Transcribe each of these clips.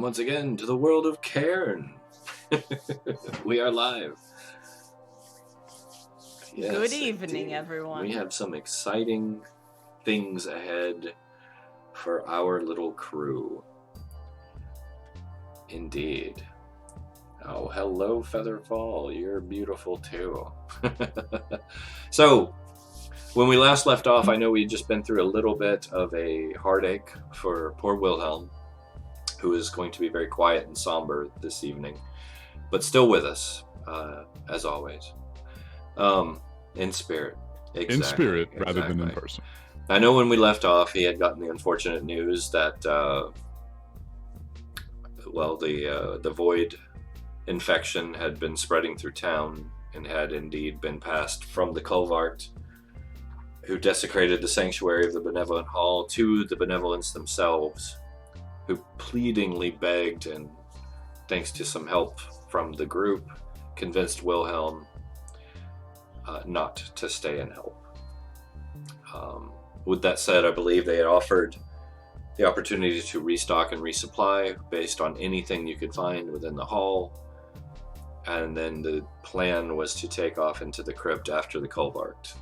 once again to the world of Cairne. We are live. Yes, Good evening, indeed. everyone. We have some exciting things ahead for our little crew. Indeed. Oh, hello, Featherfall. You're beautiful too. So, when we last left off, I know we'd just been through a little bit of a heartache for poor Wilhelm, who is going to be very quiet and somber this evening, but still with us, as always. In spirit. Exactly, in spirit, rather than in person. I know when we left off, he had gotten the unfortunate news that, the void infection had been spreading through town and had indeed been passed from the Culvart, who desecrated the sanctuary of the Benevolent Hall, to the Benevolents themselves, who pleadingly begged, and thanks to some help from the group, convinced Wilhelm not to stay and help. With that said, I believe they had offered the opportunity to restock and resupply based on anything you could find within the hall, and then the plan was to take off into the crypt after the Culvart.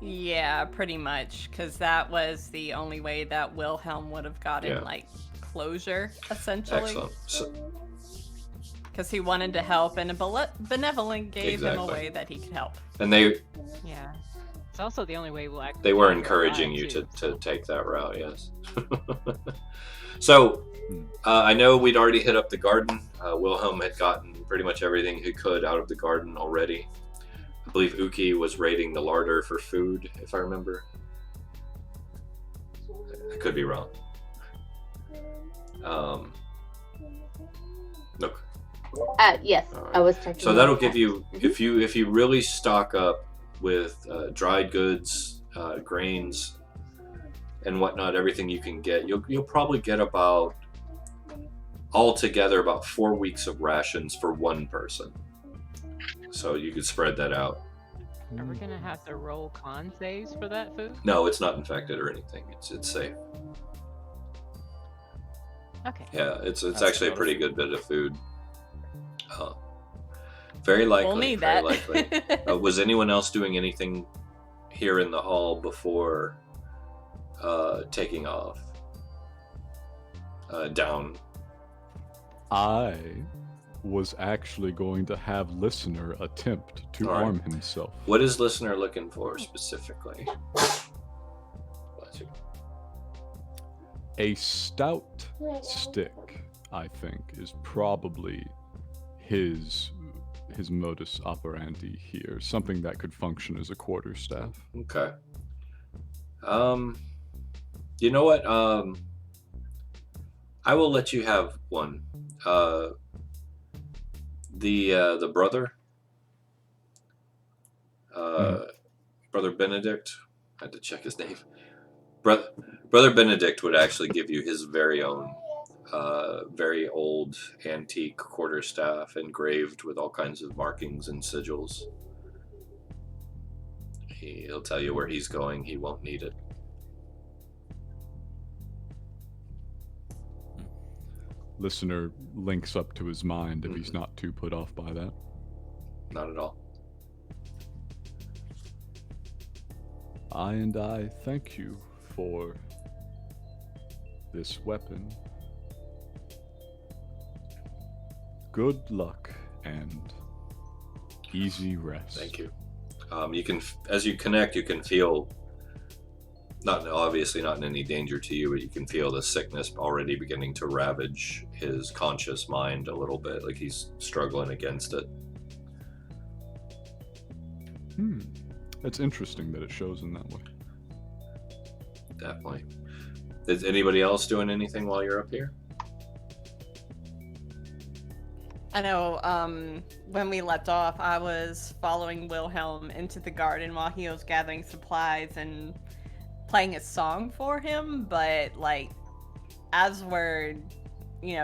Yeah, pretty much, because that was the only way that Wilhelm would have gotten, closure, essentially. Excellent. Because he wanted to help, and a benevolent gave him a way that he could help. And they... Yeah. It's also the only way we'll actually... They were encouraging you to take that route, yes. So, I know we'd already hit up the garden. Wilhelm had gotten pretty much everything he could out of the garden already. I believe Uki was raiding the larder for food, if I remember. I could be wrong. Look. Yes, right. I was checking. So that'll give you, if you really stock up with dried goods, grains, and whatnot, everything you can get, you'll probably get about, altogether, about 4 weeks of rations for one person. So you could spread that out. Are we gonna have to roll con saves for that food? No, it's not infected or anything. It's safe. Okay. Yeah, it's actually a pretty good bit of food. Very likely. We'll need very that. likely. Was anyone else doing anything here in the hall before taking off down? I was actually going to have Listener attempt to arm himself. What is Listener looking for specifically? Bless you. A stout stick, I think, is probably his modus operandi here. Something that could function as a quarterstaff. Okay. You know what? I will let you have one. The brother, Brother Benedict. I had to check his name. Brother Benedict would actually give you his very own, very old antique quarterstaff engraved with all kinds of markings and sigils. He'll tell you where he's going. He won't need it. Listener links up to his mind if he's not too put off by that. Not at all. I thank you for this weapon. Good luck and easy rest. Thank you. You can, as you connect, you can feel, not obviously not in any danger to you, but you can feel the sickness already beginning to ravage his conscious mind a little bit, like he's struggling against it. It's interesting that it shows in that way. Definitely. Is anybody else doing anything while you're up here? I know, when we left off, I was following Wilhelm into the garden while he was gathering supplies and playing a song for him, but, as we're,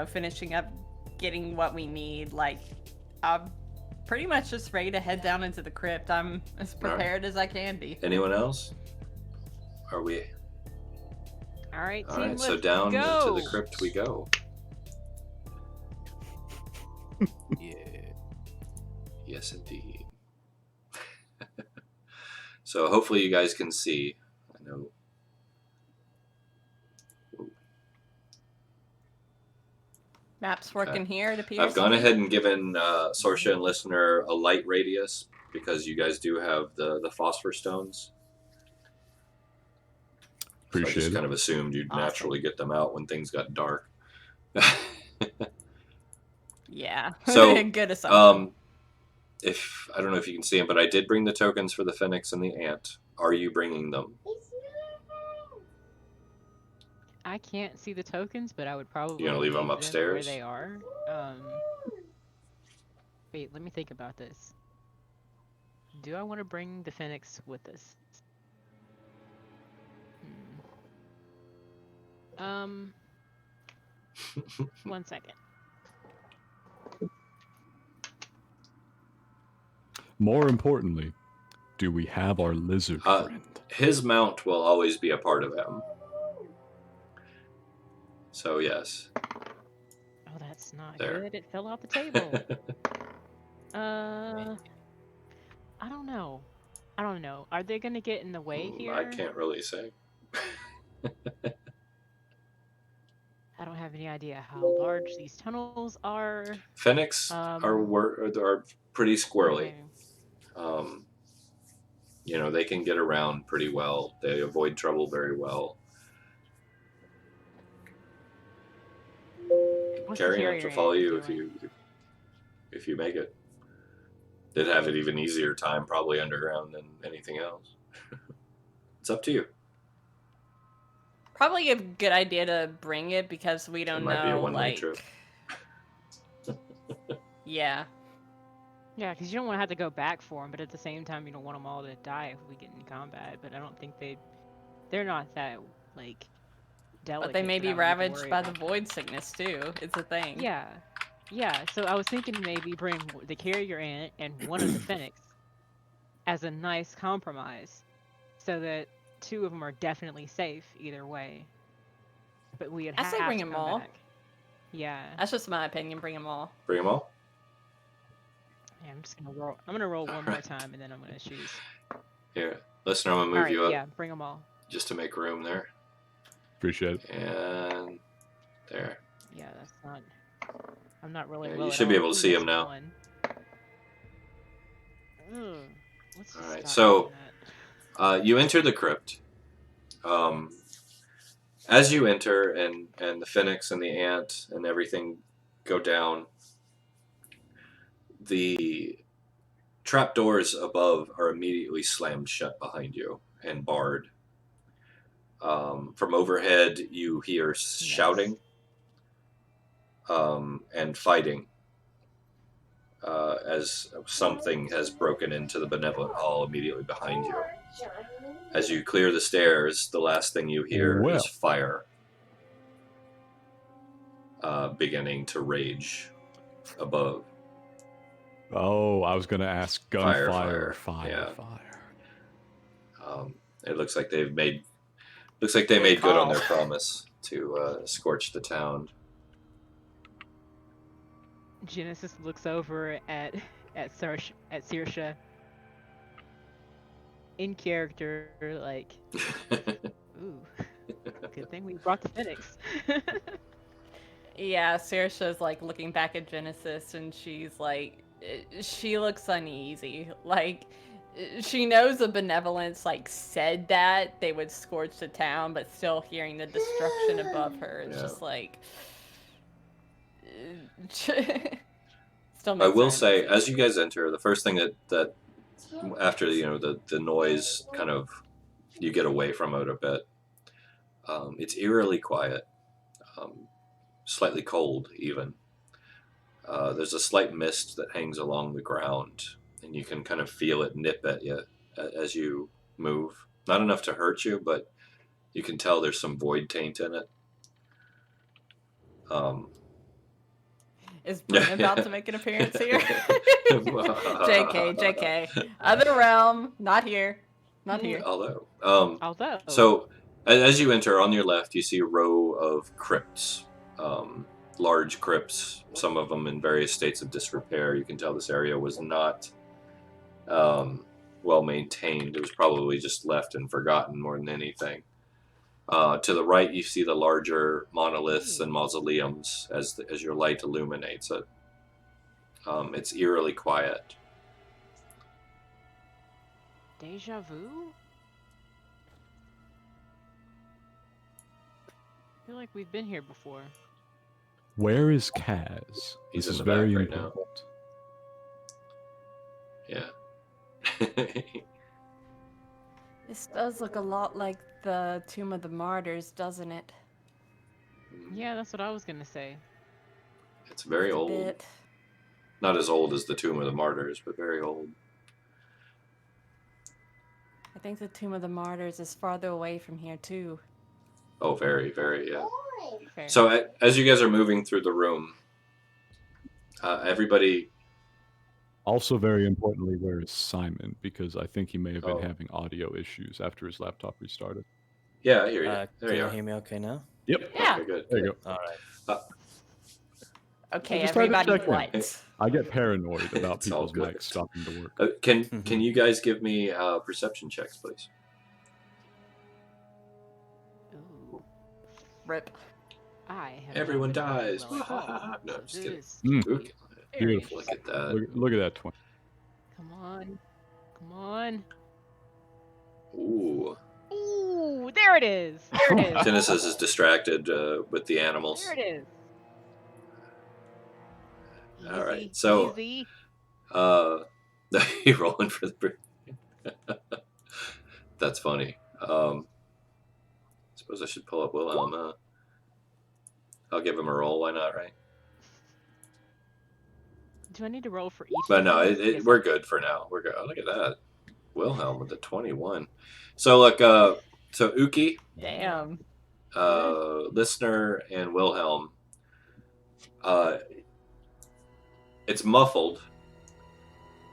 finishing up getting what we need, I'm pretty much just ready to head down into the crypt. I'm as prepared as I can be. Anyone else? Are we? All right, All team, right, so let's down go. into the crypt we go. Yeah. Yes, indeed. So hopefully you guys can see. I know. Map's working here, it appears. I've gone to me. ahead and given Sorsha and Listener a light radius because you guys do have the phosphor stones. So I Appreciate just it. kind of assumed you'd Awesome. naturally get them out when things got dark. Yeah. So, good assumption. if I don't know if you can see them, but I did bring the tokens for the Phoenix and the Ant. Are you bringing them? I can't see the tokens, but I would probably You gonna leave them where upstairs? they are. Wait, let me think about this. Do I want to bring the Phoenix with us? One second. More importantly, do we have our lizard friend? His mount will always be a part of him. So yes. Oh, that's not There. good. It fell off the table. I don't know. Are they gonna get in the way here? I can't really say. I don't have any idea how large these tunnels are. Phoenix are pretty squirrely. Okay. You know, they can get around pretty well. They avoid trouble very well. What's the Carrion have to carrier follow ant you doing? if you make it. They'd have an even easier time probably underground than anything else. It's up to you. Probably a good idea to bring it because we don't It might be a know, one-way like... trip. Yeah. Yeah, because you don't want to have to go back for them, but at the same time, you don't want them all to die if we get in combat. But I don't think they're not that, like, delicate. But they may that be I would need to ravaged worry by the about void sickness, too. It's a thing. Yeah. Yeah, so I was thinking maybe bring the carrier ant and one of the Phoenix as a nice compromise so that two of them are definitely safe either way. But we would I have say bring to them come all. back. Yeah. That's just my opinion. Bring them all. Bring them all? Yeah, I'm just gonna roll. I'm gonna roll one more time and then I'm gonna choose. Here, Listener, I'm going to move All right, you up yeah, bring them all. just to make room there. Appreciate it. And there. Yeah, that's not. I'm not really. Yeah, well you at should be all. able to Ooh, see that's him now. one. Ugh. Let's All right, stop so doing that. you enter the crypt. As you enter, and the Phoenix and the Ant and everything go down, the trapdoors above are immediately slammed shut behind you and barred. From overhead, you hear shouting and fighting as something has broken into the Benevolent Hall immediately behind you. As you clear the stairs, the last thing you hear is fire beginning to rage above. Oh, I was gonna ask gunfire, Yeah. fire. It looks like they made good on their promise to scorch the town. Genesis looks over at Saoirse in character, like, ooh, good thing we brought the Phoenix. Yeah, Saoirse's like looking back at Genesis and she's like, she looks uneasy. Like, she knows the Benevolence like said that they would scorch the town, but still hearing the destruction above her, it's just like... Still I will say, as you guys enter, the first thing that after the noise kind of you get away from it a bit, it's eerily quiet, slightly cold even. There's a slight mist that hangs along the ground, and you can kind of feel it nip at you as you move. Not enough to hurt you, but you can tell there's some void taint in it. Is Bryn about to make an appearance here? JK. Other realm, not here. Not here. Although. Although. So As you enter, on your left, you see a row of crypts, large crypts, some of them in various states of disrepair. You can tell this area was not well maintained. It was probably just left and forgotten more than anything. To the right, you see the larger monoliths and mausoleums as your light illuminates it. It's eerily quiet. Deja vu? I feel like we've been here before. Where is Kaz? He's This in is the very back right now. important. Yeah. This does look a lot like the Tomb of the Martyrs, doesn't it? Yeah, that's what I was gonna say. It's very Just a old. bit. Not as old as the Tomb of the Martyrs, but very old. I think the Tomb of the Martyrs is farther away from here too. Oh, very, very, yeah. Fair. So as you guys are moving through the room, everybody... Also, very importantly, where is Simon? Because I think he may have been Oh. having audio issues after his laptop restarted. Yeah, I hear you. There Can you you are. hear me okay now? Yep. Yeah. Okay, good. There you go. All right. Okay, just tried to everybody, check in. what? I get paranoid about It's all people's good. mics stopping to work. Can you guys give me perception checks, please? Ooh, Rip. I have Everyone not been dies. well at all, No, so I'm just kidding. this Mm, Ooh, very Beautiful. look at that. look at that 20. Come on. Come on. Ooh. Ooh, there it is. There it is. Genesis is distracted with the animals. There it is. Easy, All right, so- easy. You're rolling for the... That's funny. Suppose I should pull up Wilhelm. I'll give him a roll. Why not, right? Do I need to roll for each? But no, of these? Yes, we're good for now. We're good. Oh, look at that. Wilhelm with the 21. So look, so Uki, Damn. Listener, and Wilhelm, it's muffled,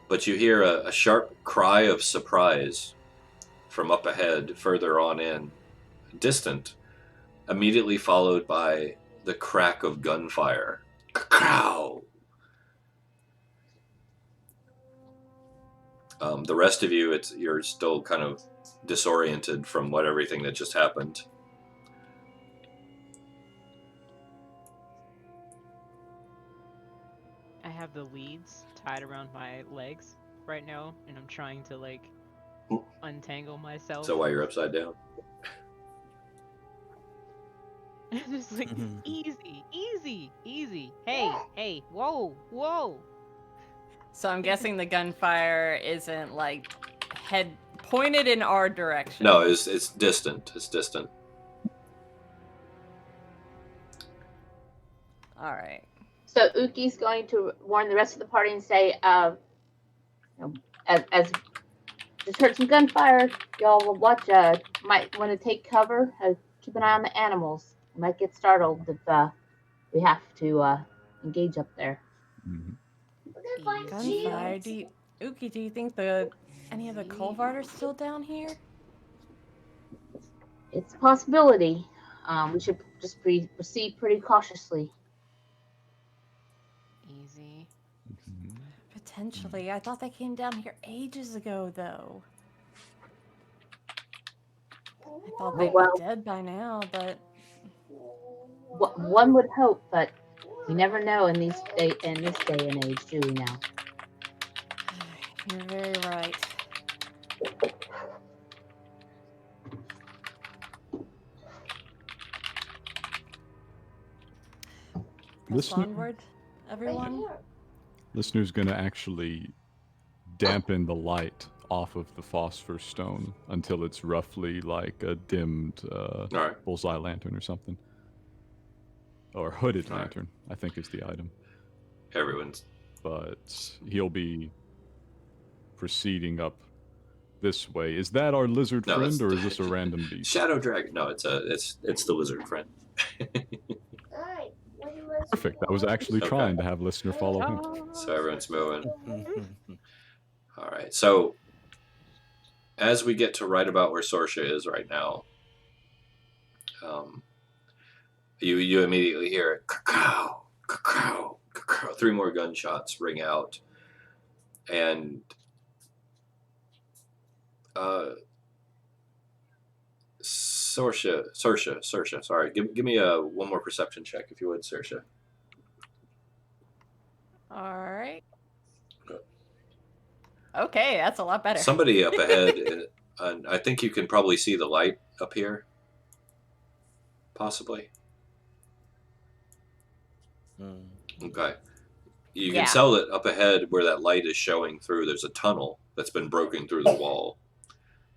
but you hear a sharp cry of surprise from up ahead, further on in, distant, immediately followed by the crack of gunfire. Crow. The rest of you, you're still kind of disoriented from everything that just happened. I have the leads tied around my legs right now, and I'm trying to like Ooh. untangle myself. So why you're upside down? Just like Mhm. easy, easy, easy. Hey, hey, whoa, whoa. So I'm guessing the gunfire isn't like head pointed in our direction. No, it's distant. It's distant. All right. So Uki's going to warn the rest of the party and say, as just heard some gunfire, y'all will watch. Might want to take cover. Keep an eye on the animals. Might get startled if we have to engage up there. Mhm. Gunfire. Uki, do you think any of the Colvard are still down here? It's a possibility. We should just proceed pretty cautiously. Easy. Mhm. Potentially. I thought they came down here ages ago, though. I thought they'd Well- be dead by now, but One would hope, but we never know in this day and age, do we now? you're very right. Press Listener, onward, everyone. listener's gonna actually dampen the light off of the phosphor stone until it's roughly like a dimmed All right. bullseye lantern or something. Or hooded All right. lantern, I think is the item. Everyone's... But he'll be proceeding up this way. Is that our lizard No, friend, that's- or is this a random beast? Shadow Dragon. No, it's the lizard friend. Perfect. I was actually Okay. trying to have listener follow him. So everyone's moving. Mm-hmm. All right. So as we get to right about where Sorsha is right now, Um, you immediately hear caw, caw, caw. 3 more gunshots ring out, and Saoirse, sorry, give me a one more perception check if you would, Saoirse. All right. Okay, that's a lot better. Somebody up ahead, and I think you can probably see the light up here, possibly. Okay. You can Yeah. tell that up ahead where that light is showing through, there's a tunnel that's been broken through the wall.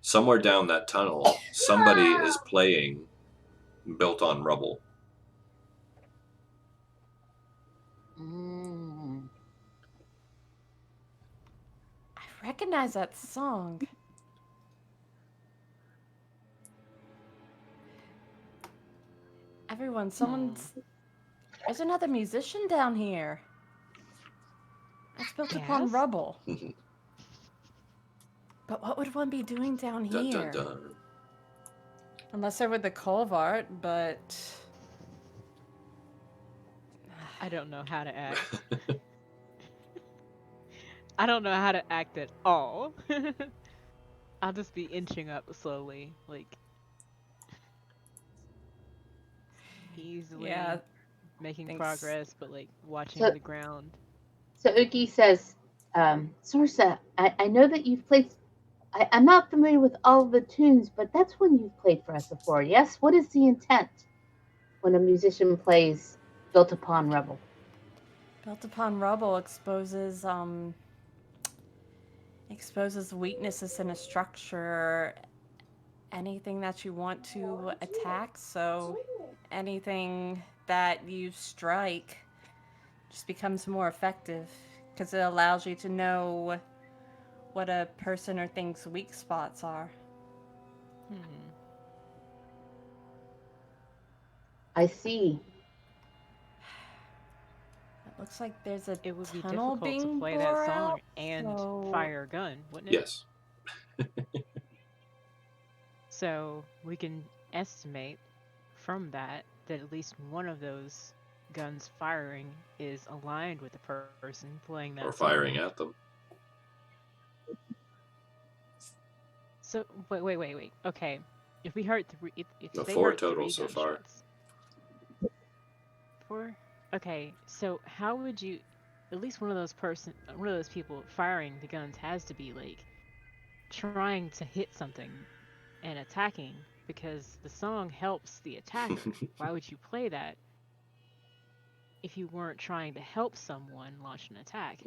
Somewhere down that tunnel, somebody is playing Built on Rubble. I recognize that song. Everyone, there's another musician down here. That's built upon Yes? rubble. But what would one be doing down Dun, here? dun, dun. Unless they're with the Colvart, but I don't know how to act. I don't know how to act at all. I'll just be inching up slowly, like easily making thanks. progress, but like watching So- the ground. So Uki says, Sorsa, I know that you've played. I'm not familiar with all of the tunes, but that's when you've played for us before. Yes. What is the intent when a musician plays Built Upon Rubble? Built upon rubble exposes weaknesses in a structure, anything that you want to attack. So anything that you strike just becomes more effective because it allows you to know what a person or thing's weak spots are. I see. It looks like there's a It would be tunnel difficult to being play bore that song out, and so- fire a gun, wouldn't it? Yes. So we can estimate from that at least one of those guns firing is aligned with the person playing that Or song. firing at them. So wait. Okay, if we heard three, if No, they 4 heard total 3 so far. gunshots. 4. Okay, so how would you? At least one of those people firing the guns has to be like trying to hit something and attacking because the song helps the attacker. Why would you play that if you weren't trying to help someone launch an attack?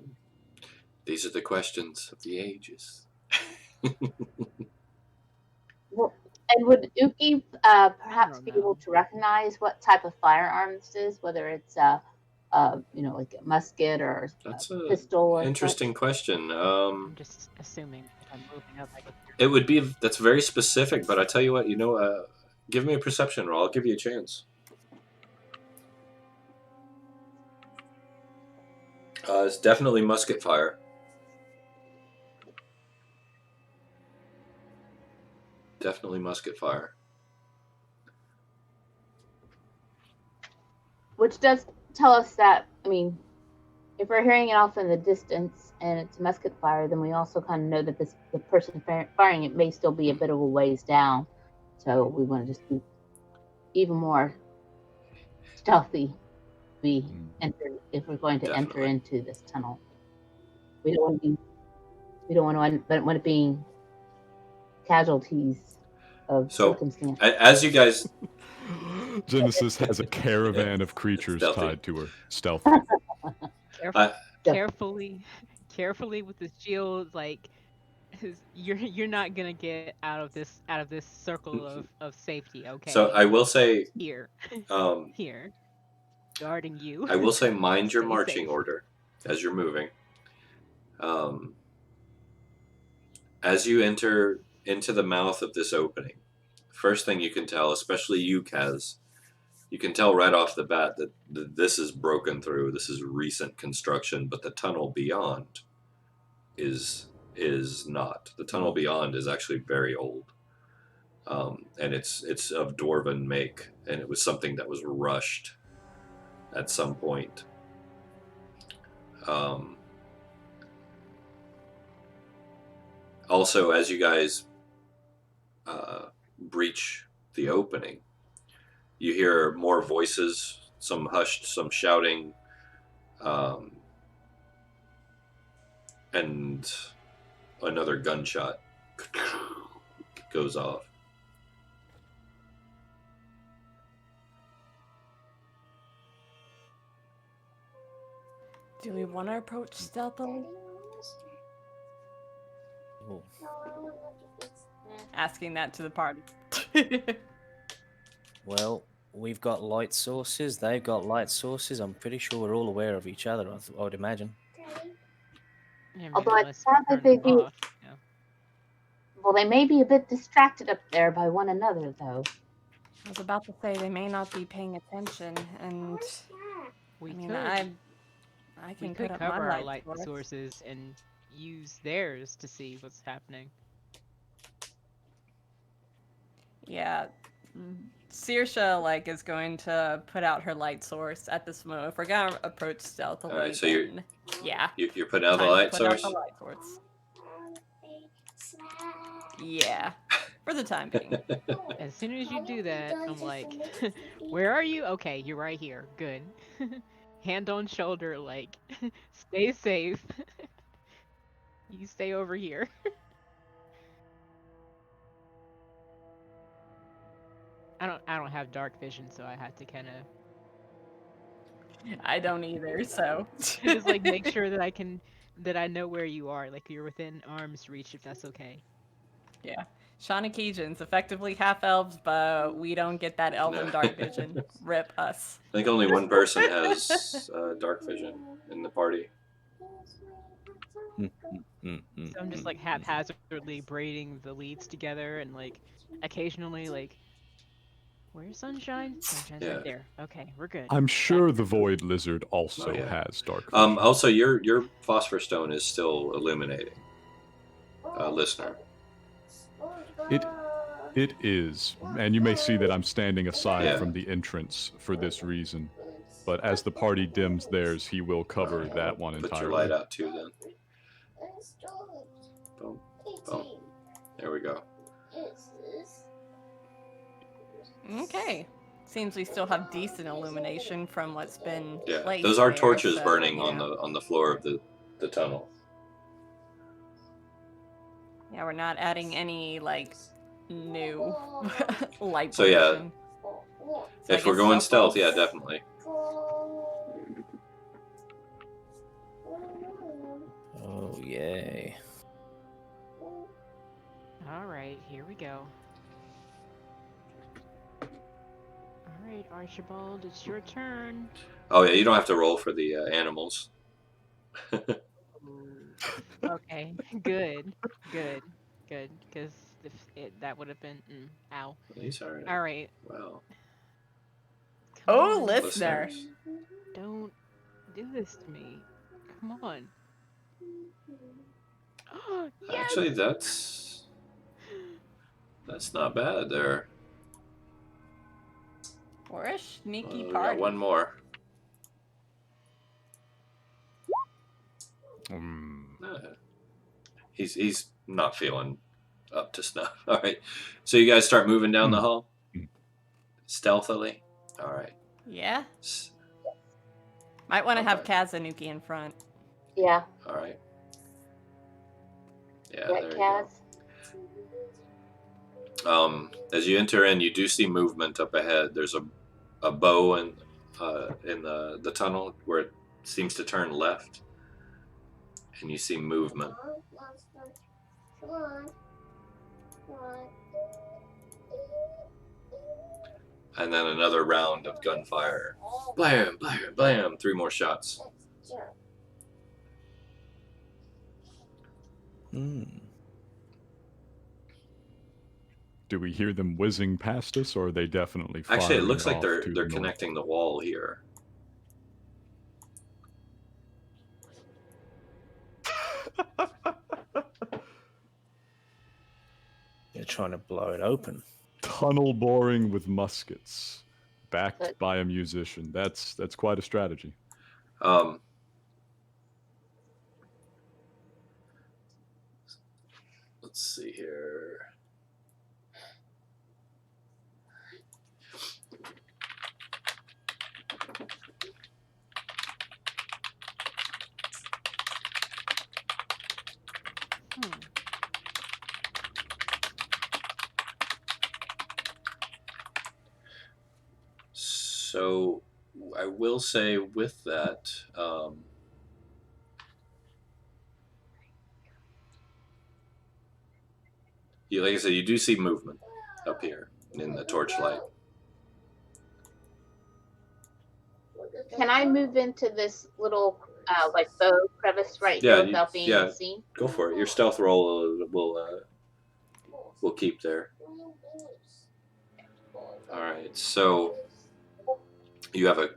These are the questions of the ages. Well, and would Uki perhaps don't be know. able to recognize what type of firearm this is, whether it's like a musket or That's a an pistol or interesting question. I'm just assuming if I'm moving up, I can hear. It would be, that's very specific, but I tell you what, give me a perception roll. I'll give you a chance. It's definitely musket fire. Definitely musket fire. which does tell us that, I mean, if we're hearing it off in the distance and it's musket fire, then we also kind of know that the person firing it may still be a bit of a ways down. So we want to just be even more stealthy if we're going to enter Definitely. into this tunnel. We don't want it being casualties of So, circumstance. as you guys, Genesis has a caravan of creatures Stealthy. tied to her. Stealthy. Carefully with the shield, like you're not gonna get out of this circle of safety, okay? so I will say, here, um, here, guarding you. I will say, mind your Stay marching safe. order as you're moving. As you enter into the mouth of this opening, first thing you can tell, especially you, Kaz, you can tell right off the bat that this is broken through. This is recent construction, but the tunnel beyond is not. The tunnel beyond is actually very old. and it's of dwarven make, and it was something that was rushed at some point. Also, as you guys breach the opening, you hear more voices, some hushed, some shouting, and another gunshot goes off. Do we want to approach stealthily? Oh, Asking that to the party. well, we've got light sources. They've got light sources. I'm pretty sure we're all aware of each other. I would imagine. I mean, Although it unless sounds we like turn they them do. off, yeah. Well, they may be a bit distracted up there by one another, though. I was about to say they may not be paying attention, and We I mean, could. I We can could put up cover my our light source. sources and use theirs to see what's happening. Yeah, Saoirse like is going to put out her light source at this moment. If we're gonna approach stealthily, Alright, so you're- then yeah, You're putting out the time to light put out source? the light source. Yeah, for the time being. As soon as you do that, I'm like, where are you? Okay, you're right here. Good. Hand on shoulder, like, stay safe. You stay over here. I don't have dark vision, so I had to kind of I don't either, so just like make sure that I know where you are, like you're within arm's reach, if that's okay. Yeah, Shauna Cajuns, effectively half elves, but we don't get that elven No. dark vision. Rip us. I think only one person has dark vision in the party. Mm, mm, So I'm just like haphazardly braiding the leads together and like occasionally like, where's Sunshine? Sunshine's Yeah. right there. Okay, we're good. I'm sure the Void Lizard also Oh, yeah. has dark vision. Also, your phosphor stone is still illuminating, listener. It is, and you may see that I'm standing aside Yeah. from the entrance for this reason. But as the party dims theirs, he will cover that one Put entirely. your light out too, then. Boom. Boom. There we go. Okay. Seems we still have decent illumination from what's been Yeah, placed those are there, torches so, burning you know. on the floor of the tunnel. Yeah, we're not adding any like new light So, yeah, pollution. So I If we're guess going stealth, yeah, rolls. definitely. Oh, yay. All right, here we go. All right, Archibald, it's your turn. Oh yeah, you don't have to roll for the animals. Okay, good, because that would have been ow. He's alright. All right. Wow. Come Oh, on, listener. Listeners. don't do this to me. Come on. Yes! Actually, that's not bad there. We're a sneaky We party. got one more. He's not feeling up to snuff. All right, so you guys start moving down the hall stealthily. All right. Yeah. Might want to have Kazanuki in front. Yeah. All right. Yeah. Yeah, There you Kaz. go. As you enter in, you do see movement up ahead. There's a bow in the tunnel where it seems to turn left, and you see movement. And then another round of gunfire. Blam, blam, blam. 3 more shots. Hmm. Do we hear them whizzing past us, or are they definitely firing Actually, it looks like off they're to the north? connecting the wall here. Yeah, they're trying to blow it open. Tunnel boring with muskets, backed But- by a musician. That's quite a strategy. Let's see here. So I will say with that, like I said, you do see movement up here in the torchlight. Can I move into this little like bow crevice right Yeah, here without being seen? Go for it. Your stealth roll will keep there. All right, so you have a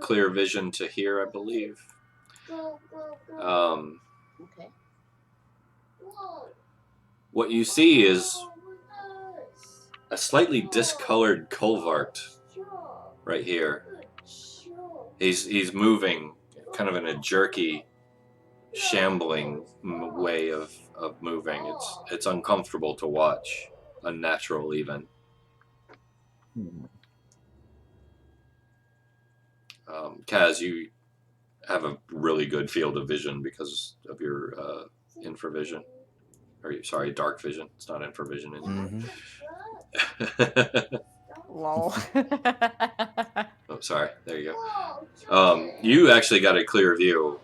clear vision to hear, I believe. Okay. What you see is a slightly discolored Colvart right here. He's moving kind of in a jerky, shambling way of moving. It's uncomfortable to watch, unnatural even. Kaz, you have a really good field of vision because of your infravision. Sorry, dark vision. It's not infravision anymore. Lol. Oh, sorry. There you go. You actually got a clear view.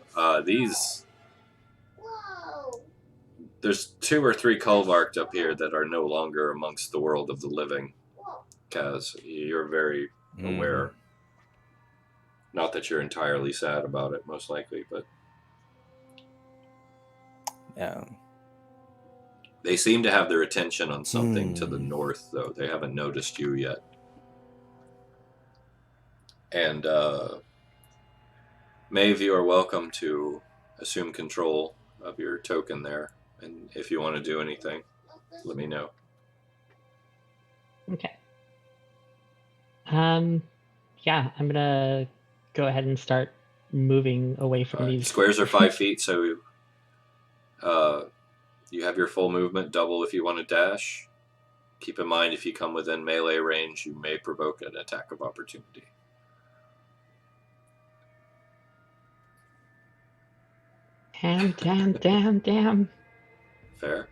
There's 2 or 3 Colvarked up here that are no longer amongst the world of the living. Kaz, you're very aware. Not that you're entirely sad about it, most likely, but Yeah. they seem to have their attention on something to the north, though. They haven't noticed you yet. And Maeve, you are welcome to assume control of your token there. And if you want to do anything, let me know. Okay. Yeah, I'm gonna go ahead and start moving away from these. Squares are 5 feet, so you have your full movement, double if you want to dash. Keep in mind, if you come within melee range, you may provoke an attack of opportunity. Damn. Fair.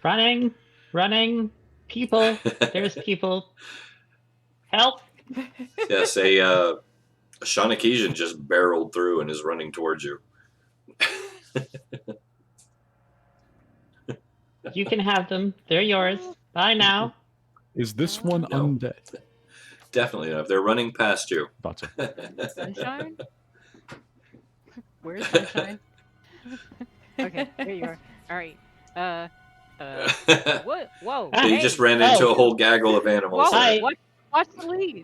Running. People. There's people. Help. Yes, a Shanakesian just barreled through and is running towards you. You can have them. They're yours. Bye now. Is this one No. undead? Definitely not. They're running past you. Thought so. Sunshine? Where's Sunshine? Okay, there you are. All right. What? Whoa. You hey, just ran into a whole gaggle of animals. Whoa, Hi. watch the lead.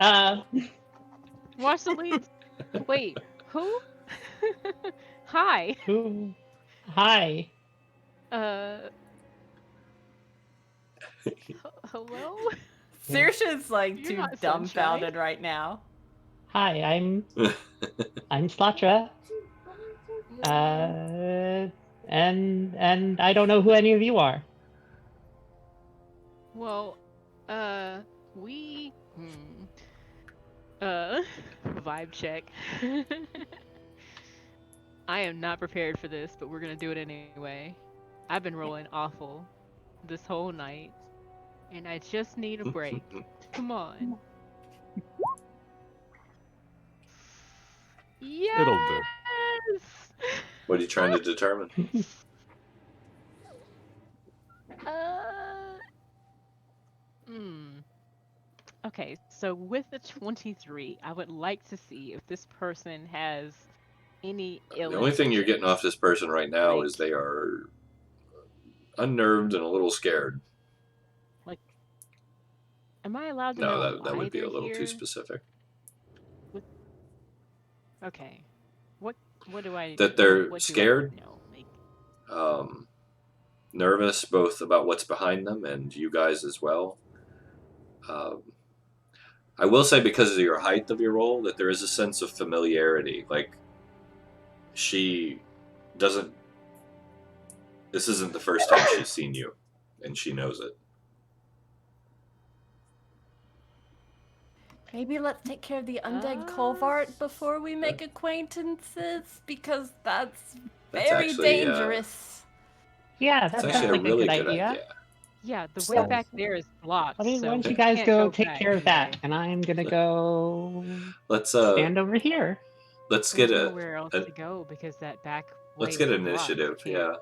Watch the lead. Wait, who? Hi. Who? Hi. Hello? Saoirse's like You're too not dumbfounded Sunshine. right now. Hi. I'm Slatra. And I don't know who any of you are. Well, we vibe check. I am not prepared for this, but we're gonna do it anyway. I've been rolling awful this whole night, and I just need a break. Come on. Yes! It'll do. What are you trying to determine? Okay, so with the 23, I would like to see if this person has any ill The only thing you're getting off this person right now Like- is they are unnerved and a little scared. Like, am I allowed to know No, that why would be a they're little here? too specific. Okay. What do I... That they're what do I scared? know? Like, nervous, both about what's behind them and you guys as well. I will say, because of your height of your role, that there is a sense of familiarity. Like, she doesn't. This isn't the first time she's seen you, and she knows it. Maybe let's take care of the undead Colvart before we make acquaintances, because that's very actually, dangerous. Yeah, It's that sounds actually a like really a good good idea. idea. Yeah, the So- way back there is blocked. Why so don't we you guys can't go take back care of that, anyway. and I'm gonna go Let's stand over here. let's There's get nowhere else to go because that back way let's get is an blocked. initiative. You can't-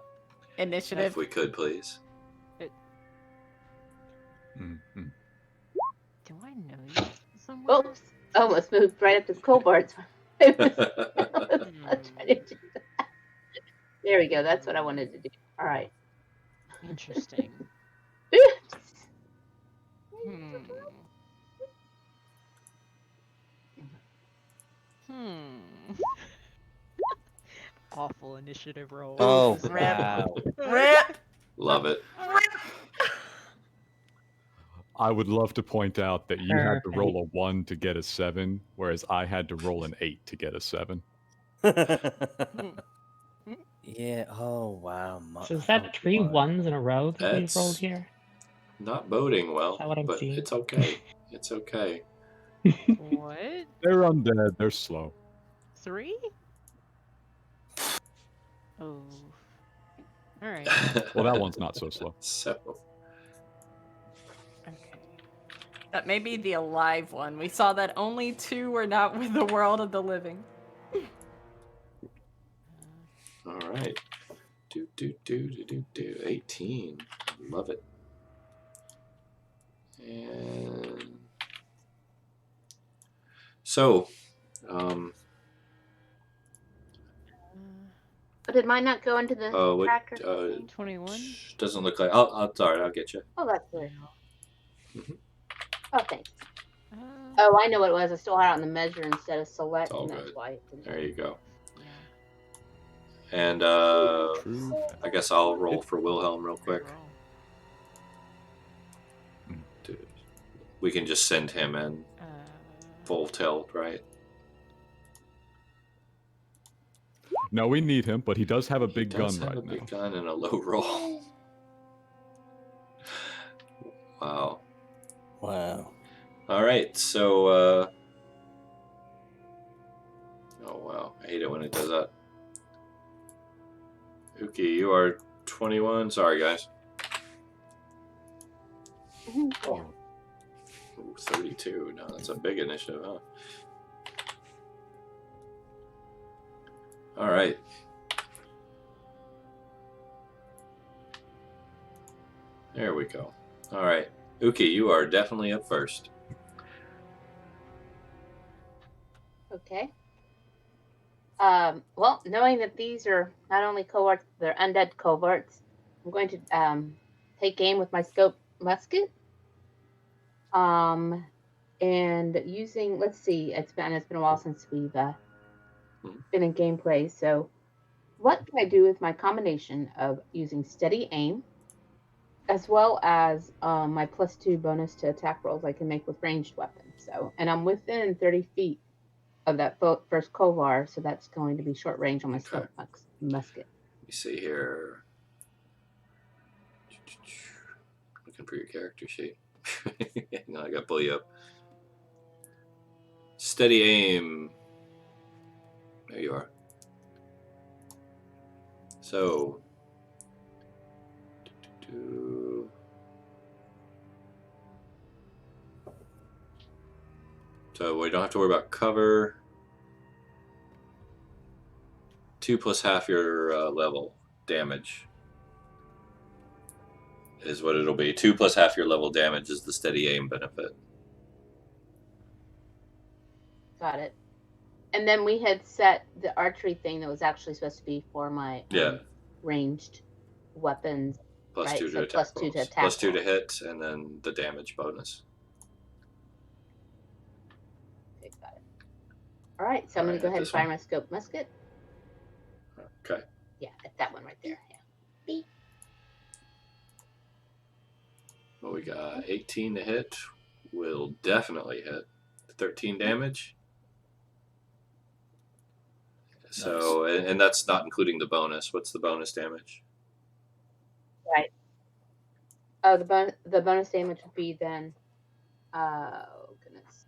Yeah, Initiative. if we could, please. Mhm. Do I know you somewhere? Oops. Almost moved right up to the Cobarts. I was trying to do that. There we go. That's what I wanted to do. All right. Interesting. Hmm. Awful initiative roll. Oh, Rip. wow. Rip! Love it. I would love to point out that you had to Perfect. roll a 1 to get a 7, whereas I had to roll an 8 to get a 7. Yeah. Oh, wow. So is that three wow. ones in a row that we've That's rolled here? not boding well, Is that what I'm but seeing? it's okay. It's okay. What? They're undead. They're slow. 3? Oh. Alright. Well, that one's not so slow. So, Okay. That may be the alive one. We saw that only 2 were not with the world of the living. all right. Do 18. Love it. And so, But did mine not go into the tracker? 21? doesn't look like. I'll sorry, I'll get you. Oh, that's good. Mhm. Oh, thanks. Oh, I know what it was. I still had it on the measure instead of select, all and that's good. why it didn't. There you go. Yeah. And True. I guess I'll roll for Wilhelm real quick. We can just send him in full tilt, right? No, we need him, but he does have a He big does gun have right a now. big gun and a low roll. Wow. Wow. All right, so oh wow, I hate it when it does that. Uki, you are 21. Sorry, guys. Oh, Ooh, 32. No, that's a big initiative, huh? All right. There we go. All right. Uki, you are definitely up first. Okay. Well, knowing that these are not only cohorts, they're undead cohorts, I'm going to take aim with my scope musket. And using, let's see, it's been a while since we've been in gameplay. So, what can I do with my combination of using steady aim, as well as my +2 bonus to attack rolls I can make with ranged weapons? So, and I'm within 30 feet of that first Kovar, so that's going to be short range on my scope musket. Let me see here. Looking for your character sheet. No, I gotta pull you up. Steady aim. There you are. So. So we don't have to worry about cover. 2 plus half your level damage is what it'll be. 2 plus half your level damage is the steady aim benefit. Got it. And then we had set the archery thing that was actually supposed to be for my ranged weapons. Plus right? 2 to So attack +2 rolls. to attack Plus 2 to rolls. hit, and then the damage bonus. Okay, got it. All right, so I'm going to go ahead and fire my scope musket. Okay. Yeah, at that one right there. Yeah. Beep. What we got? 18 to hit. Will definitely hit. 13 damage. So, and that's not including the bonus. What's the bonus damage? Right. The bonus damage would be then. Oh goodness.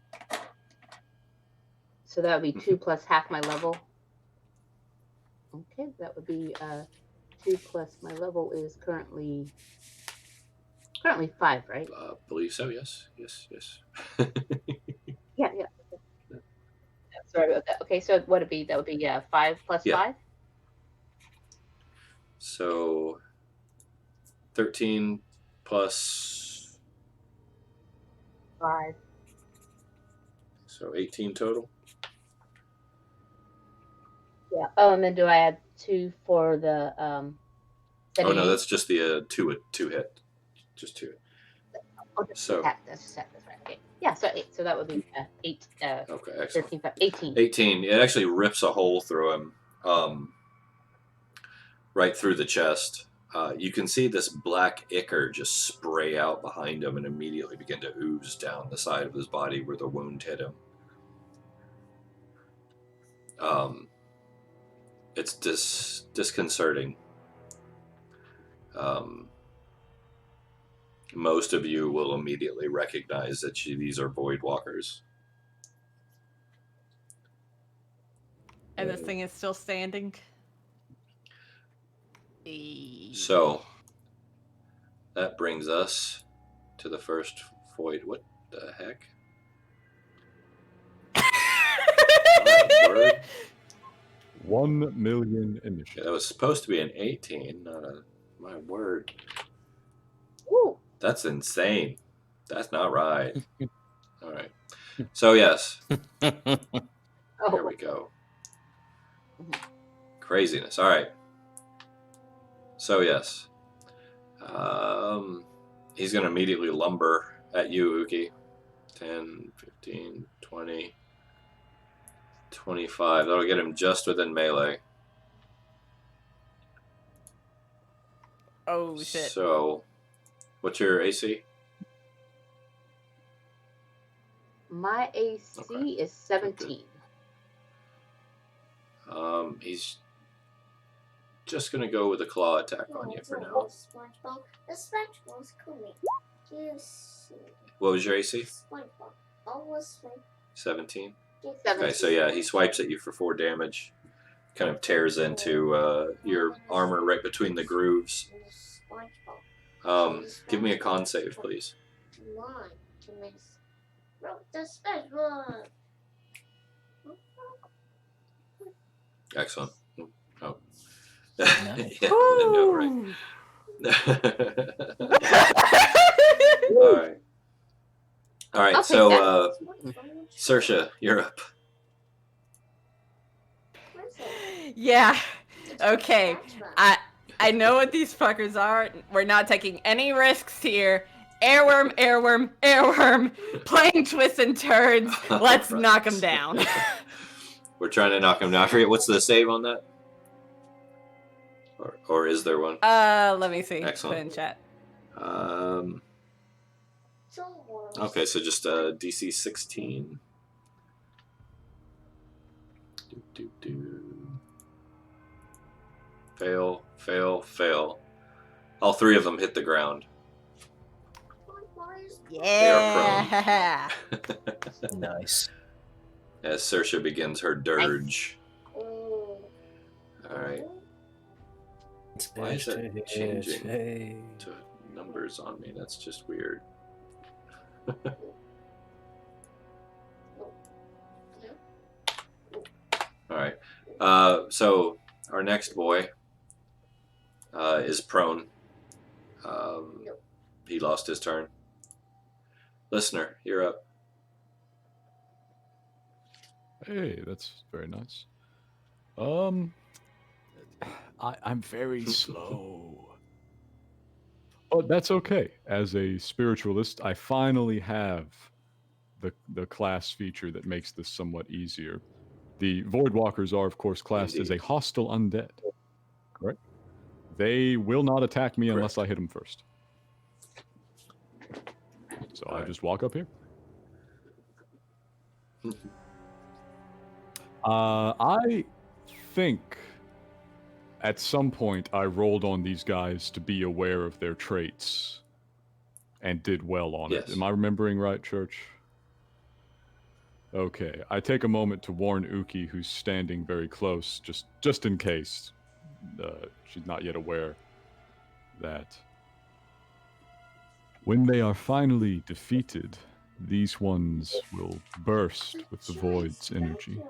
So that would be 2 plus half my level. Okay, that would be 2 plus my level is currently 5, right? Believe so. Yes. Yeah. Sorry about that. Okay, so what would it be? That would be 5 plus Yeah. 5. So 13 plus 5. So 18 total. Yeah. Oh, and then do I add 2 for the Oh no, that's just the two hit. Just 2. So attack. That's right. Okay. Yeah. So 8. So that would be 8. Okay, excellent. 13, 18. 18. It actually rips a hole through him, right through the chest. You can see this black ichor just spray out behind him and immediately begin to ooze down the side of his body where the wound hit him. It's disconcerting. Most of you will immediately recognize that these are void walkers. And this thing is still standing. So that brings us to the first void. What the heck? My word. 1 million Okay, initiative. that was supposed to be an 18, not a. My word. Ooh. That's insane. That's not right. All right. So yes, there we go. Craziness. All right. So yes, he's going to immediately lumber at you, Uki. 10, 15, 20, 25. That'll get him just within melee. Oh shit. So, what's your AC? My AC is 17. He's just going to go with a claw attack on you for now. SpongeBob. The SpongeBob's coming. What was your AC? SpongeBob. Always 17. 17. Okay, so yeah, he swipes at you for 4 damage. Kind of tears into your armor right between the grooves. Give me a con save, please. One to miss. The SpongeBob. Excellent. Oh. Nice. Yeah, no, right. All right. I'll So, take Saoirse, you're up. Yeah. Okay. I know what these fuckers are. We're not taking any risks here. Airworm, airworm, airworm. Playing twists and turns. Let's Right. knock them down. We're trying to knock him down. I forget, what's the save on that? Or is there one? Let me see. Excellent. Put in chat. Okay, so just DC 16. Fail, fail, fail. All 3 of them hit the ground. Yeah. Nice. As Saoirse begins her dirge. Alright. Why is that changing to numbers on me? That's just weird. Alright. So our next boy is prone. He lost his turn. Listener, you're up. Hey, that's very nice. I'm very slow. Oh, that's okay. As a spiritualist, I finally have the class feature that makes this somewhat easier. The Voidwalkers are, of course, classed as a hostile undead. Correct? They will not attack me unless I hit them first. So I Alright. just walk up here. I think at some point I rolled on these guys to be aware of their traits and did well on it. Yes. Am I remembering right, Church? Okay. I take a moment to warn Uki, who's standing very close, just in case she's not yet aware, that when they are finally defeated, these ones will burst with the void's energy.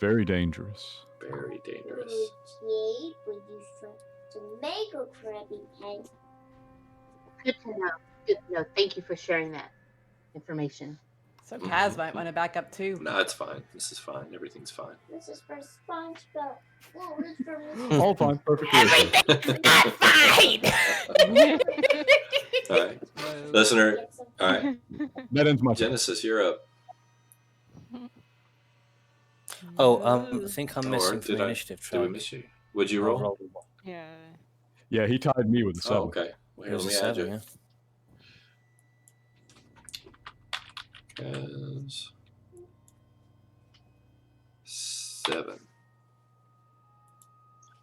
Very dangerous. Very dangerous. Okay, but you try to make a Krabby Patty. Good to know. Good to know. Thank you for sharing that information. So Kaz might want to back up too. No, it's fine. This is fine. Everything's fine. This is for SpongeBob. Oh, it's for Mr. All fine, perfectly okay. Not fine. All right, listener. All right, That ends my Genesis, you're up. Oh, I think I'm Or missing from did the I? initiative Did we track. miss you? Would you I roll? rolled a one. Yeah. Yeah, he tied me with a 7. Oh, okay. Well, It here, was let a me add 7, you. yeah. Kaz. 7.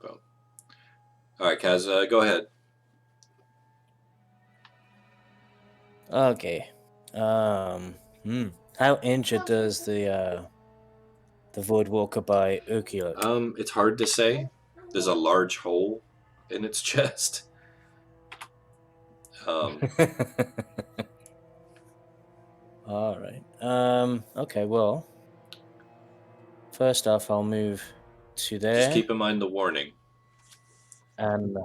Boom. All right, Kaz, go ahead. Okay. How injured does the Voidwalker by Uki look? It's hard to say. There's a large hole in its chest. All right. Okay. Well, first off, I'll move to there. Just keep in mind the warning. And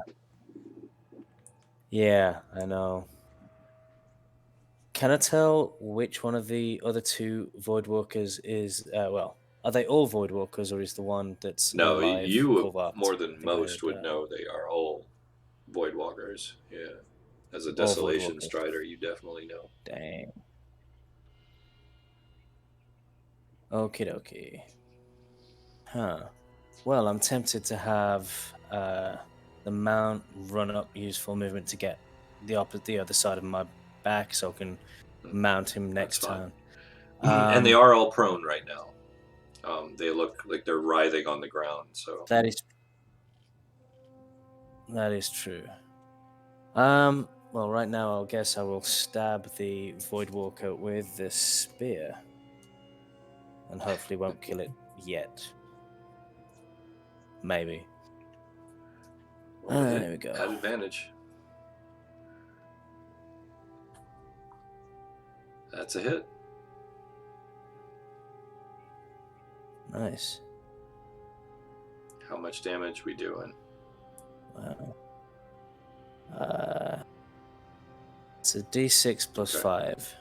yeah, I know. Can I tell which one of the other 2 Voidwalkers is? Well, are they all Voidwalkers, or is the one that's No, alive? you Corrupt? more I than think I most heard would that. know they are all Voidwalkers. Yeah. As a All Desolation Voidwalkers. Strider, you definitely know. Dang. Okie dokie. Huh. Well, I'm tempted to have the mount run up, use full movement to get the other side of my back, so I can mount him next That's fine. time. And they are all prone right now. They look like they're writhing on the ground. So That is true. Well, right now, I guess I will stab the Voidwalker with the spear, and hopefully won't kill it yet. Maybe. There we go. At advantage. That's a hit. Nice. How much damage we doing? Wow. It's a D6 plus Okay. 5.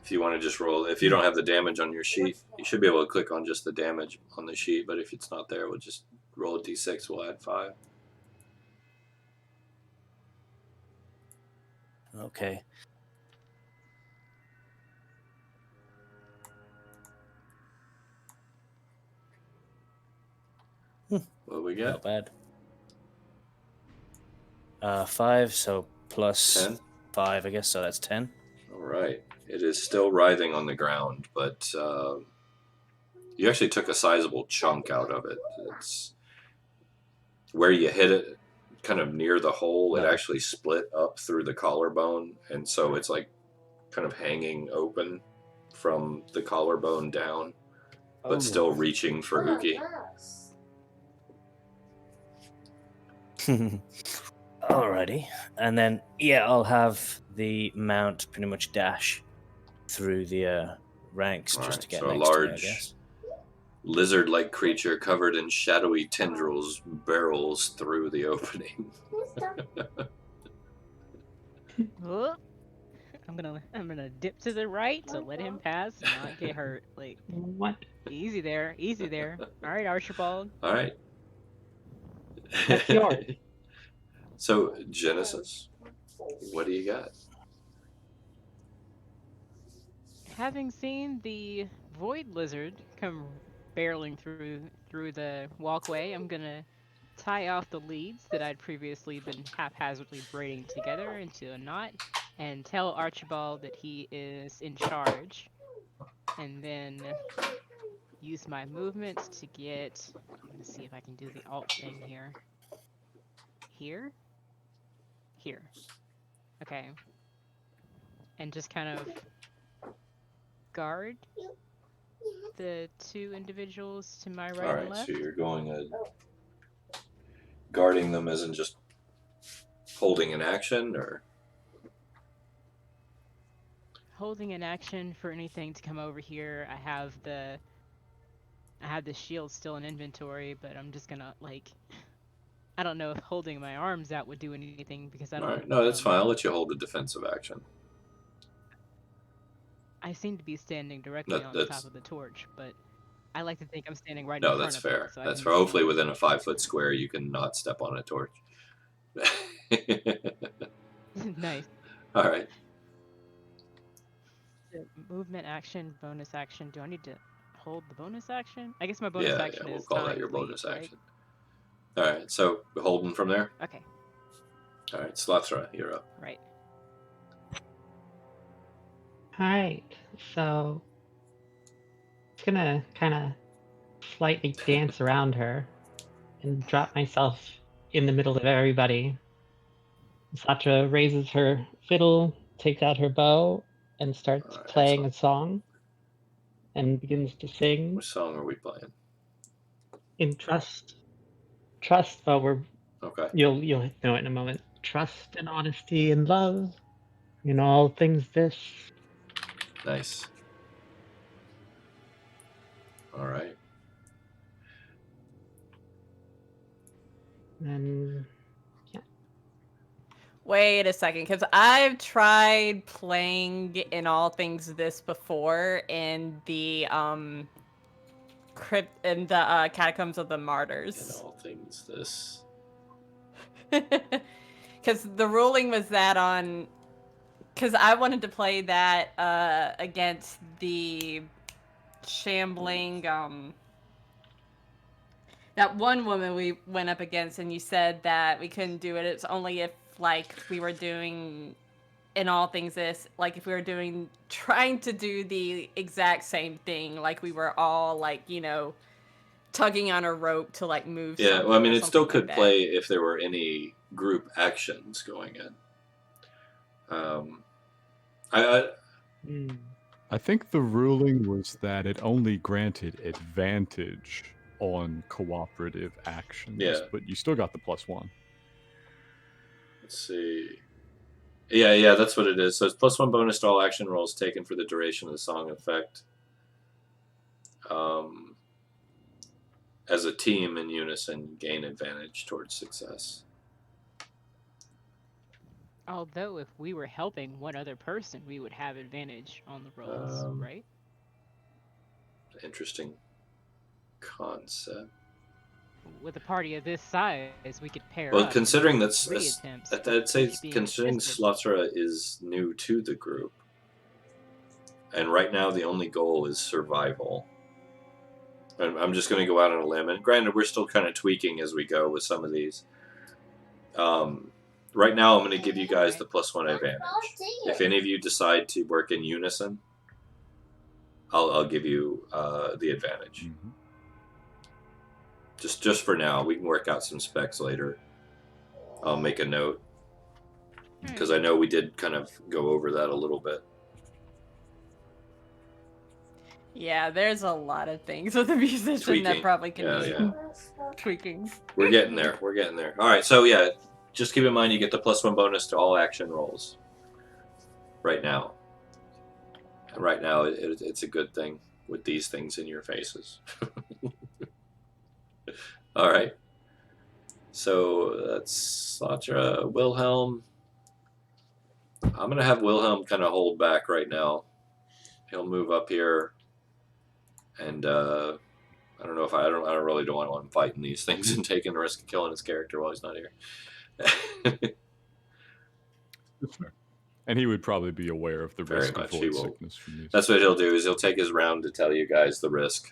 If you want to just roll, if you don't have the damage on your sheet, you should be able to click on just the damage on the sheet. But if it's not there, we'll just roll a D6. We'll add 5. Okay. What do we Not get? bad. 5, so plus 10. 5, I guess, so that's 10. All right. It is still writhing on the ground, but you actually took a sizable chunk out of it. It's where you hit it, kind of near the hole. It Right. actually split up through the collarbone, and so it's like kind of hanging open from the collarbone down, but still reaching for Uki. Alrighty. And then, yeah, I'll have the mount pretty much dash through the ranks All just right, to get so a next to me, I large guess. lizard-like creature covered in shadowy tendrils barrels through the opening. Oh, I'm gonna dip to the right to let him pass and not get hurt. Like, What? easy there, easy there. All right, Archibald. All right. That's yours. So, Genesis, what do you got? Having seen the void lizard come barreling through the walkway, I'm gonna tie off the leads that I'd previously been haphazardly braiding together into a knot and tell Archibald that he is in charge. And then use my movements to get... I'm going to see if I can do the alt thing here. Here? Here. Okay. And just kind of guard the two individuals to my right All and right, left. so you're going guarding them as in just holding an action, or Holding an action for anything to come over here. I have the shield still in inventory, but I'm just gonna I don't know if holding my arms out would do anything because I don't. all right, no, that's fine. I'll let you hold a defensive action. I seem to be standing directly on the top of the torch, but I like to think I'm standing right in No, front that's of fair. it. So That's I fair. can Hopefully, see. within a 5-foot square, you can not step on a torch. Nice. All right. Movement action, bonus action. Do I need to hold the bonus action? I guess my bonus action We'll is call time that your to leave, bonus right? action. All right, so holding from there. Okay. All right, Slothra, you're up. Right. Alright, so I'm gonna kind of slightly dance around her and drop myself in the middle of everybody. Satra raises her fiddle, takes out her bow, and starts Alright, playing so a song and begins to sing which song are we playing? in trust. Trust, but Okay. you'll know it in a moment. Trust and honesty and love in all things this. Nice. All right. And Wait a second, because I've tried playing In All Things This before in the crypt in the Catacombs of the In Martyrs. all things, this. Because the ruling was that on, because I wanted to play that against the shambling that one woman we went up against, and you said that we couldn't do it. It's only if we were doing In All Things This, if we were trying to do the exact same thing, we were all tugging on a rope to move. Yeah, well, I mean, it still could that. play if there were any group actions going in. I think the ruling was that it only granted advantage on cooperative actions, Yeah. but you still got the +1. Let's see. Yeah, that's what it is. So it's +1 bonus to all action rolls taken for the duration of the song effect. As a team in unison, gain advantage towards success. Although if we were helping one other person, we would have advantage on the rolls, right? Interesting concept. With a party of this size, we could pair Well, up. considering and that's, 3 attempts, I'd say each being considering assisted. Slothra is new to the group, and right now the only goal is survival. And I'm just going to go out on a limb, and granted, we're still kind of tweaking as we go with some of these. Right now, I'm going to give you guys the +1 advantage. If any of you decide to work in unison, I'll give you the advantage. Mm-hmm. Just for now. We can work out some specs later. I'll make a note, because I know we did kind of go over that a little bit. Yeah, there's a lot of things with a musician Tweaking. that probably can be Yeah. tweaking. We're getting there. We're getting there. All right. So yeah, just keep in mind you get the +1 bonus to all action rolls. Right now. And right now, it's a good thing with these things in your faces. All right. So that's Slothra, Wilhelm. I'm gonna have Wilhelm kind of hold back right now. He'll move up here, and I don't know if I don't really don't want him fighting these things and taking the risk of killing his character while he's not here. That's fair. And he would probably be aware of the Very risk much, of he void will. sickness from these. That's what he'll do, is he'll take his round to tell you guys the risk.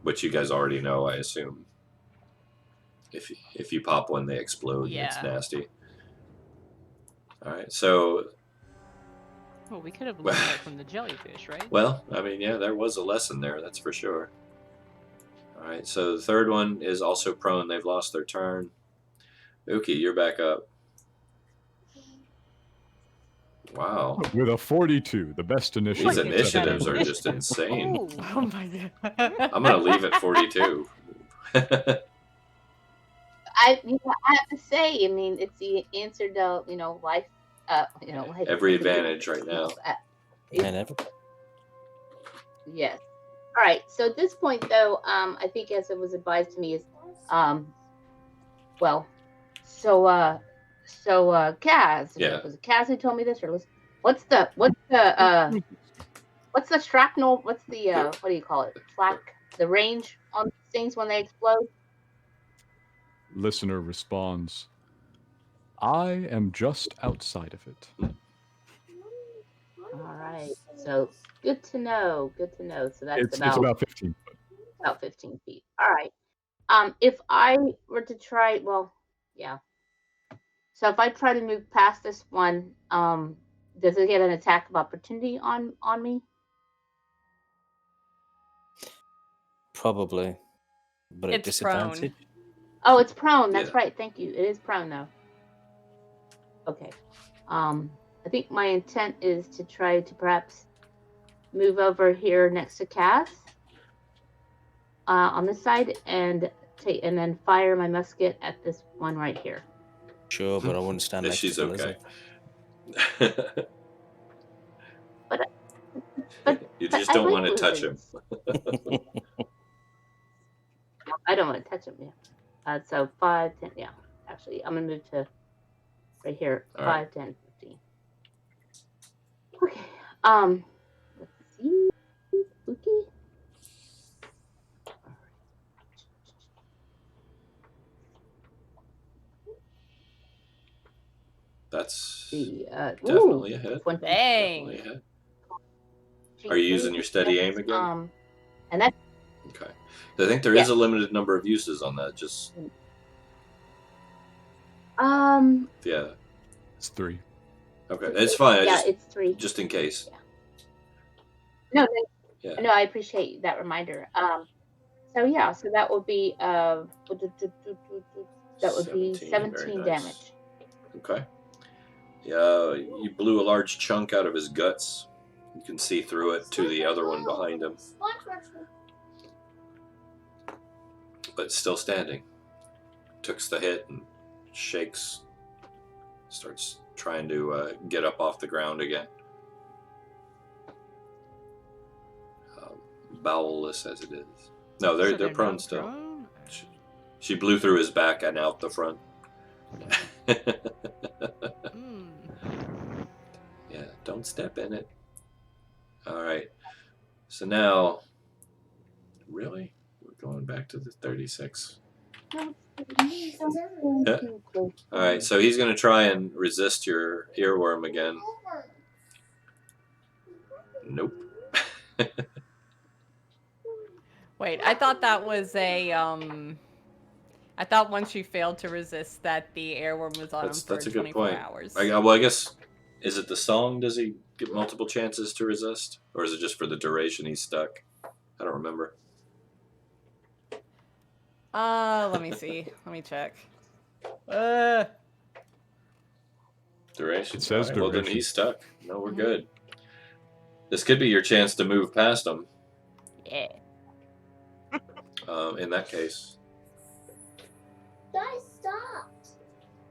But which you guys already know, I assume. If you pop one, they explode, and it's Yeah. nasty. All right, so Well, we could have learned that from the jellyfish, right? well, I mean, yeah, there was a lesson there, that's for sure. All right, so the third one is also prone. They've lost their turn. Uki, you're back up. Wow. With a 42, the best initiative. These Look at that initiatives are just initiative. insane. Ooh. Oh my god. I'm going to leave at 42. I have to say, I mean, it's the answer to life. Life, Every advantage right now. And every- Yes. All right. So at this point, though, I think as it was advised to me is, well, so Kaz. Yeah. Was it Kaz who told me this, or what's the shrapnel? What's the what do you call it? The range on these things when they explode? Listener responds, I am just outside of it. All right. So good to know. Good to know. So that's It's about 15 foot. about 15 feet. All right. If I were to try, well, yeah. So if I try to move past this one, does it get an attack of opportunity on me? Probably. But at It's prone. disadvantage. Oh, it's prone. That's Yeah. right. Thank you. It is prone though. Okay. I think my intent is to try to perhaps move over here next to Cass. On this side and then fire my musket at this one right here. Sure, but I wouldn't stand Yeah, next she's to the okay. lizard. But You just I don't like want to touch him. lizards. I don't want to touch him. Yeah. So 5, 10. Yeah. Actually, I'm gonna move to right here. All 5, right. 10, 15. Okay. Let's see. Spooky. That's See. definitely a hit. 20. Dang. Definitely a hit. Are you using your steady aim again? And that. Okay. I think there is a limited number of uses on that. Just yeah. It's 3. Okay, it's fine. Yeah, it's 3. Just in case. No, Yeah. no, I appreciate that reminder. So yeah, so that would be that would be 17 very nice. damage. Okay. Yeah, you blew a large chunk out of his guts. You can see through it to the other one behind him, but still standing. Takes the hit and shakes. Starts trying to get up off the ground again. Bowelless as it is. No, they're So prone not still. prone? She blew through his back and out the front. Mm. Yeah, don't step in it. All right. So now, really? We're going back to the 36. Yeah. All right, so he's going to try and resist your earworm again. Nope. Wait, I thought that was a I thought once you failed to resist that the airworm was on him for That's a good 24 point. hours. Well, I guess, is it the song? Does he get multiple chances to resist? Or is it just for the duration he's stuck? I don't remember. Let me see. Let me check. Duration? It says All right, well, then duration. he's stuck. No, we're Mhm. good. This could be your chance to move past him. Yeah. In that case. Guys, stop.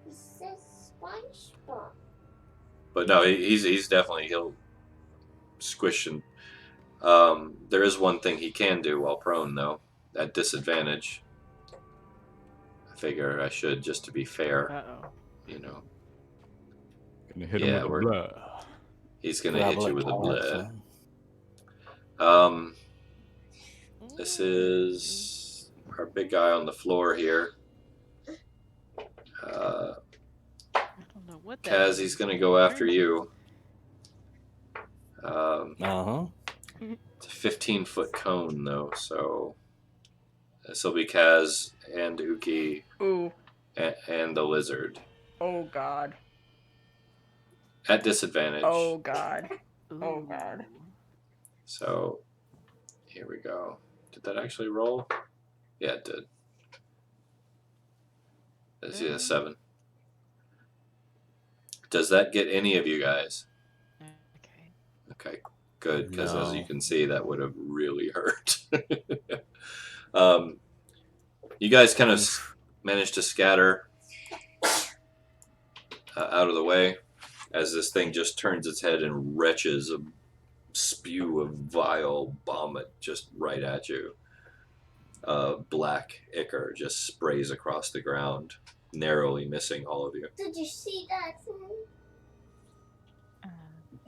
It says SpongeBob. But no, he's definitely, he'll squish and there is one thing he can do while prone though, at disadvantage. I figure I should, just to be fair, Uh-oh. you know. Gonna hit Yeah, him with we're- a blah. He's gonna Grab hit you like with a powerful. bleh. This is our big guy on the floor here. I don't know what that Kaz, he's is. gonna go after you. Uh-huh. It's a 15-foot cone though, so This will be Kaz and Uki Ooh. and the lizard. Oh god. At disadvantage. Oh god. Oh Ooh. god. So, here we go. Did that actually roll? Yeah, it did. Is he a 7? Does that get any of you guys? Okay. Okay, good, because as you No. can see, that would have really hurt. You guys kind of managed to scatter out of the way as this thing just turns its head and retches a spew of vile vomit just right at you. Black ichor just sprays across the ground, narrowly missing all of you. Did you see that thing?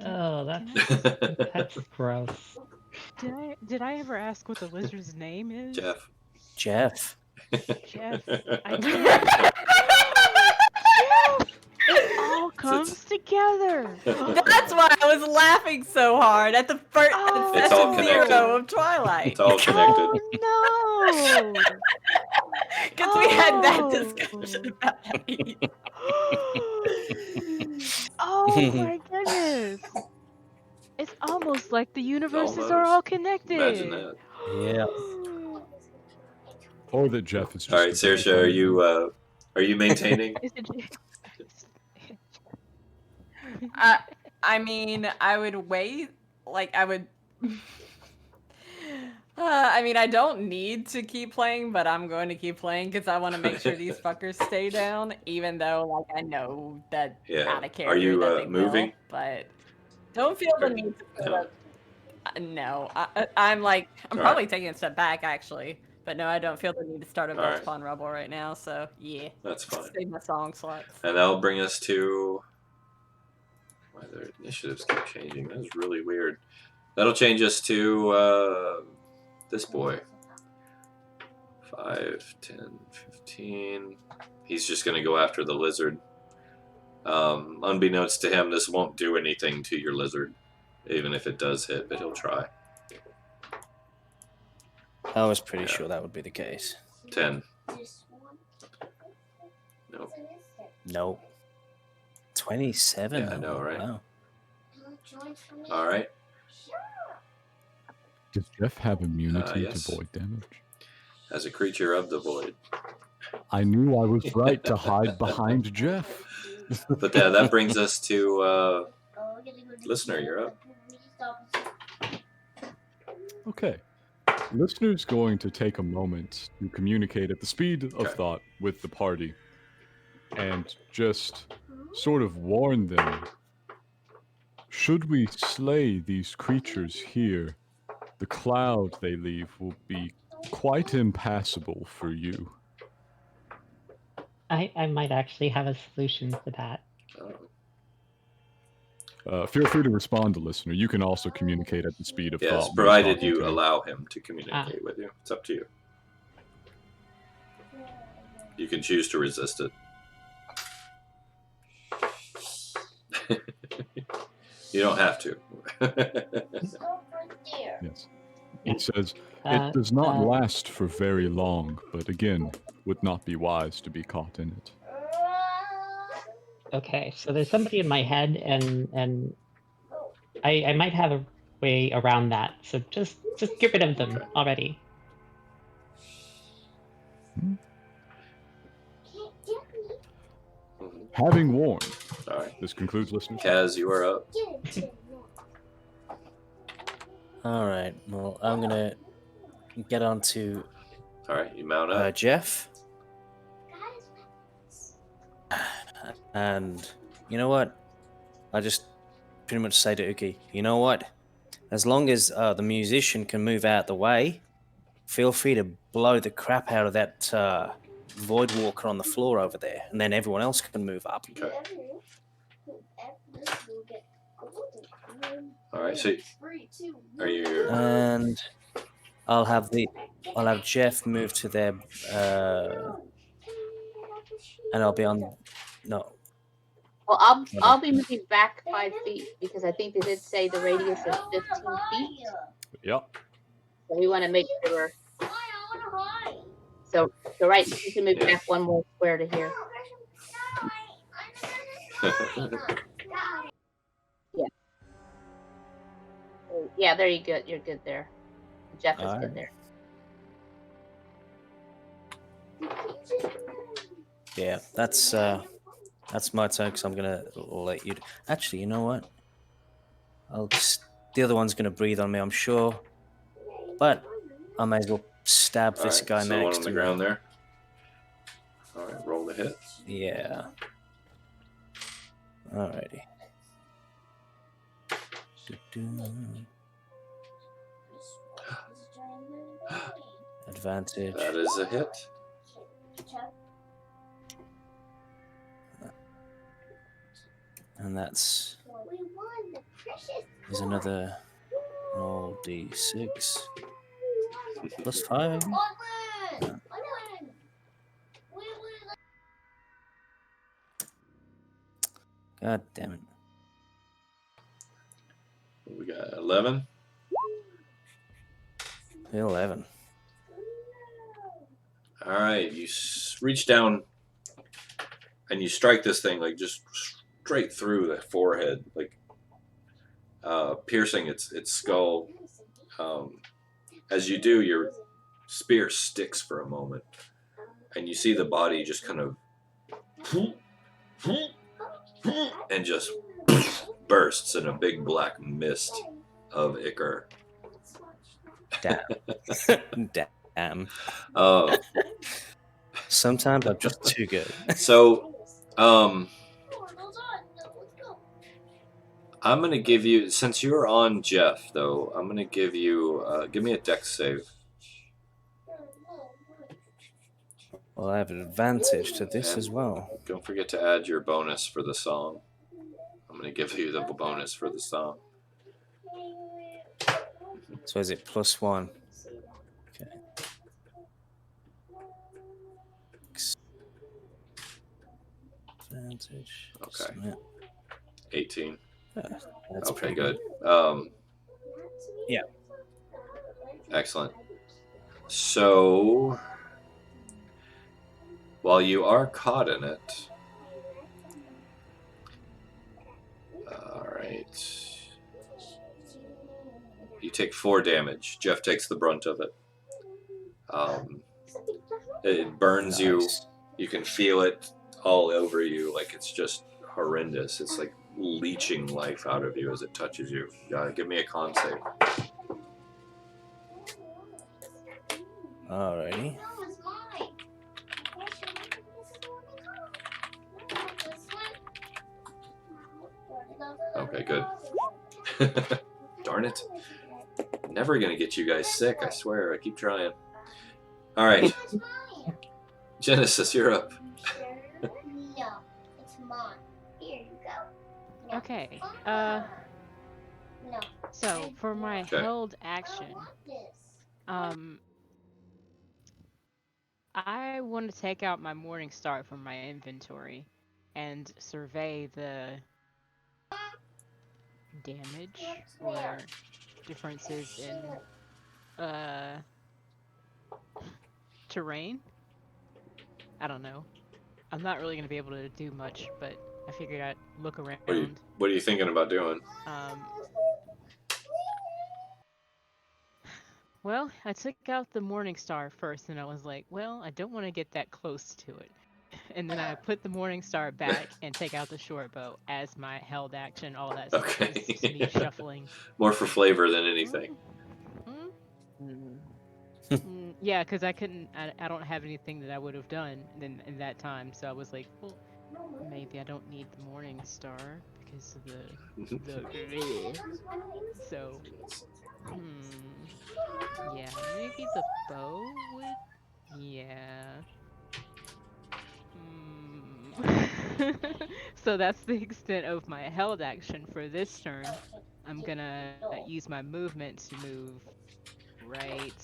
Oh, that's gross. Did I ever ask what the lizard's name is? Jeff. Jeff. Jeff. Jeff! It all comes together. That's why I was laughing so hard at the first Oh. It's all session connected. 0 of Twilight. It's all connected. Oh no! Because we had that Oh. discussion about it. Oh my goodness! It's almost like the universes are all Almost. connected. Imagine that. Yeah. Or that Jeff is just. All right, Saoirse, are you maintaining? Is it- I mean, I would wait. Like, I would. I mean, I don't need to keep playing, but I'm going to keep playing because I want to make sure these fuckers stay down, even though, like, I know that Yeah. out of character Are you that they moving? will, but don't feel the Or- need to no. no, I'm like, I'm All probably right. taking a step back, actually. But no, I don't feel the need to start a All right. Bell Spawn Rebel right now, so yeah. That's fine. Save my song slots. And that'll bring us to. Why their initiatives keep changing? That's really weird. That'll change us to this boy. 5, 10, 15. He's just going to go after the lizard. Unbeknownst to him, this won't do anything to your lizard, even if it does hit, but he'll try. I was pretty Yeah. sure that would be the case. 10. This one. Nope. Nope. 27? Yeah, I know, right? Wow. All right. Does Jeff have immunity yes. to void damage? As a creature of the void. I knew I was right to hide behind Jeff. But yeah, that brings us to listener. You're up. Okay. Listener's going to take a moment to communicate at the speed of Okay. thought with the party and just sort of warn them. Should we slay these creatures here, the cloud they leave will be quite impassable for you. I might actually have a solution for that. Feel free to respond to listener. You can also communicate at the speed of Yes, thought. when provided talking you to allow him to communicate with you. It's up to you. You can choose to resist it. You don't have to. Yes. It says, Uh, it does not uh, last for very long, but again, would not be wise to be caught in it. Okay, so there's somebody in my head, and I might have a way around that. So just get rid of them already. Having warned, All right. this concludes listeners. Kaz, you are up. All right. Well, I'm gonna get on to All right, you mount up. Jeff, and you know what? I just pretty much say to Uki, you know what? As long as the musician can move out the way, feel free to blow the crap out of that void walker on the floor over there, and then everyone else can move up. Okay. All right. So, are you? And I'll have Jeff move to their and I'll be on. No, Well, I'll be moving back 5 feet because I think they did say the radius is 15 feet. Yep. So we want to make sure So right, you can move Yeah. back one more square to here. Yeah, there you go. You're good there. Jeff is good Alright. there. Yeah, that's my turn because I'm gonna let you. Actually, you know what? The other one's gonna breathe on me, I'm sure. But I may as well stab All this right, guy so the one next on to the me. ground there. All right, roll the hit. Yeah. Alrighty. Advantage. That is a hit. And that's is another roll d6 plus 5. God damn it. We got 11. 11. All right, you reach down and you strike this thing like just straight through the forehead, like piercing its skull. As you do, your spear sticks for a moment, and you see the body just kind of and just bursts in a big black mist of ichor. Damn. Damn. Oh, Sometimes I'm just too good. so I'm gonna give you, since you're on Jeff, though, I'm gonna give you give me a dex save. Well, I have an advantage to this And as well. don't forget to add your bonus for the song. I'm gonna give you the bonus for the song. So is it +1? Okay. Advantage. Okay. Yeah. 18. That's Okay, pretty good. Yeah. Excellent. So, while you are caught in it, all right, you take 4 damage. Jeff takes the brunt of it. It burns you. Nice. You can feel it all over you, like it's just horrendous. It's like leeching life out of you as it touches you. Give me a con save. Alrighty. Okay, good. Darn it. Never gonna get you guys sick, I swear. I keep trying. All right. Genesis, you're up. No, it's mine. Here you go. No. Okay. No. So for my Okay. held action, I want to take out my Morning Star from my inventory and survey the damage or differences in terrain. I don't know. I'm not really gonna be able to do much, but I figured I'd look around. What are you thinking about doing? Well, I took out the Morning Star first, and I was like, well, I don't want to get that close to it. And then I put the Morning Star back and take out the short bow as my held action. All that stuff. Okay. It's just me shuffling. More for flavor than anything. Yeah, because I couldn't. I don't have anything that I would have done in that time. So I was like, well, maybe I don't need the Morning Star because of the. So. Yeah, maybe the bow would. Yeah. So that's the extent of my held action for this turn. I'm gonna use my movement to move right.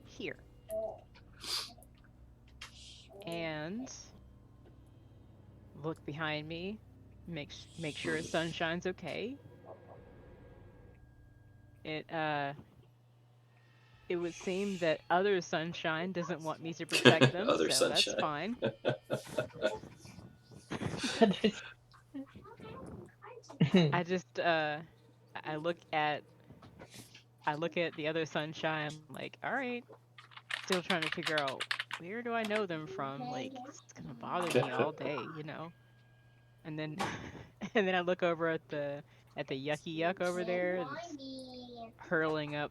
Here. And look behind me. Make sure Sunshine's okay. it would seem that other sunshine doesn't want me to protect them, Other so that's sunshine. fine. I just I look at the other sunshine like, all right, still trying to figure out where do I know them from? Like, it's gonna bother me all day, you know. And then and then I look over at the yucky yuck over there that's hurling up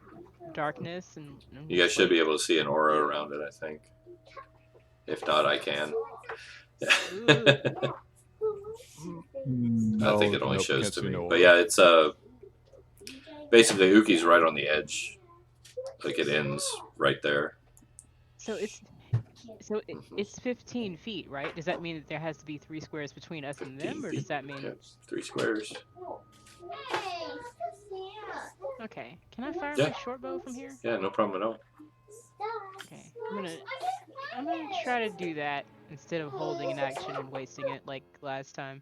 darkness, and I'm You guys just should be like, able to see an aura around it, I think. If not, I can. ooh, I think No, it only nope, shows can't to see me. no But aura. yeah, it's basically Uki's right on the edge. Like it ends right there. so it's 15 feet, right? Does that mean that there has to be 3 squares between us and 15 them, or feet. does that mean? Yep, 3 squares. Okay, can I fire Yeah. my short bow from here? Yeah, no problem at all. Okay, I'm gonna try to do that instead of holding an action and wasting it like last time.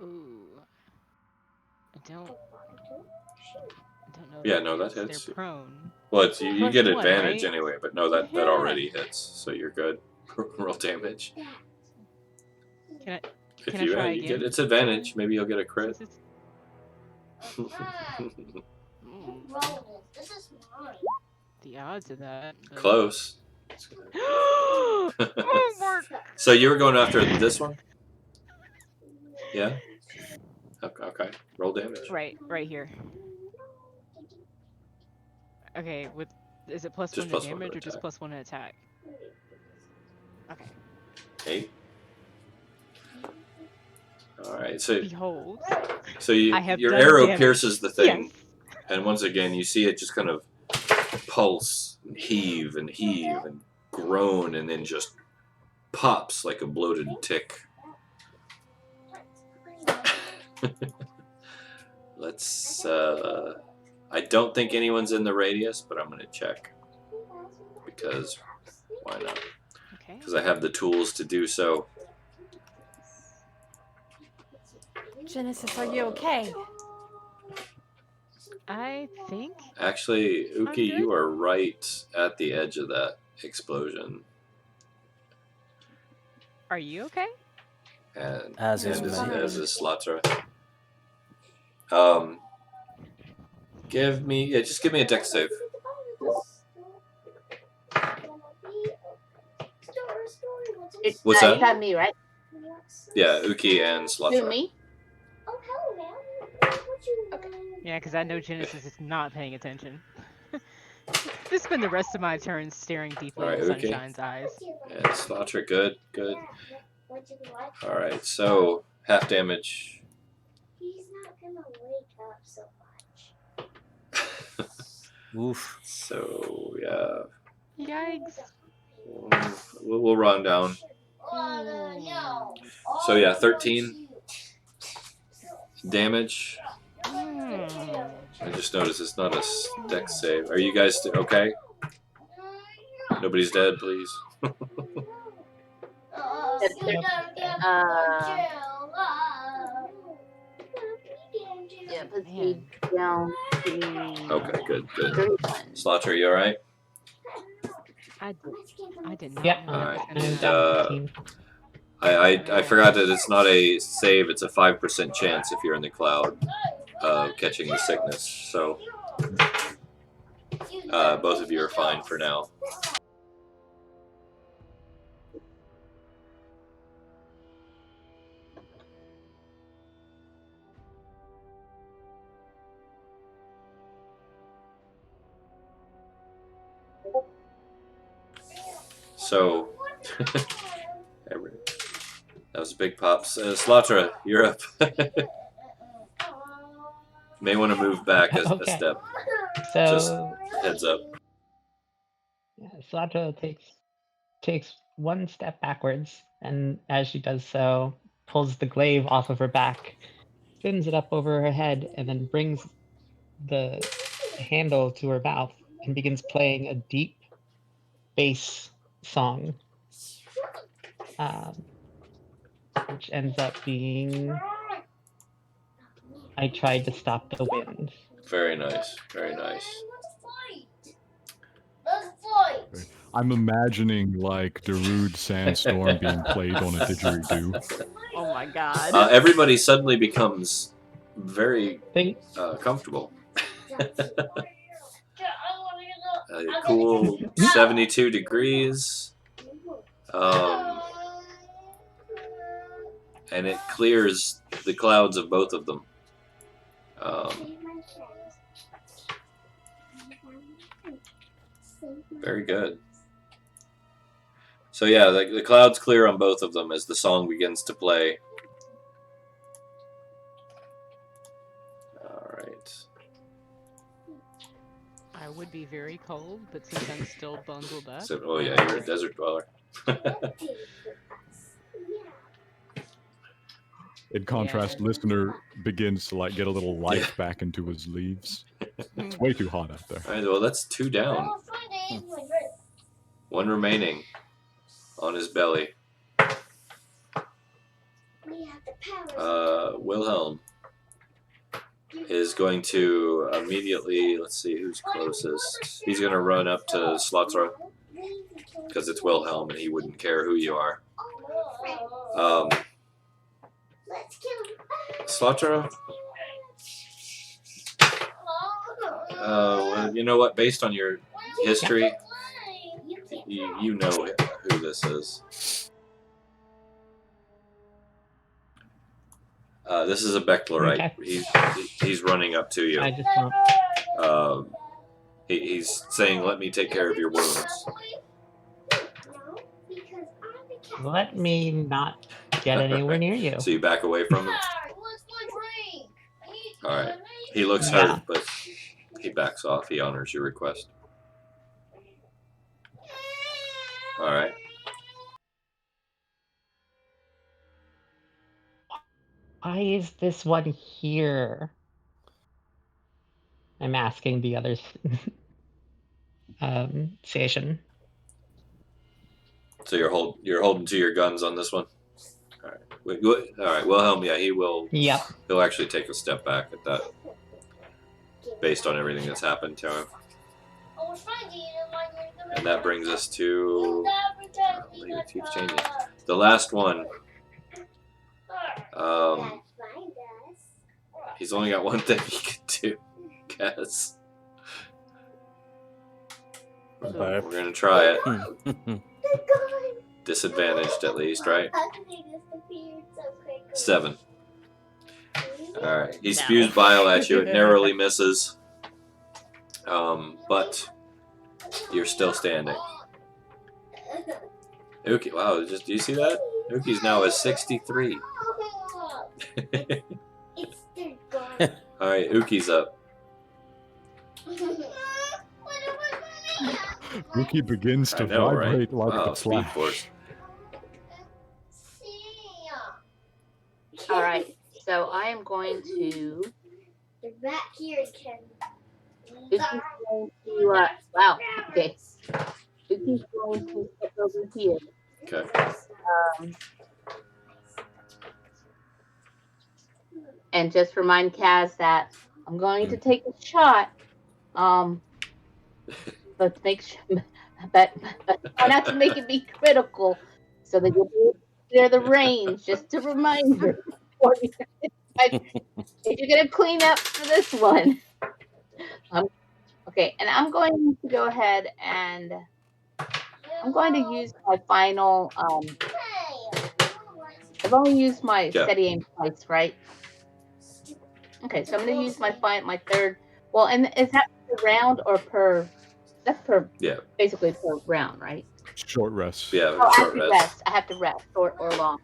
Ooh, I don't know. Yeah, That no, that hits. They're hits. prone. Well, it's, you Plus get 1, advantage right? anyway, but no, that Yeah. already hits, so you're good. Roll damage. Can If I try you again? get its advantage, maybe you'll get a crit. Since it's Ooh, This is mine. the odds of that. But... Close. Oh my So you were going after this one? Yeah? Okay. Roll damage. Right here. Okay, is it plus Just 1 to plus 1 to damage or just attack. plus 1 to attack? Okay. 8. Alright, so Behold. your done arrow damage. pierces the thing, Yes. and once again you see it just kind of pulse and heave and groan, and then just pops like a bloated tick. Let's I don't think anyone's in the radius, but I'm gonna check because why not? Okay. Because I have the tools to do so. Genesis, are you okay? I think. Actually, Uki, good. you are right at the edge of that explosion. Are you okay? And As is is May. Slatra. Just give me a dex save. What's that? Is that me, right? Yeah, Uki and Who, Slatra. me? Oh, hello, man. What you Yeah, because I know Genesis is not paying attention. Just spend the rest of my turn staring deeply Alright, into okay. Sunshine's eyes. And Slatra, good. What you like? Alright, so half damage. He's not gonna wake up so much. Oof. So, yeah. Yikes. We'll run down. No. So, yeah, 13 damage. I just noticed it's not a dex save. Are you guys okay? Nobody's dead, please. Yeah, puts me down to Okay, good. 31. Slaughter, you alright? I did not Yeah, know Alright, that was I'm gonna and, down 15. I forgot that it's not a save, it's a 5% chance if you're in the cloud of catching the sickness. So, both of you are fine for now. So, that was big pops. Slaughter, you're up. May want to move back a Okay. step. So Heads up. yeah, Slato takes one step backwards, and as she does so, pulls the glaive off of her back, spins it up over her head, and then brings the handle to her mouth and begins playing a deep bass song, which ends up being I tried to stop the wind. Very nice. Very nice. Let's fight. I'm imagining like Darude Sandstorm being played on a didgeridoo. Oh my god. Everybody suddenly becomes very Think comfortable. Cool 72 degrees. And it clears the clouds of both of them. Very good. So yeah, the clouds clear on both of them as the song begins to play. All right. I would be very cold, but since I'm still bundled up. So, oh yeah, you're a desert dweller. In contrast, listener begins to like get a little life back into his leaves. It's way too hot out there. All right, well that's 2 down. 1 remaining on his belly. Wilhelm is going to immediately, let's see who's closest. He's going to run up to Slotra because it's Wilhelm and he wouldn't care who you are. Let's kill him. Slotra? Well, you know what? Based on your history, you know who this is. This is a Becklerite. Okay. He's running up to you. I just want. He's saying, "Let me take care of your wounds." Let me not get anywhere near you. So you back away from him. All right. He looks hurt, but he backs off. He honors your request. All right. Why is this one here? I'm asking the other station. So you're holding to your guns on this one. All right. All right. Wilhelm, yeah, he will. Yep. He'll actually take a step back at that, based on everything that's happened to him. And that brings us to. It keeps changing. The last one. He's only got one thing he can do. Guess. We're gonna try it. Disadvantaged at least, right? 7. Alright. He spews bile at you. It narrowly misses. But you're still standing. Uki, wow, do you see that? Uki's now at 63. Alright, Uki's up. Uki begins to I know, vibrate right? like Wow, a Speed flash. Force. All right. So I am going to. The rat here can. Uki's going to. Wow. Okay. Uki's going to step over here. Okay. And just remind Kaz that I'm going to take a shot. But make sure, but try not to make it be critical, so that you'll be able to clear the range. Just a reminder. If you're gonna clean up for this one, okay. And I'm going to go ahead and I'm going to use my final. I've only used my steady aim twice, right? Okay, so I'm going to use my third. Well, and is that per round or per? That's per. Yeah. Basically per round, right? Short rest. Yeah, Oh, short rest. I have to rest, short or long.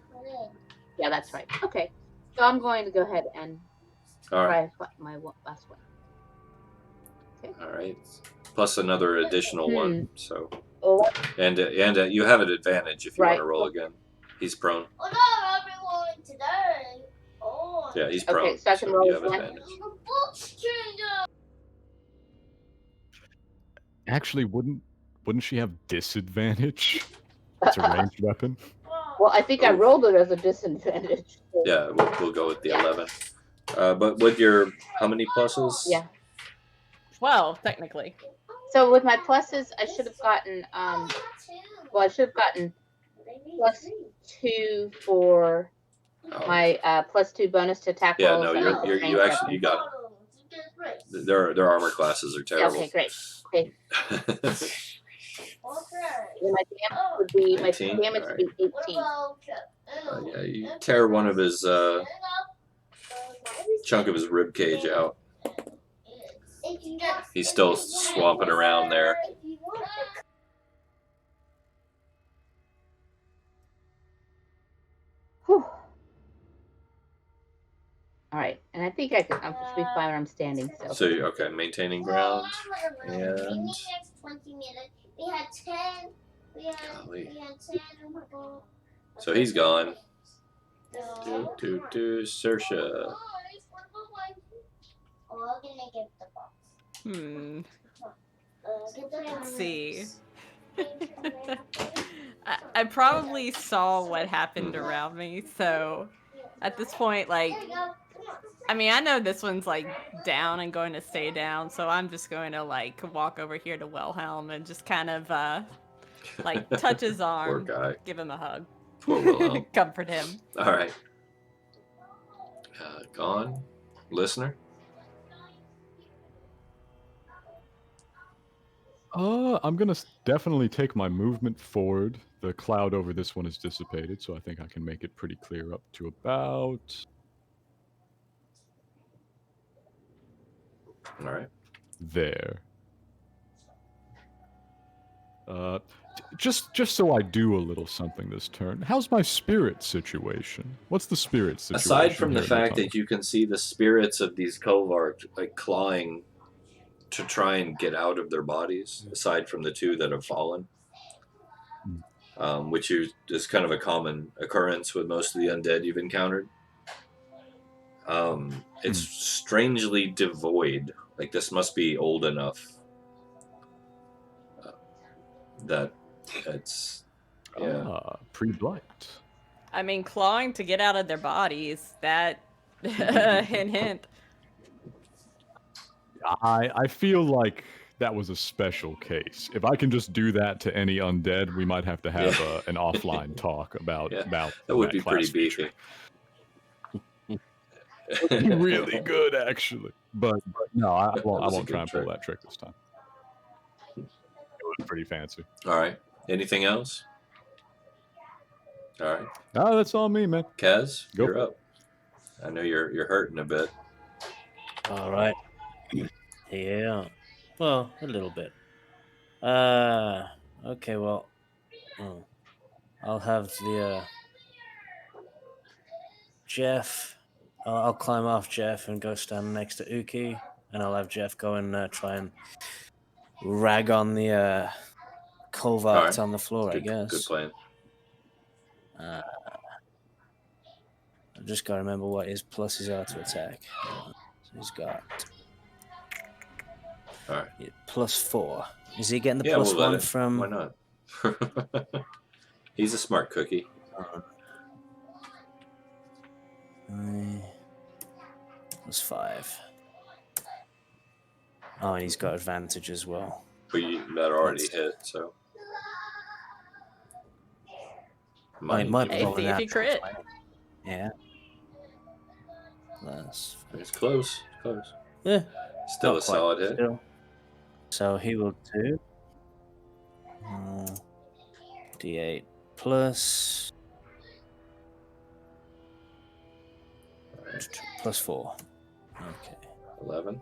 Yeah, that's right. Okay, so I'm going to go ahead and try my last one. Okay. All right. Plus another additional one. So. Oh. And you have an advantage if you want to roll again. He's prone. Oh no, everyone today. Oh. Yeah, he's prone. Okay, so I can roll you have one. advantage. Actually, wouldn't she have disadvantage? It's a ranged weapon. Well, I think I rolled it as a disadvantage. So. Yeah, we'll go with the 11. But with your how many pluses? Yeah. 12, technically. So with my pluses, I should have gotten well, I should have gotten +2 for my +2 bonus to attack Yeah, rolls. no, and I put you strength actually you got it. Their armor classes are terrible. Okay, great. Okay. And my damage would be 18? would be 18. Yeah, you tear one of his chunk of his rib cage out. He's still swamping around there. Whew. All right, and I think I should be fine when I'm standing. So okay, maintaining ground, and golly. So he's gone. Saoirse. Let's see. I probably saw what happened around me, so at this point, like, I mean, I know this one's like down and going to stay down, so I'm just going to like walk over here to Wilhelm and just kind of like touch his arm, Poor guy. give him a hug, Poor Wilhelm. comfort him. All right. Gone. Listener. I'm gonna definitely take my movement forward. The cloud over this one is dissipated, so I think I can make it pretty clear up to about All right. there. Just so I do a little something this turn. How's my spirit situation? What's the spirit situation? Aside from the here in fact tunnel? that you can see the spirits of these Kovart like clawing to try and get out of their bodies, aside from the two that have fallen, which is kind of a common occurrence with most of the undead you've encountered. It's strangely devoid. Like, this must be old enough that it's pre-blight. I mean, clawing to get out of their bodies, that hint. I feel like that was a special case. If I can just do that to any undead, we might have to have an offline talk about that would be pretty beefy. It'd be really good, actually. But no, I won't try and pull that trick this time. It was pretty fancy. All right. Anything else? All right. Oh, that's all me, man. Kaz, you're up. I know you're hurting a bit. All right. Yeah. Well, a little bit. Okay, well. I'll have the Jeff. I'll climb off Jeff and go stand next to Uki, and I'll have Jeff go and try and rag on the Kovart on the floor, I guess. Good plan. I've just got to remember what his pluses are to attack. So he's got +4. Is he getting the +1 from? Why not? He's a smart cookie. +5. Oh, and he's got advantage as well. But that already hit, so. Might be if you crit. Yeah. It's close. Close. Yeah. Still a solid hit. Still. So he will do D8 plus +4. Okay. 11.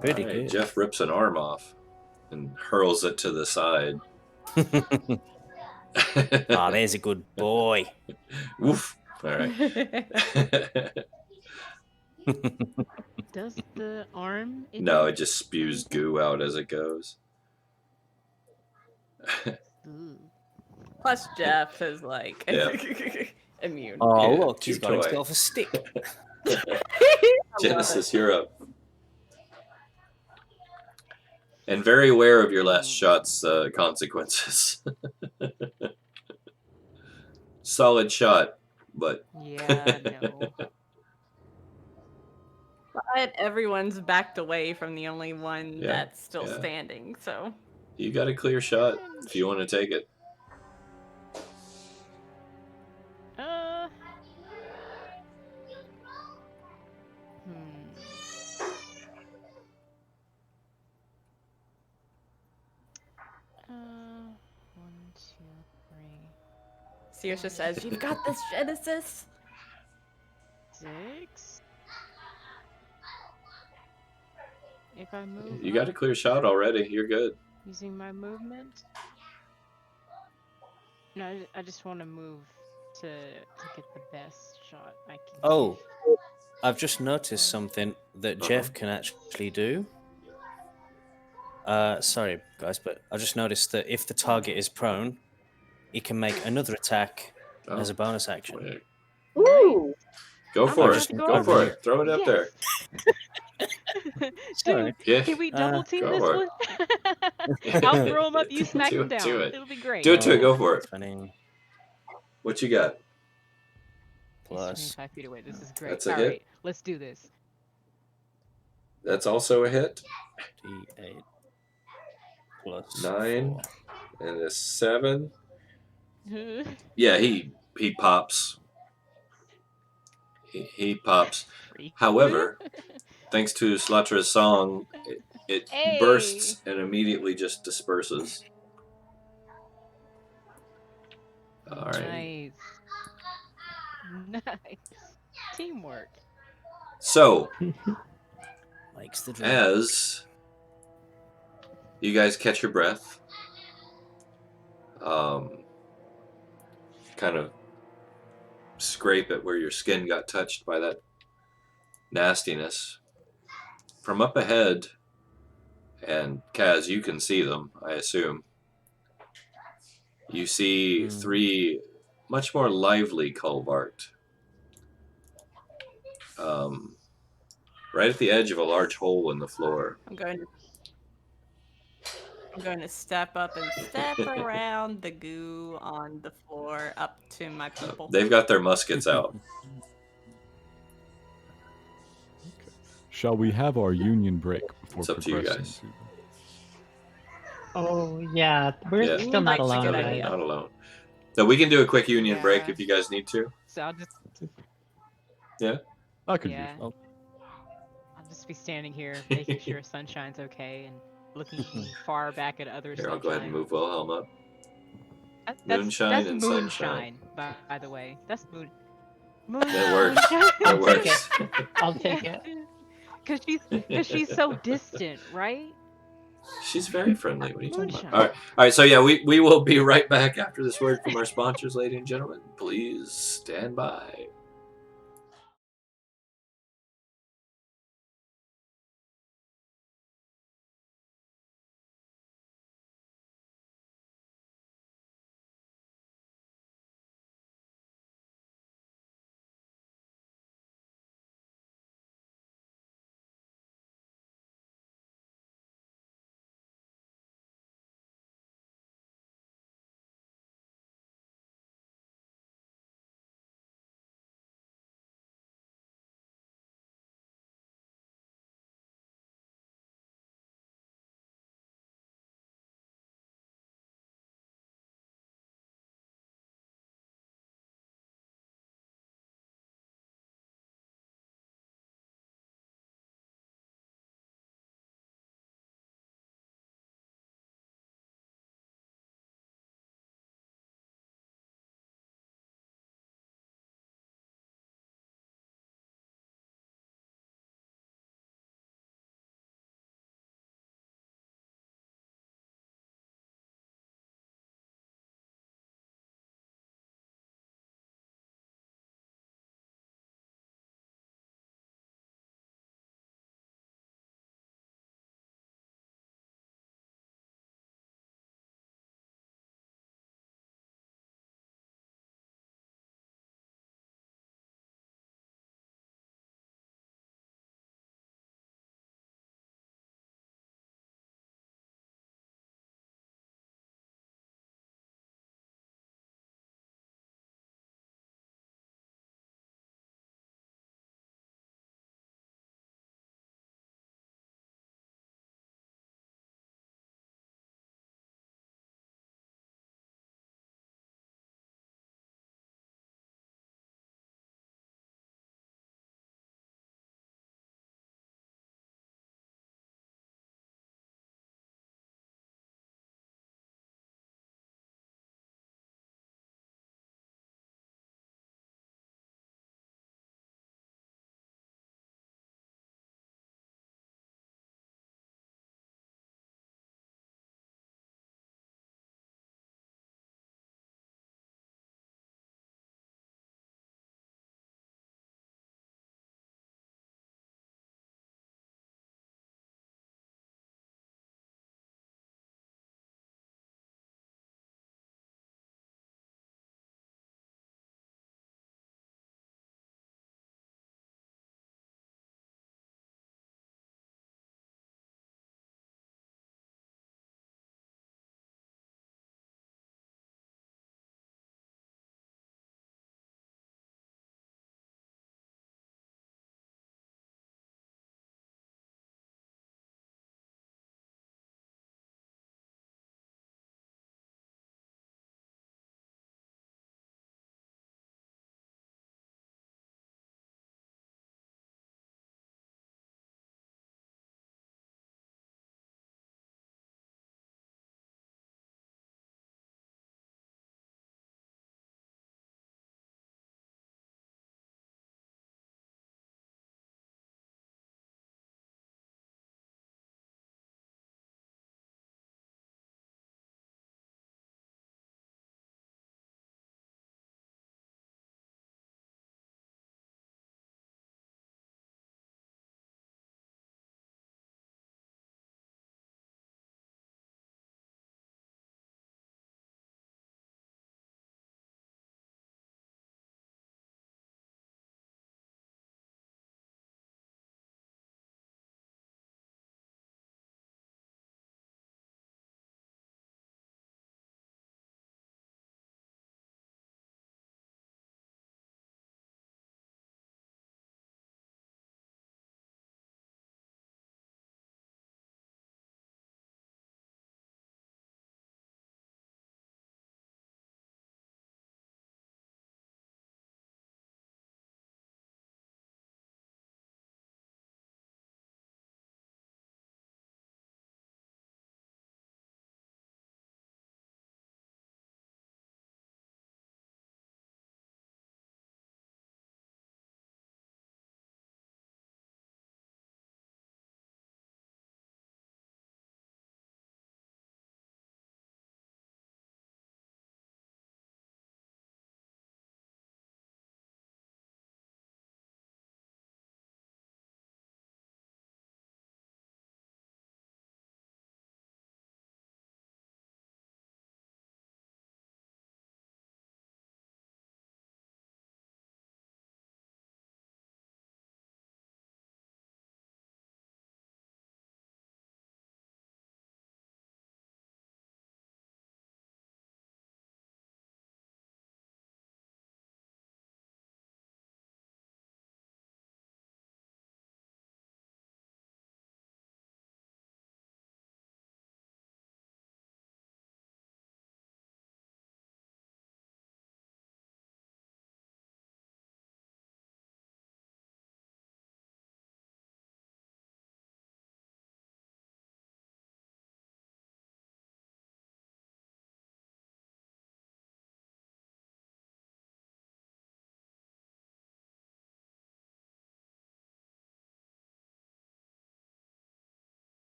Pretty right, good. Jeff rips an arm off and hurls it to the side. Oh, there's a good boy. Woof. All right. Does the arm? No, it just spews goo out as it goes. Plus, Jeff is like immune. Oh, look, he's got himself a stick. Genesis, you're up. And very aware of your last shot's consequences. Solid shot, but Yeah, no. But everyone's backed away from the only one Yeah, that's still yeah. standing, so. you got a clear shot if you want to take it. Uh. Hmm. One, two, three, Saoirse says, "You've got this, Genesis." 6. If I move You got a up clear shot already. You're good. using my movement. No, I just want to move to get the best shot I can. Oh, give. I've just noticed Uh, something that Uh-huh. Jeff can actually do. Sorry, guys, but I just noticed that if the target is prone, he can make another attack Oh, as a bonus action. wait. Ooh. Go I'm for about it. just- to go Go I for over really- it. Throw it up there. Yes. Sorry. Dude, Yeah. can we double team go this for one? it. I'll throw him up, you smack Do him it, down. do it. It'll be great. Do it to it. Go for it. 20 What you got? He's plus 25 feet away. This is great. That's a All hit. right, let's do this. That's also a hit. D8 plus 9 4. and a 7. Yeah, he pops. He pops. Freak. However, thanks to Slatra's song, it Hey. bursts and immediately just disperses. All right. Nice. Nice. Teamwork. So, Makes the dream. as you guys catch your breath, kind of scrape at where your skin got touched by that nastiness. From up ahead, and Kaz, you can see them, I assume. You see 3 much more lively Culvart. Right at the edge of a large hole in the floor. I'm going to step up and step around the goo on the floor up to my people. They've got their muskets out. Shall we have our union break before It's up to you progressing? guys. Oh yeah, we're Yeah. still not Break's a alone, good guys. idea. Not alone. So we can do a quick union break Yeah. if you guys need to. So I'll just I could yeah. do Oh. I'll just be standing here making sure sunshine's okay and looking far back at other Here, I'll sunshine. go ahead and move Wilhelm up. That's Moonshine and moonshine, by the way. That's moon. That works. Moonshine. That I'll take works. I'll take it. Cause she's so distant, right? She's very friendly. What are you talking Moonshine. about? All right. So yeah, we will be right back after this word from our sponsors, ladies and gentlemen. Please stand by.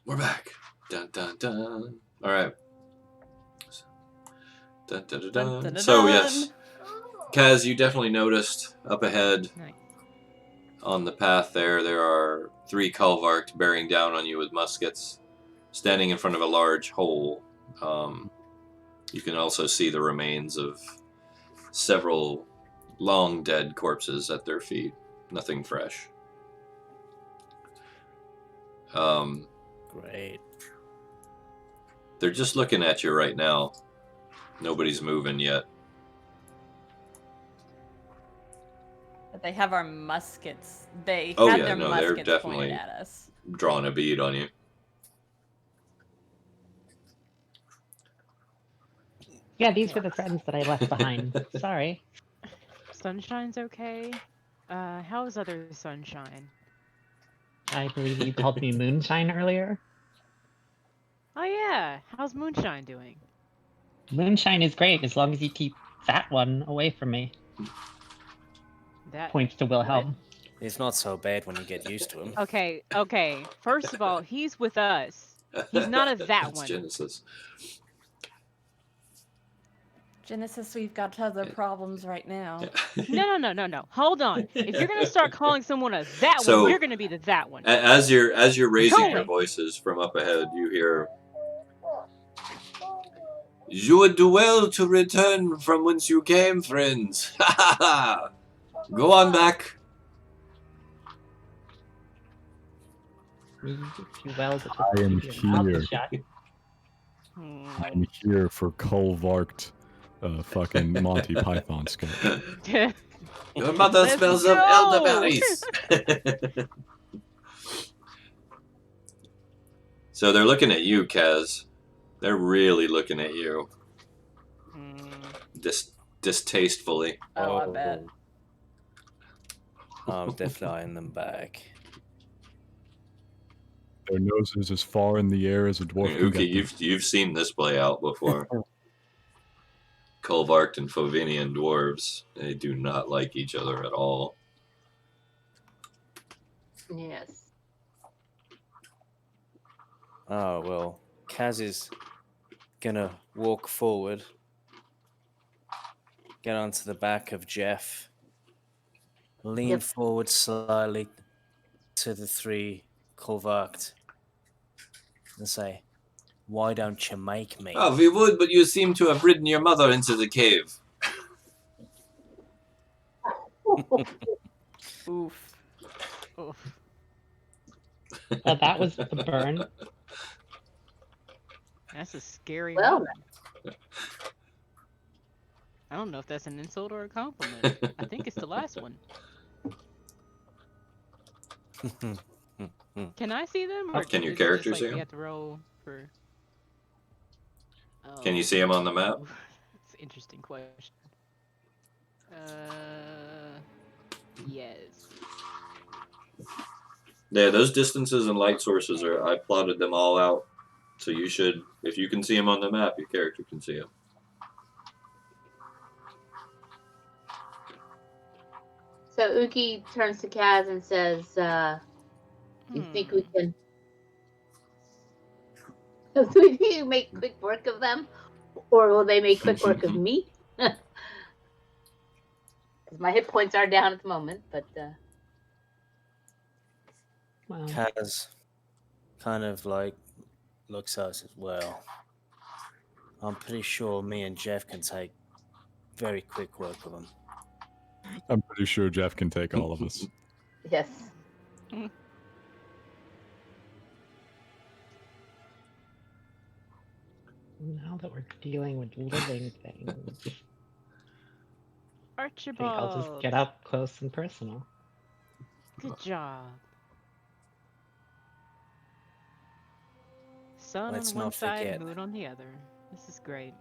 We're back. Dun dun dun. All right. Dun, dun, dun, dun. Dun, dun, dun, So dun. yes, Kaz, you definitely noticed up ahead Nice. on the path there are 3 Culvark bearing down on you with muskets, standing in front of a large hole. You can also see the remains of several long dead corpses at their feet. Nothing fresh. Great. They're just looking at you right now. Nobody's moving yet. But they have our muskets. They Oh, had yeah, their no, they're muskets definitely- pointed at us. Drawing a bead on you. Yeah, these were the friends that I left behind. Sorry. Sunshine's okay. How's other Sunshine? I believe you called me Moonshine earlier. Oh yeah, how's Moonshine doing? Moonshine is great as long as you keep that one away from me. That Points to Wilhelm. It's not so bad when you get used to him. Okay. First of all, he's with us. He's not a that That's one. Genesis. Genesis, we've got other problems right now. No. Hold on. If you're gonna start calling someone a that So- one, you're gonna be the that one. As you're raising your Going. voices from up ahead, you hear, "You would do well to return from whence you came, friends. Ha ha ha! Go on back." You well to I am keep your mouth here. shut. I'm here for Culvarked, fucking Monty Python skit. Your mother Let's smells of go! elderberries. So they're looking at you, Kaz. They're really looking at you, distastefully. Oh, I bet. I'm definitely eyeing them back. Their noses as far in the air as a dwarf can Uki, get them. you've seen this play out before. Culvarked and Fovinian dwarves, they do not like each other at all. Yes. Oh, well, Kaz is gonna walk forward, get onto the back of Jeff, lean Yep. forward slightly to the 3 Culvarked, and say, "Why don't you make me?" Oh, we would, but you seem to have ridden your mother into the cave. Oof. Oof. That was the burn. That's a scary Well, one. I don't know if that's an insult or a compliment. I think it's the last one. Can I see them? Or Can your is it just, character like, see we 'em? have to roll for... Can you see him on the map? It's an interesting question. Yes. Yeah, those distances and light sources I plotted them all out. So you should, if you can see him on the map, your character can see him. so Uki turns to Kaz and says, "You think we can? Do you make quick work of them, or will they make quick work of me?" Because my hit points are down at the moment, but Well, Kaz kind of like looks at us as well. I'm pretty sure me and Jeff can take very quick work of them. I'm pretty sure Jeff can take all of us. yes. now that we're dealing with living things, I think I'll Archibald. just get up close and personal. Good job. Sun Let's on one not side, forget. moon on the other. This is great.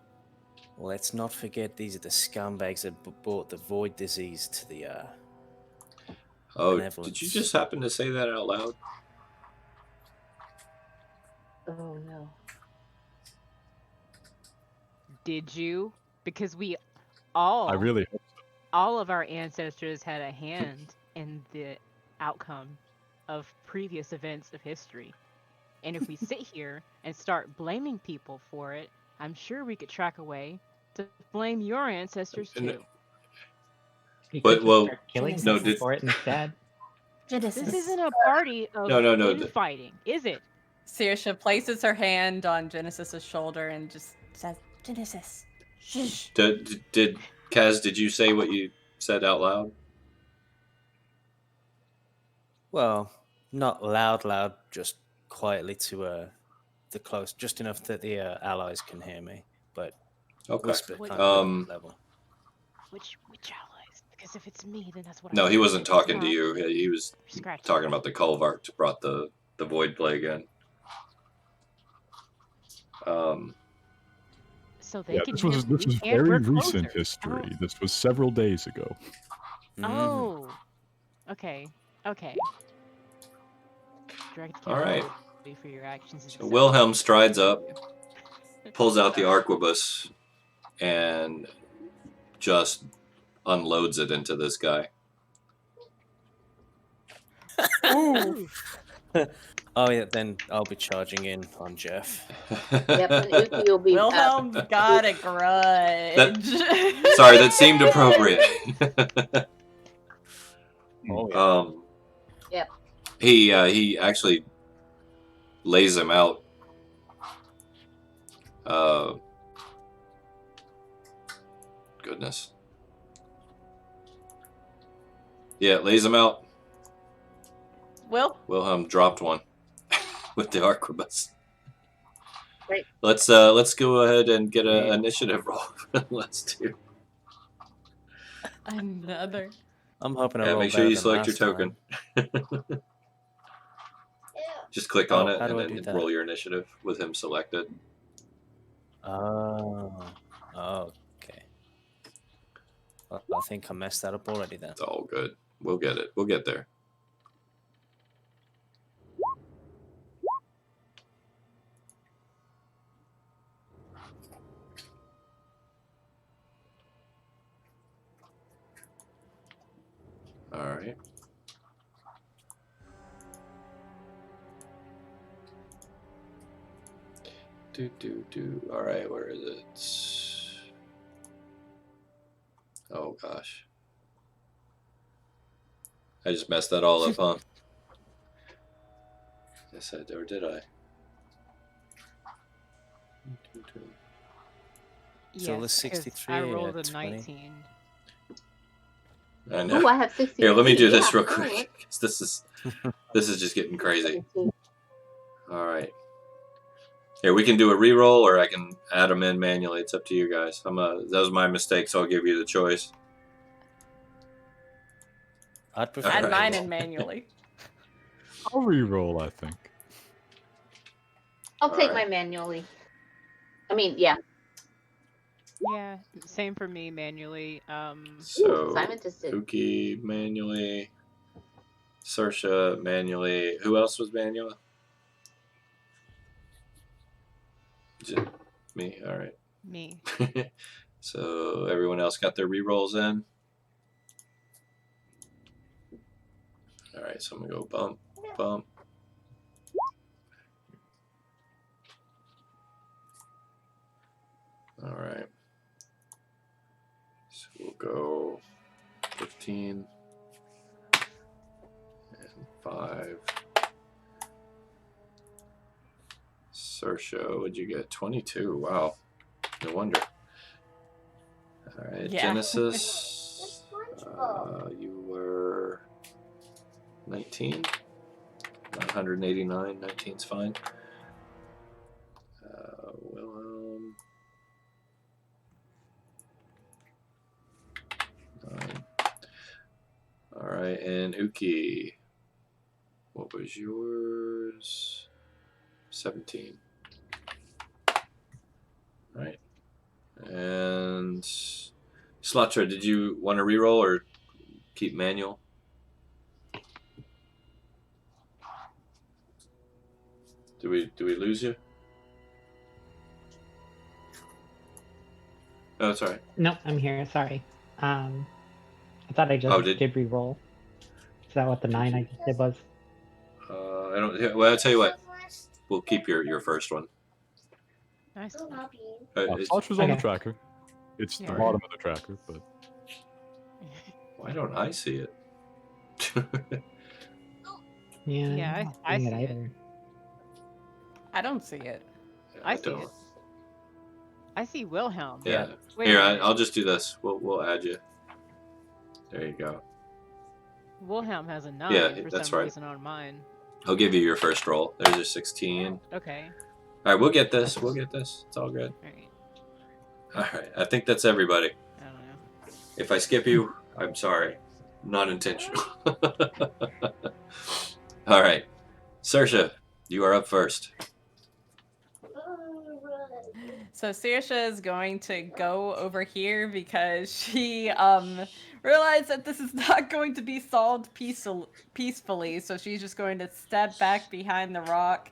Let's not forget these are the scumbags that brought the void disease to the Oh, Benevolence. did you just happen to say that out loud? Oh no. Did you? Because we all, I really hope all of our ancestors had a hand in the outcome of previous events of history. And if we sit here and start blaming people for it, I'm sure we could track a way to blame your ancestors And- too. You But, could just well, start killing no, people did- for it instead. Genesis. This isn't a party of No, infighting, is it? Saoirse places her hand on Genesis's shoulder and just says, Genesis, shush. Did Kaz? Did you say what you said out loud? Well, not loud, just quietly to the close, just enough that the allies can hear me, but Okay. whisper Wait. kind of level. Which allies? Because if it's me, then that's what. No, I he wasn't talking to No, you. He was Scratch. talking about the Culvart to brought the Void Plague in. So they Yeah, can this hear was me, and very we're recent closer. history. This was several days ago. Oh. Okay. Dragon All right. For your actions. So Wilhelm strides up, pulls out the arquebus, and just unloads it into this guy. Ooh. Oh yeah, then I'll be charging in on Jeff. Yep, and Uki will be. Wilhelm's got a grudge. Sorry, that seemed appropriate. Oh yeah. Yep. He actually lays him out. Goodness. Yeah, lays him out. Wilhelm dropped one with the arquebus. Right. Let's go ahead and get an initiative roll for the last two. Another. I'm hoping I Yeah, roll make sure better you than select your last token. time. Just click Oh, on it how do I and do then that? roll your initiative with him selected. Oh, okay. Well, I think I messed that up already then. It's all good. We'll get it. We'll get there. All right. All right, where is it? Oh gosh. I just messed that all up, huh? Yes, I did, or did I? So the Yes, 'cause 63 I rolled a 20. 19. I know. Ooh, I have 60. Here, let me do this Yeah, real quick. 'Cause this is just getting crazy. All right. Here, we can do a reroll, or I can add them in manually. It's up to you guys. That was my mistake, so I'll give you the choice. I'd prefer Add Alright. mine reroll. in manually. I'll re-roll, I think. I'll take Alright. my manually. I mean, yeah. Yeah, same for me manually. So, Simon just did. Uki manually, Saoirse manually. Who else was manual? Just me. All right. Me. So everyone else got their rerolls in. All right. So I'm gonna go bump, bump. All right. So we'll go 15 and 5. Saoirse, what'd you get? 22. Wow. No wonder. All right. Yeah. Genesis, you were 19. 989. 19's fine. Wilhelm. 9. All right, and Uki, what was yours? 17. All right, and Slatra, did you want to reroll or keep manual? Do we lose you? Oh, it's all right. Nope, I'm here. Sorry. I thought I just did- did re-roll. Is that what the 9 I just did was? I don't. Well, I'll tell you what. we'll keep your first one. Nice. Go, Bobby. Slouch was on the Okay. tracker. It's the Yeah. bottom of the tracker, but Why don't I see it? Yeah, Yeah, I'm not I seeing see it. either. I don't see it. I see don't. it. I see Wilhelm. Yeah. Wait Here, a minute. I'll just do this. We'll add you. There you go. Wilhelm has a 9 Yeah, for that's some right. reason on mine. I'll give you your first roll. There's your 16. Okay. All right, we'll get this. We'll get this. It's all good. Alright. All right, I think that's everybody. I don't know. If I skip you, I'm sorry. Not intentional. All right, Saoirse, you are up first. So Saoirse is going to go over here because she realized that this is not going to be solved peacefully. So she's just going to step back behind the rock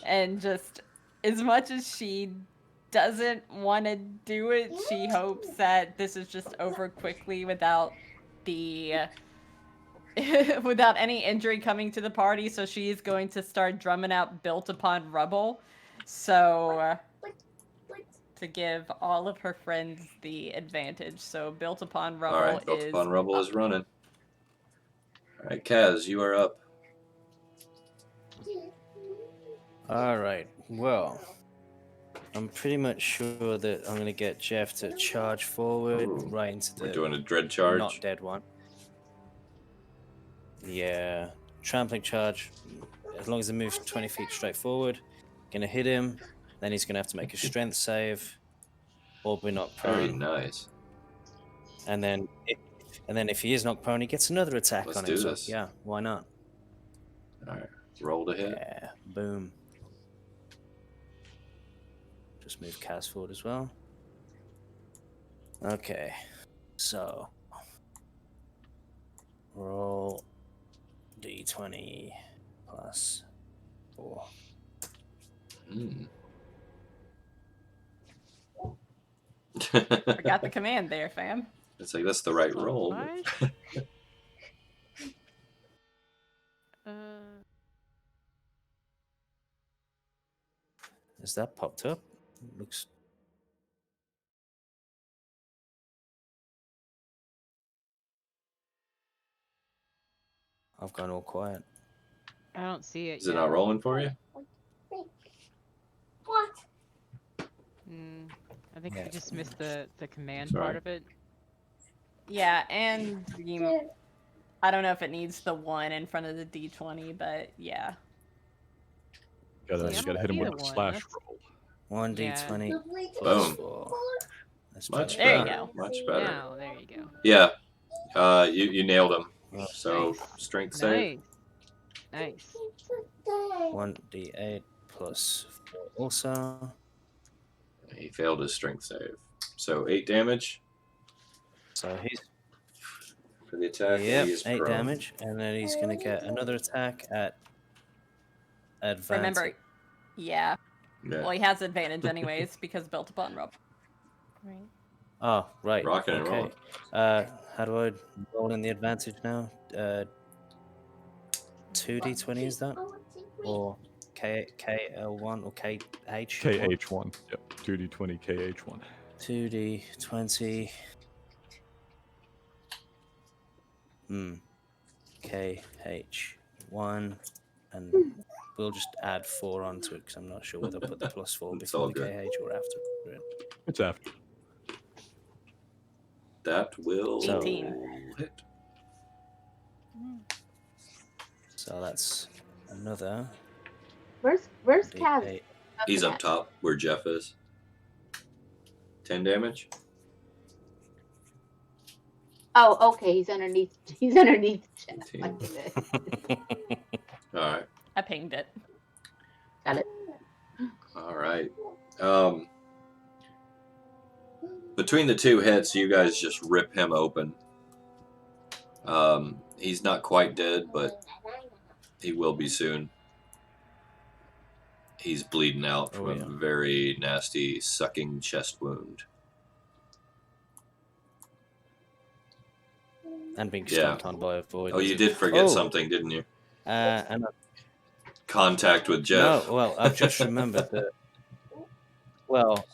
and just, as much as she doesn't want to do it, she hopes that this is just over quickly without the without any injury coming to the party. So she's going to start drumming out "Built Upon Rubble." So to give all of her friends the advantage. So Built Upon Rubble All right, Built is Upon Rubble up. is running. All right, Kaz, you are up. All right. Well, I'm pretty much sure that I'm gonna get Jeff to charge forward Ooh, right into We're the doing a dread charge. not dead one. Yeah, trampling charge. As long as he moves 20 feet straight forward, gonna hit him. Then he's gonna have to make a strength save, or be knocked Very prone. nice. And then, if he is knocked prone, he gets another attack Let's on do him. So, this. yeah, why not? All right, roll to hit. Yeah, boom. Just move Kaz forward as well. Okay, so roll d20 plus 4. Mm. Forgot the command there, fam. It's like that's the right Plus roll. 5? Is that popped up? Looks. I've gone all quiet. I don't see it Is it yet. not rolling for you? What? I think Yeah. I just missed the command Sorry. part of it. Yeah, and I don't know if it needs the 1 in front of the D20, but yeah. you I gotta don't hit him see with the the one, slash that's- roll. 1d20 Boom. plus 4. Let's try Much that. There you better. go. Much better. Now, there you go. Yeah. You nailed him. Well, So Nice. strength save. Nice. 1d8 plus 4 also. He failed his strength save. So 8 damage So he's for the attack. and yep, he is 8 prone. damage, and then he's gonna get another attack at advantage. Remember, yeah. Yeah. Well, he has advantage anyways because Built Upon Rubble. Right. Oh, right. Rocking and okay. rolling. How do I roll in the advantage now? 2d20 is that? Or KL1 or KH? KH1. Yep. 2d20 KH1. 2d20. KH1. And we'll just add 4 onto it because I'm not sure whether I put the plus 4 It's all before the good. KH or after. It's after. That will 18. hit. So that's another Where's Kaz? D8. He's up top where Jeff is. 10 damage. Oh, okay. He's underneath. He's underneath. Jeff. 18. All right. I pinged it. Got it. All right. Between the 2 hits, you guys just rip him open. He's not quite dead, but he will be soon. He's bleeding out from a very nasty sucking chest wound. And being stomped on by a void. Oh, you did forget something, didn't you? And contact with Jeff. No, well, I've just remembered that. Well,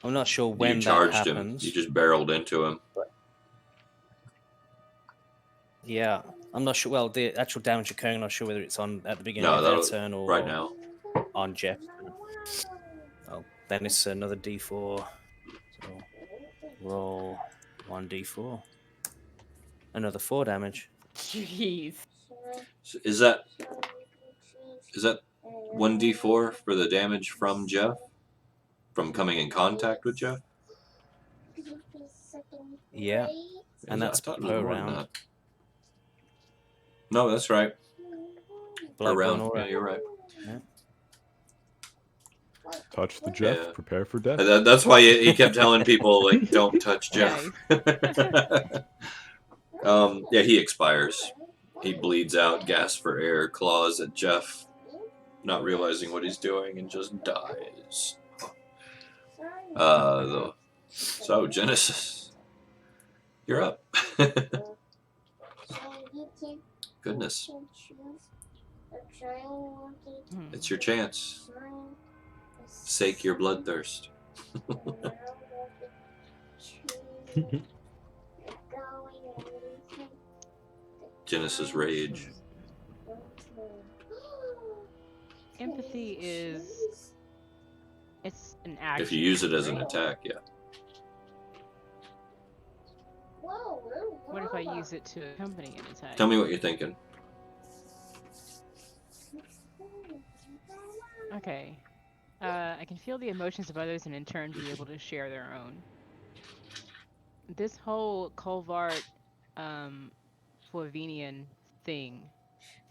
I'm not sure when You that charged him. happens. You just barreled into him. Yeah, I'm not sure. Well, the actual damage occurring, I'm not sure whether it's on at the beginning No, of their that'll turn or right now. on Jeff. Oh, then it's another D4. So roll 1D4. Another 4 damage. Jeez. So is that 1d4 for the damage from Jeff? From coming in contact with Jeff? Yeah, and I that's thought it per was more than round. that. No, that's right. Per Blood round. all Yeah, right. you're right. Touch the Jeff, Yeah. prepare for death. That's why he kept telling people, like, don't touch Jeff. Yeah, he expires. He bleeds out, gasps for air, claws at Jeff, not realizing what he's doing, and just dies. So, Genesis, you're up. Goodness, it's your chance. Sake your bloodthirst. Genesis rage. Empathy it's an action. If you use it as an right? attack, yeah. What if I use it to accompany an attack? Tell me what you're thinking. Okay. I can feel the emotions of others and in turn be able to share their own. This whole Colvart Flavinian thing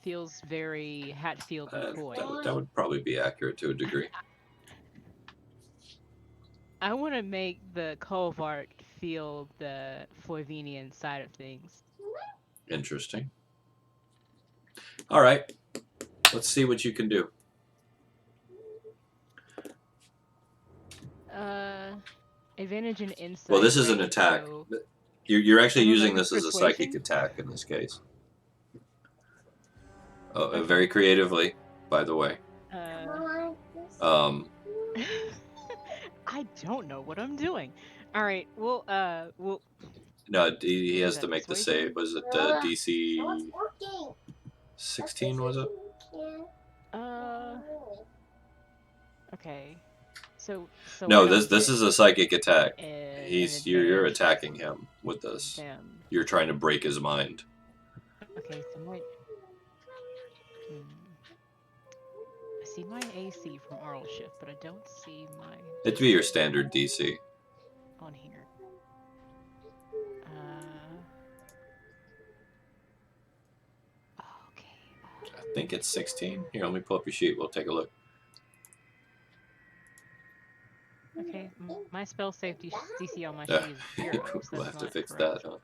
feels very Hatfield McCoy. That would probably be accurate to a degree. I want to make the Colvart feel the Flavinian side of things. Interesting. All right. Let's see what you can do. Advantage in insight. Well, this is an right? attack. So You're actually I don't using know, this as a persuasion? psychic attack in this case. Very creatively, by the way. I don't know what I'm doing. All right. Well, No, he has Is to that make the persuasion? save. Was it DC 16? Was it? Okay. So No, I don't this get is a psychic attack. an You're advantage. attacking him with this. Damn. You're trying to break his mind. Okay, so I see my AC from Oral Shift, but I don't see my It'd be your standard DC. on here. Okay. I think it's 16. Here, let me pull up your sheet. We'll take a look. Okay. My spell save DC on my Yeah. sheet is 0. So We'll that's have to not fix correct. that, huh?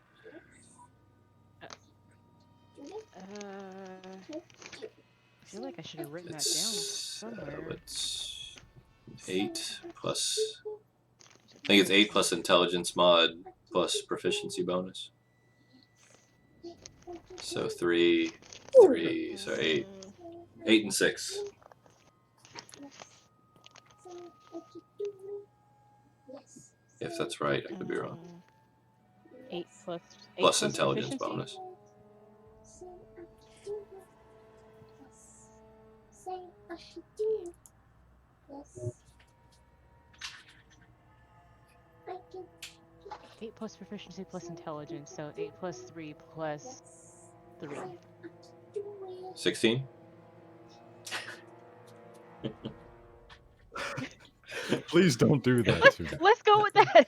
I feel like I should have written that down somewhere. It's 8 plus. I think it's 8 plus intelligence mod plus proficiency bonus. So 3, so 8. 8 and 6. If that's right, I could be wrong. 8 plus Plus intelligence proficiency? bonus. Eight plus proficiency plus intelligence, so 8 plus 3 plus 3. 16? Please don't do that to me. Let's go with that.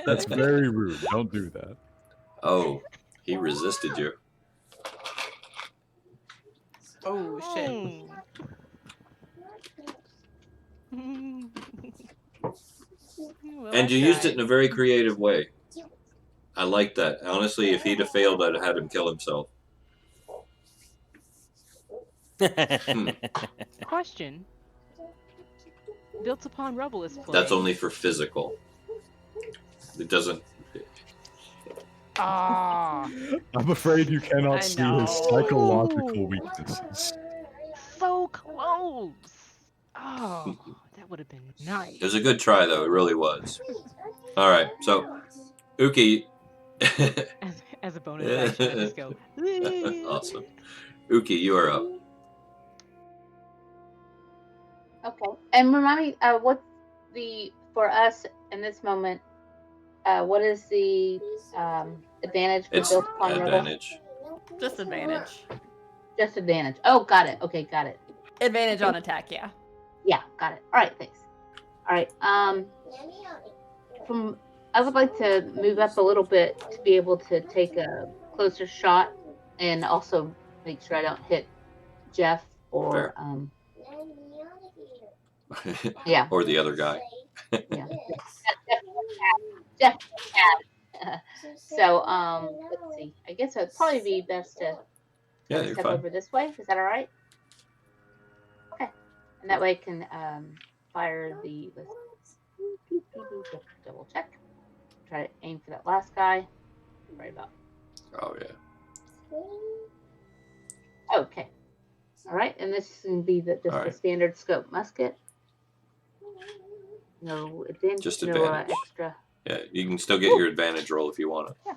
That's very rude. Don't do that. Oh, he resisted you. Oh shit. Well, And I you used it tried. in a very creative way. I like that. Honestly, if he'd have failed, I'd have had him kill himself. Question. Built upon rubble is play. That's only for physical. It doesn't. Ah, I'm afraid you cannot I see his know. psychological weaknesses. so close. Oh, that would have been nice. It was a good try, though. It really was. All right, so Uki. As a bonus action, I just go. Awesome. Uki, you are up. Okay. And remind me, what's the for us in this moment? What is the advantage for It's built upon revel? advantage. Just advantage. Just advantage. Oh, got it. Okay, got it. Advantage on attack, yeah. Yeah, got it. All right, thanks. All right. I would like to move up a little bit to be able to take a closer shot, and also make sure I don't hit Jeff or yeah. Or the other guy. Yeah. Jeff. So let's see. I guess it'd probably be best to Yeah, you're step fine. over this way. Is that all right? Okay. And that way I can fire the. Double check. Try to aim for that last guy. Right about. Oh yeah. Okay. All right, and this can be just All the right. standard scope musket. No advantage. Just no advantage. extra. Yeah, you can still get your advantage roll if you want it. Yeah.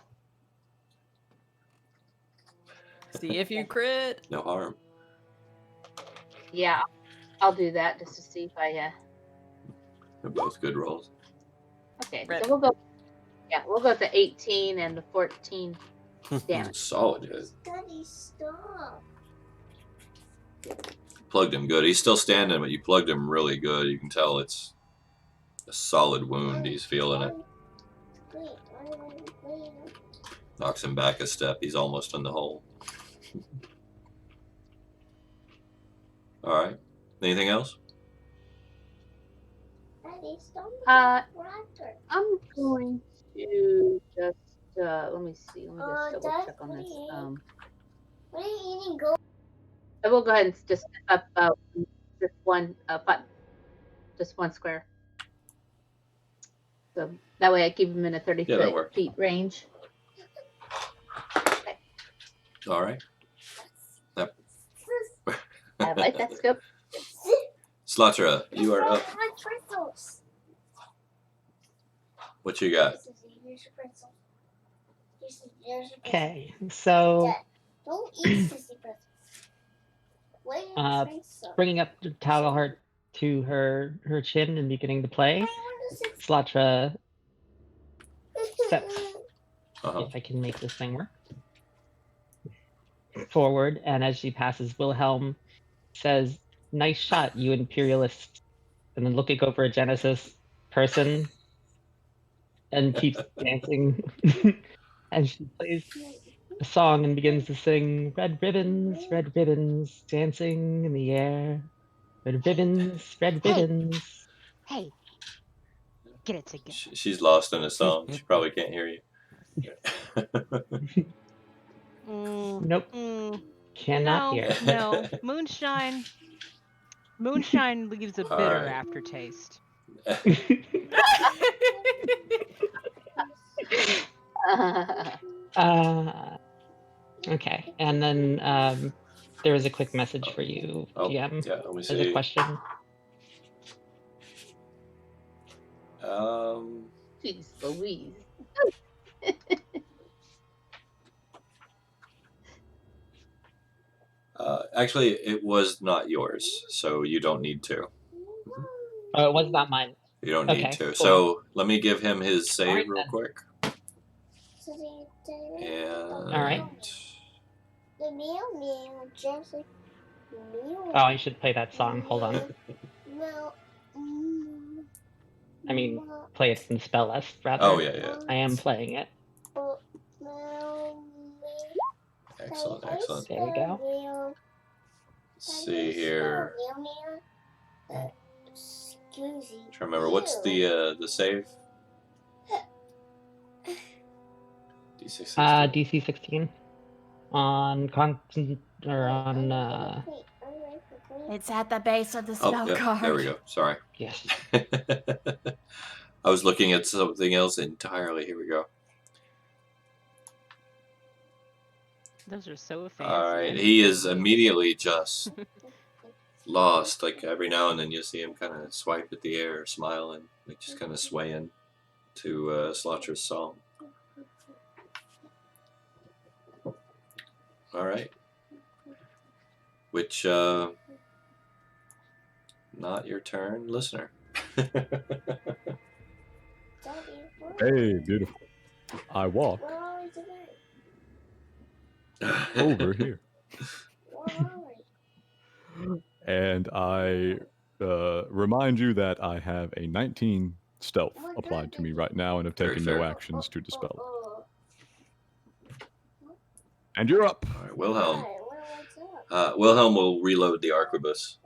See if you crit. No harm. Yeah, I'll do that just to see if I. They're both good rolls. Okay, Right. so we'll go. Yeah, we'll go with the 18 and the 14 damage. Solid hit. Daddy, stop. Plugged him good. He's still standing, but you plugged him really good. You can tell it's a solid wound. He's feeling it. Knocks him back a step. He's almost in the hole. All right. Anything else? Daddy, stop. I'm going to just let me see. Let me just double check on this. What are you eating? Go. I will go ahead and just step up just one just one square. So that way I keep him in a 30 Yeah, that works. feet range. Okay. All right. Yep. I like that scope. Slatra, you are up. Pretzels. What you got? Here's your pretzel. Here's your pretzel. Okay, so Dad, don't eat sissy pretzels. Wait, bringing up the towel heart to her chin and beginning to play, Slatra steps, if I can make this thing work, forward, and as she passes Wilhelm, says, "Nice shot, you imperialist," and then looking over at Genesis person, and keeps dancing as she plays a song and begins to sing, red ribbons, dancing in the air. Red ribbons, red Hey. ribbons. Hey, get it together. She's lost in a song. She probably can't hear you. Nope, cannot hear. No, moonshine. Moonshine leaves a All bitter right. aftertaste. Okay, and then there is a quick message for you, Oh, GM. yeah, let me There's a see. question. Jeez Louise. Actually, it was not yours, so you don't need to. Oh, it was not mine. You don't need Okay, to. cool. So let me give him his save Alright, real then. quick. And Alright. The meow just like meow. Oh, I should play that song. Hold on. Meow. I mean, play it in spell list, rather. Oh yeah. I am playing it. Excellent, excellent. There we go. Let's see here. Excuse me. Trying to remember what's the save? D6. DC 16 on It's at the base of the Oh, spell yeah, card. there we go. Sorry. yes. I was looking at something else entirely. Here we go. Those are so fancy. All I right, need he one is of those. immediately just lost. Like every now and then, you see him kind of swipe at the air, smiling, like just kind of swaying to Slaughter's song. All right, which not your turn, listener. Hey, beautiful. I walk over here. And I remind you that I have a 19 stealth applied to me right now and have Very taken no fair. actions to dispel it. And you're up. All right, Wilhelm. Wilhelm will reload the arquebus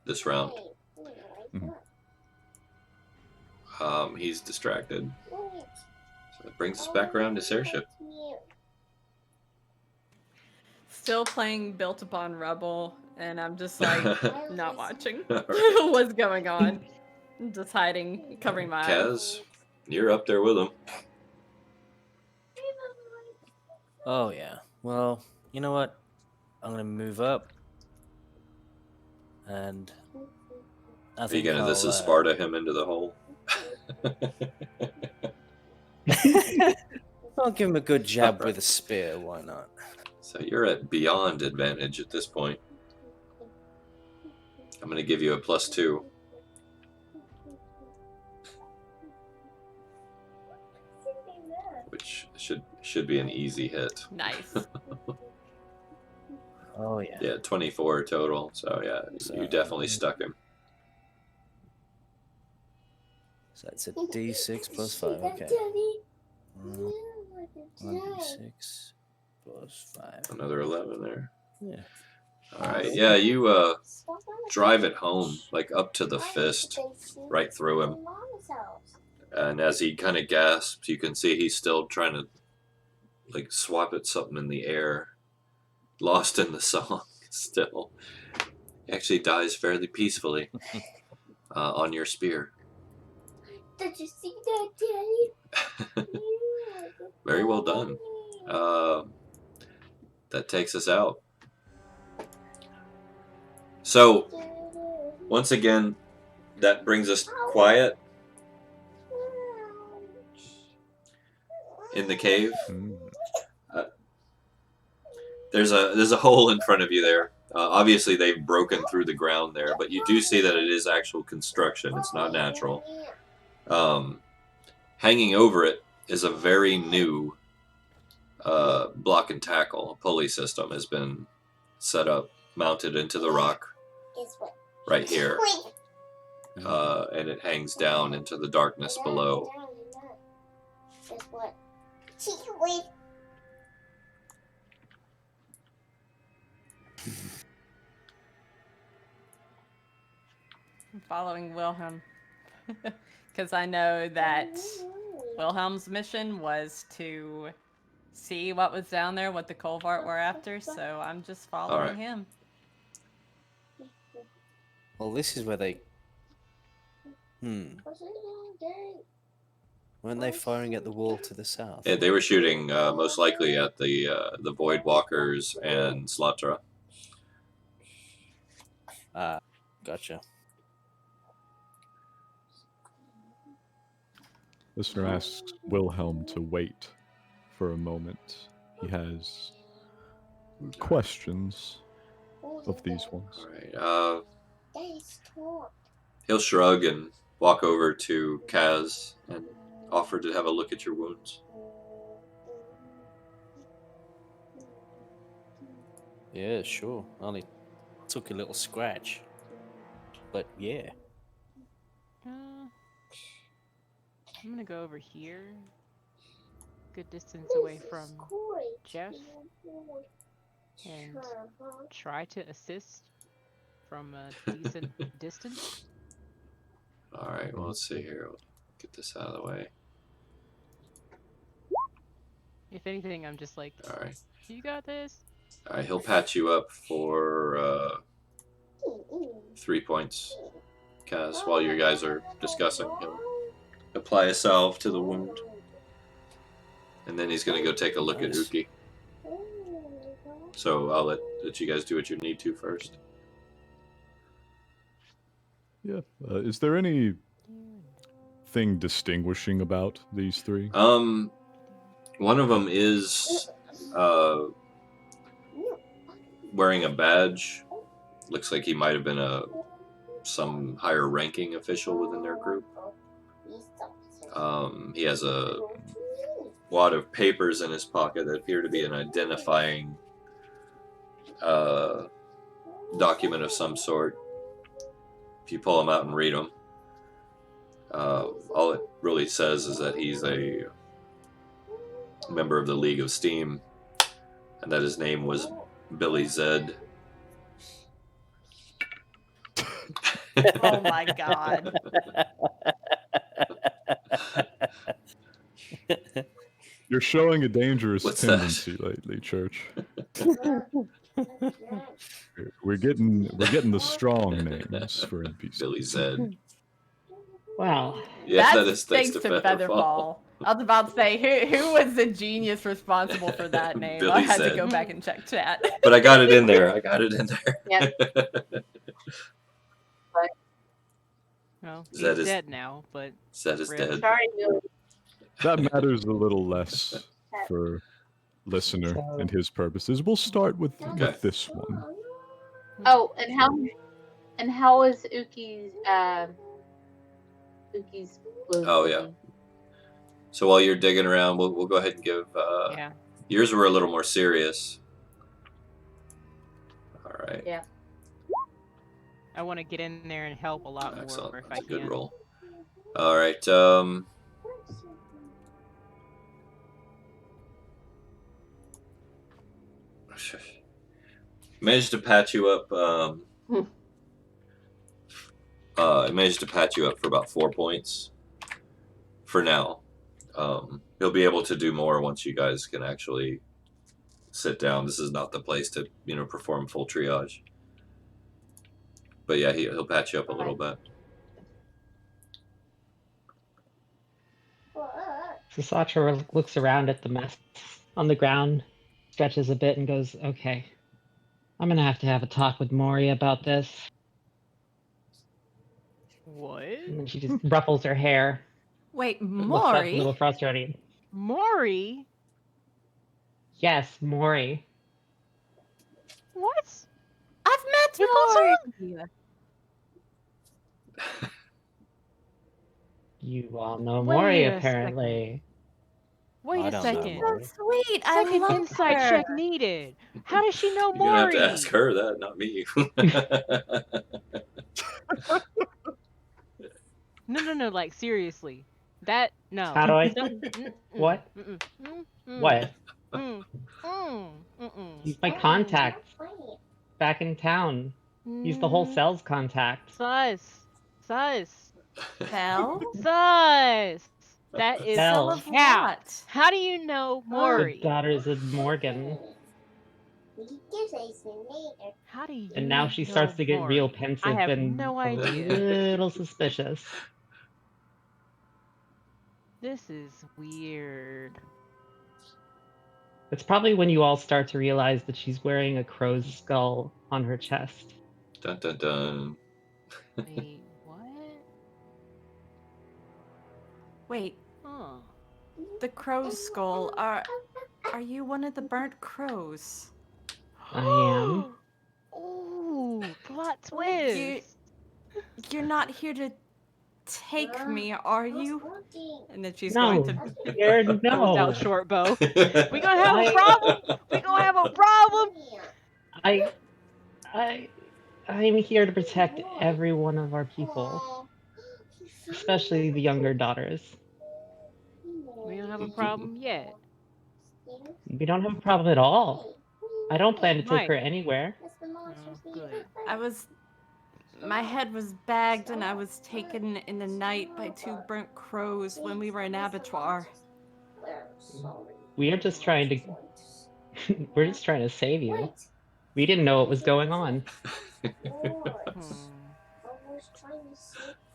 this round. He's distracted. So that brings us back around to Sairship. Still playing Built Upon Rubble, and I'm just like not watching Right. what's going on. I'm just hiding, covering my eyes. Kaz, you're up there with him. Oh yeah. Well, you know what? I'm gonna move up, and I Are you think gonna this I'll, is Sparta him into the hole? I'll give him a good jab with a spear. Why not? So you're at beyond advantage at this point. I'm gonna give you a +2. Which should be an easy hit. Nice. Oh yeah. Yeah, 24 total. So yeah, you definitely stuck him. So that's a D6 plus 5. Okay. 1d6 plus 5. Another 11 there. Yeah. All right. Yeah, you drive it home, like up to the fist, right through him. And as he kind of gasps, you can see he's still trying to like swap at something in the air, lost in the song still. He actually dies fairly peacefully on your spear. Did you see that, Daddy? Very well done. That takes us out. So, once again, that brings us quiet in the cave. There's a hole in front of you there. Obviously, they've broken through the ground there, but you do see that it is actual construction. It's not natural. Hanging over it is a very new block and tackle. A pulley system has been set up, mounted into the rock right here. And it hangs down into the darkness below. Guess what? I'm following Wilhelm. Because I know that Wilhelm's mission was to see what was down there, what the Colvart were after, so I'm just following him. Well, this is where they. Weren't they firing at the wall to the south? Yeah, they were shooting most likely at the Void Walkers and Slatra. Gotcha. Listener asks Wilhelm to wait for a moment. He has questions of these ones. All right. He'll shrug and walk over to Kaz and offer to have a look at your wounds. Yeah, sure. Only took a little scratch. But yeah. I'm gonna go over here, good distance away from Jeff, and try to assist from a decent distance. All right, well, let's see here. We'll get this out of the way. If anything, I'm just like, All right. You got this. All right, he'll patch you up for 3 points, Kaz, while you guys are discussing. He'll apply a salve to the wound. And then he's going to go take a look at Nice. Uki. So I'll let you guys do what you need to first. Yeah. Is there anything distinguishing about these three? One of them is wearing a badge. Looks like he might have been some higher ranking official within their group. He has a wad of papers in his pocket that appear to be an identifying document of some sort. If you pull them out and read them, all it really says is that he's a member of the League of Steam, and that his name was Billy Zed. Oh my god. You're showing a dangerous What's tendency lately, Church. We're getting the strong names for NPCs. Billy Zed. Well, Yeah, That's that is thanks thanks to to Featherfall. I was about to say, who was the genius responsible for that name? Billy I had Zed. to go back and check chat. But I got it in there. Yeah. Well, he's Zed is dead now, but Zed is Rip. dead. Sorry, Billy. That matters a little less for listener and his purposes. We'll start with this one. Oh, and how is Uki's blue? Oh, yeah. So while you're digging around, we'll go ahead and give yeah. yours were a little more serious. All right. Yeah. I want to get in there and help a lot Excellent. more if That's I a good can. roll. All right. Managed to patch you up. I managed to patch you up for about 4 points for now. He'll be able to do more once you guys can actually sit down. This is not the place to, perform full triage. But yeah, he'll patch you up a little bit. Sasatra looks around at the mess on the ground, stretches a bit, and goes, "Okay, I'm gonna have to have a talk with Mori about this." What? And then she just ruffles her hair. Wait, Looks up a Maury? little frustrated. Maury? Yes, Mori. What? I've met Maury. You all know Wait Mori, a apparently. Wait I a don't know second. Maury. So sweet. I Second love insight her. check needed. How does she know You're gonna have Maury? to ask her that, not me. No, like seriously. That no. How do I? What? What? He's my contact back in town. He's the whole cell's contact. Sus. Hell? Sus. That is Hell. Of how. what? How do you know The Maury? daughters of Morgan. How do you And now she starts know to get Maury? real I pensive have and no a idea. little suspicious. This is weird. It's probably when you all start to realize that she's wearing a crow's skull on her chest. Dun dun dun. Wait, what? Wait, Huh. the crow's skull. Are you one of the burnt crows? I am. Ooh, plot twist. You're not here to take me, are you? And then she's No, going to. you're Goes no. out short bow. We gonna have a problem. We gonna have a problem. I'm here to protect every one of our people, especially the younger daughters. We don't have a problem yet. We don't have a problem at all. I don't plan to take Right. her anywhere. Oh, good. My head was bagged and I was taken in the night by 2 burnt crows when we were in abattoir. We are just trying to. We're just trying to save you. We didn't know what was going on.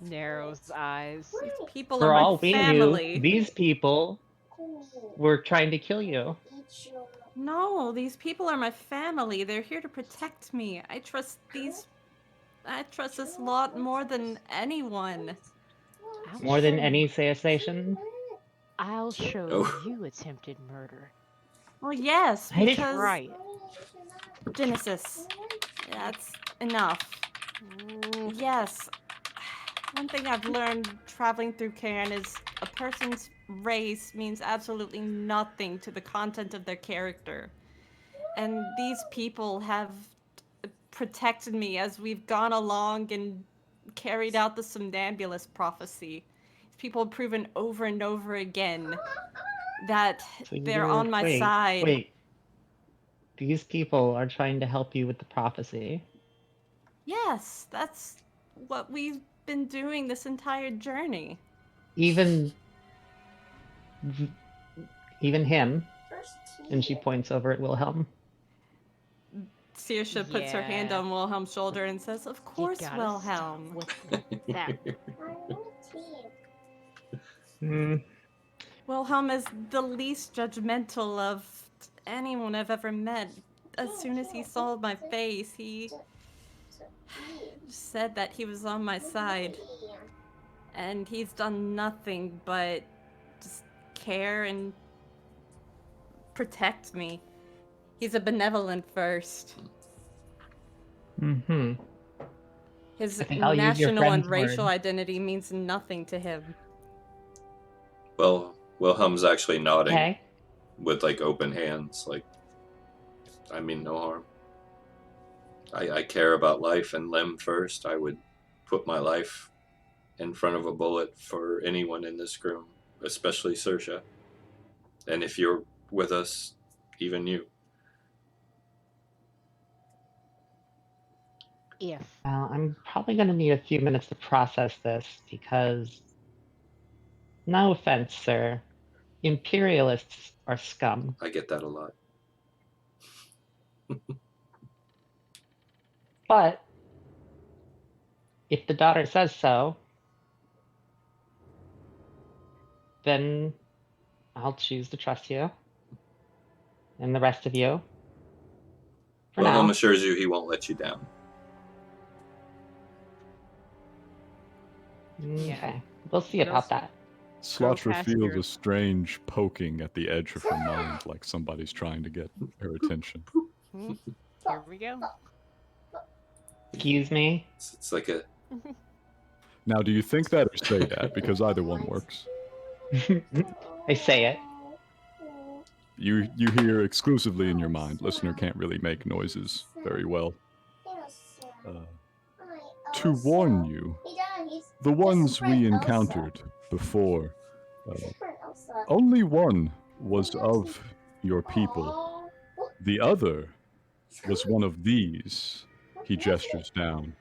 Narrows eyes. People For are my all we family. knew, these people were trying to kill you. No, these people are my family. They're here to protect me. I trust this lot more than anyone. I'll More than show any station. I'll show Oh. you attempted murder. Well, yes, I did- because Try it. Genesis. That's enough. Yes. One thing I've learned traveling through Cairne is a person's race means absolutely nothing to the content of their character. And these people have protected me as we've gone along and carried out the somnambulist prophecy. People have proven over and over again that So they're on my side. Wait. These people are trying to help you with the prophecy. Yes, that's what we've been doing this entire journey. Even him, and she points over at Wilhelm. Saoirse puts her hand Yeah. on Wilhelm's shoulder and says, "Of You course, gotta Wilhelm." stop with that. Hmm. Wilhelm is the least judgmental of anyone I've ever met. As soon as he saw my face, he said that he was on my side. And he's done nothing but just care and protect me. He's a benevolent first. Mm-hmm. His I think I'll use your national and friend's racial word. identity means nothing to him. Well, Wilhelm's actually nodding Okay. with like open hands, like, I mean no harm. I care about life and limb first. I would put my life in front of a bullet for anyone in this room, especially Saoirse. And if you're with us, even you. If. I'm probably going to need a few minutes to process this because, no offense, sir, imperialists are scum. I get that a lot. But if the daughter says so, then I'll choose to trust you and the rest of you. For Wilhelm now. assures you he won't let you down. Okay. We'll see What about else? that. Slotra past feels your- a strange poking at the edge of her mind, like somebody's trying to get her attention. Here we go. Excuse me? It's like a Now, do you think that or say that? Because either one works. I say it. You hear exclusively in your mind. Listener can't really make noises very well. To warn you, the ones we encountered before, only one was of your people. The other was one of these, he gestures down,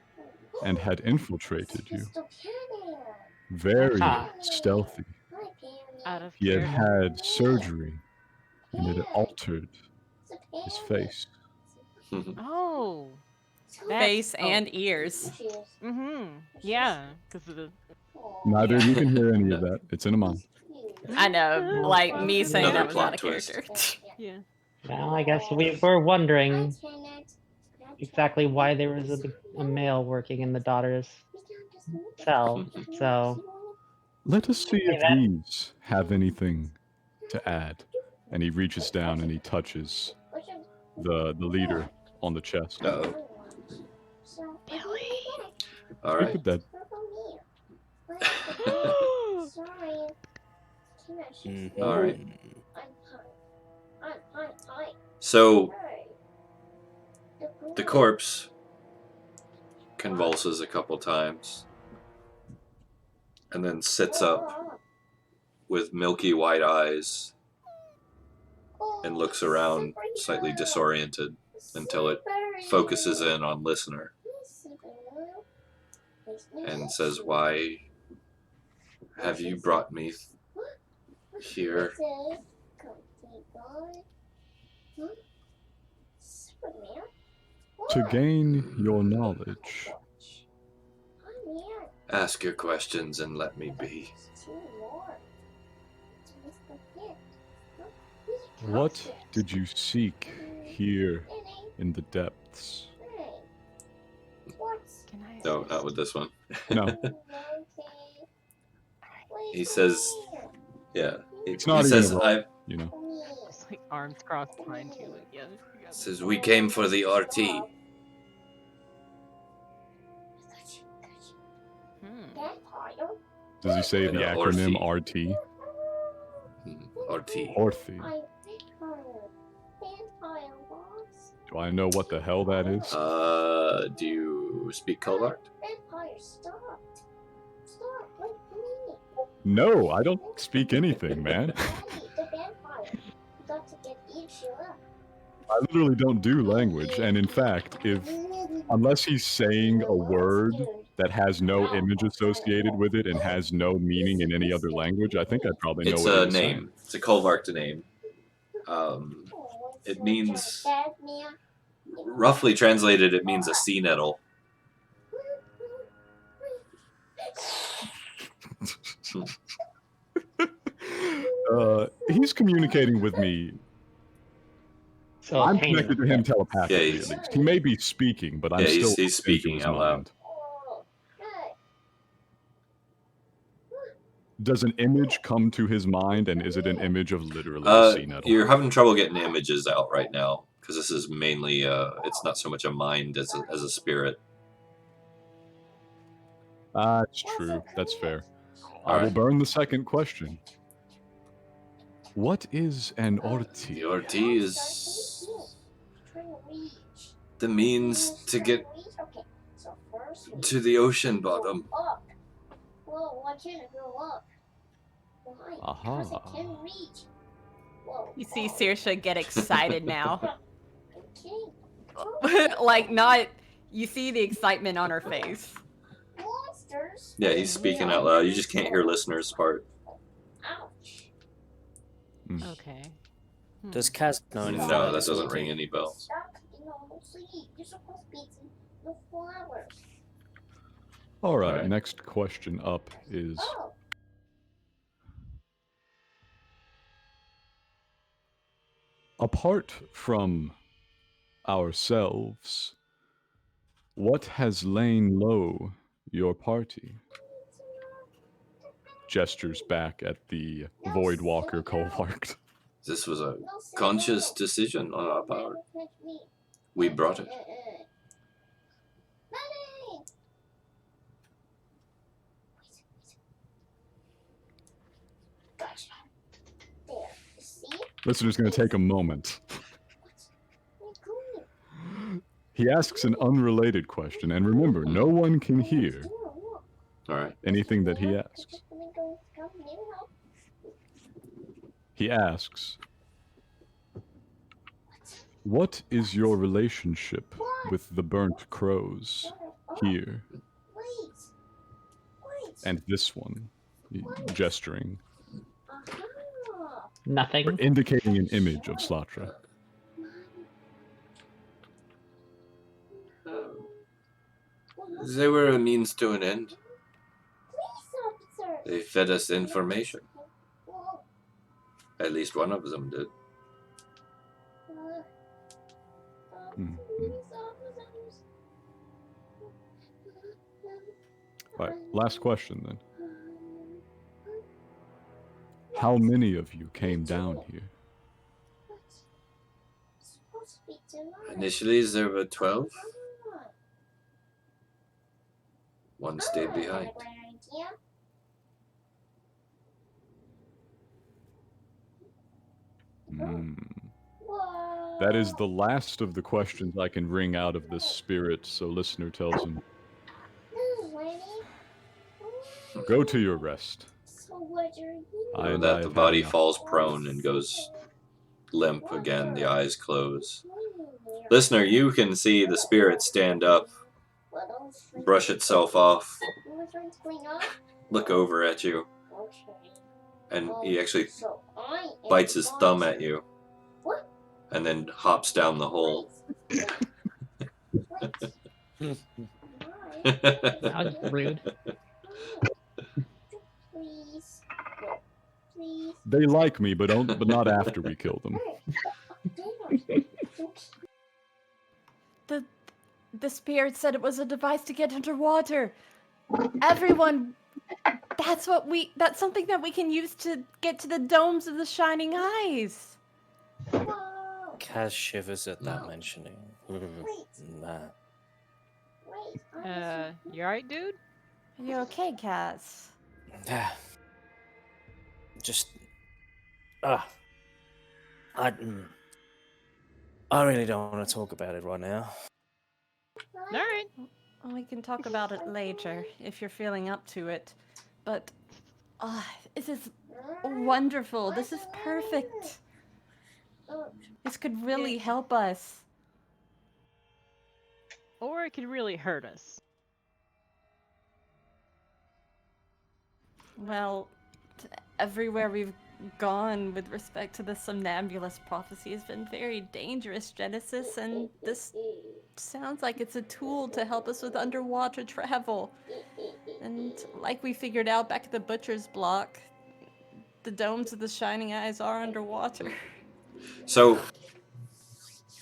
and had infiltrated you. Very Huh. stealthy. Out of He had character. had surgery, and it had altered his face. Oh. Face and ears. Mm-hmm. Yeah. Because of the. Neither of you can hear any of that. It's in a mind. I know, like me saying Another that was out plot of twist. character. Yeah. Well, I guess we were wondering exactly why there was a male working in the daughter's cell. So, Let us see Hey, if that- these have anything to add. And he reaches down and he touches the leader on the chest. Uh-oh. Billy. All Speak right. with that. Mhm. All right. So the corpse convulses a couple times and then sits up with milky white eyes and looks around slightly disoriented until it focuses in on listener and says, "Why have you brought me here?" To gain your knowledge. Ask your questions and let me be. What did you seek here in the depths? Can I No, not with this one. No. He says, yeah. He not even says, a roll. I You know. just like arms crossed behind you? Like, yeah. says we came for the RT. Does he say the No, acronym Orthi. RT? RT. Orthi. Do I know what the hell that is? Do you speak Covart? No, I don't speak anything, man. I literally don't do language, and in fact, unless he's saying a word that has no image associated with it and has no meaning in any other language, I think I'd probably know It's what a he's name. saying. It's a Covart name. It means, roughly translated, it means a sea nettle. He's communicating with me. So I'm connected to him telepathically, Yeah, at he's- least. He may be speaking, but I'm Yeah, still he's speaking into his out loud. mind. Does an image come to his mind, and is it an image of literally a sea nettle? You're having trouble getting images out right now because this is mainly it's not so much a mind as a spirit. That's true. That's fair. I will Alright. burn the second question. What is an Orti? The RT is the means to get to the ocean bottom. Well, why can't it go up? Why? Aha. Because it can reach. Whoa. You see Saoirse get excited now. Okay. Like, not. You see the excitement on her face. Monsters. Yeah, he's speaking out loud. You just can't hear listeners' part. Ouch. Okay. Does Kaz know anything? No, about that this doesn't orchid? ring any bells. Stop eating normal sleep. You're supposed to be eating the flowers. All right, Alright. next question up is Oh. apart from ourselves, what has lain low your party? Gestures back at the Voidwalker Colvart. This was a conscious decision on our part. We brought it. Money. Gotcha. There. You see? Listener's going to take a moment. What? You're going. He asks an unrelated question, and remember, no one can hear Alright. anything that he asks. He asks, what is your relationship with the burnt crows here Wait. and this one? Gesturing, Aha. Nothing. indicating an image of Slatra. They were a means to an end. Police officer. They fed us information. Whoa. At least one of them did. Hmm. Police officers. All right, last question then. How many of you came down here? Supposed to be tonight. Initially, there were 12. Ah. One stayed behind. Great idea. Hmm. Whoa. That is the last of the questions I can wring out of this spirit, so listener tells him, Lenny. go to your rest. So what are you? I- With that, I've the had body enough. falls prone and goes limp again. The eyes close. doing there? Listener, you can see the spirit stand up, What else? brush itself off, You were trying to clean up? look over at you, Okay. and he actually So I am bites his thumb boss. at you, What? and then hops down the hole. Wait. That was rude. Please. No. Please. They like me, but not after we kill them. The spirit said it was a device to get underwater. Everyone, that's something that we can use to get to the domes of the shining eyes. Kaz shivers at that No. mentioning. Nah. You alright, dude? Are you okay, Cass? Just. I really don't want to talk about it right now. Alright. Well, we can talk about it later if you're feeling up to it. But this is wonderful. This is perfect. This could really help us. Or it could really hurt us. Well, everywhere we've gone with respect to the somnambulist prophecy has been very dangerous, Genesis, and this sounds like it's a tool to help us with underwater travel. And like we figured out back at the Butcher's Block, the domes of the Shining Eyes are underwater. So,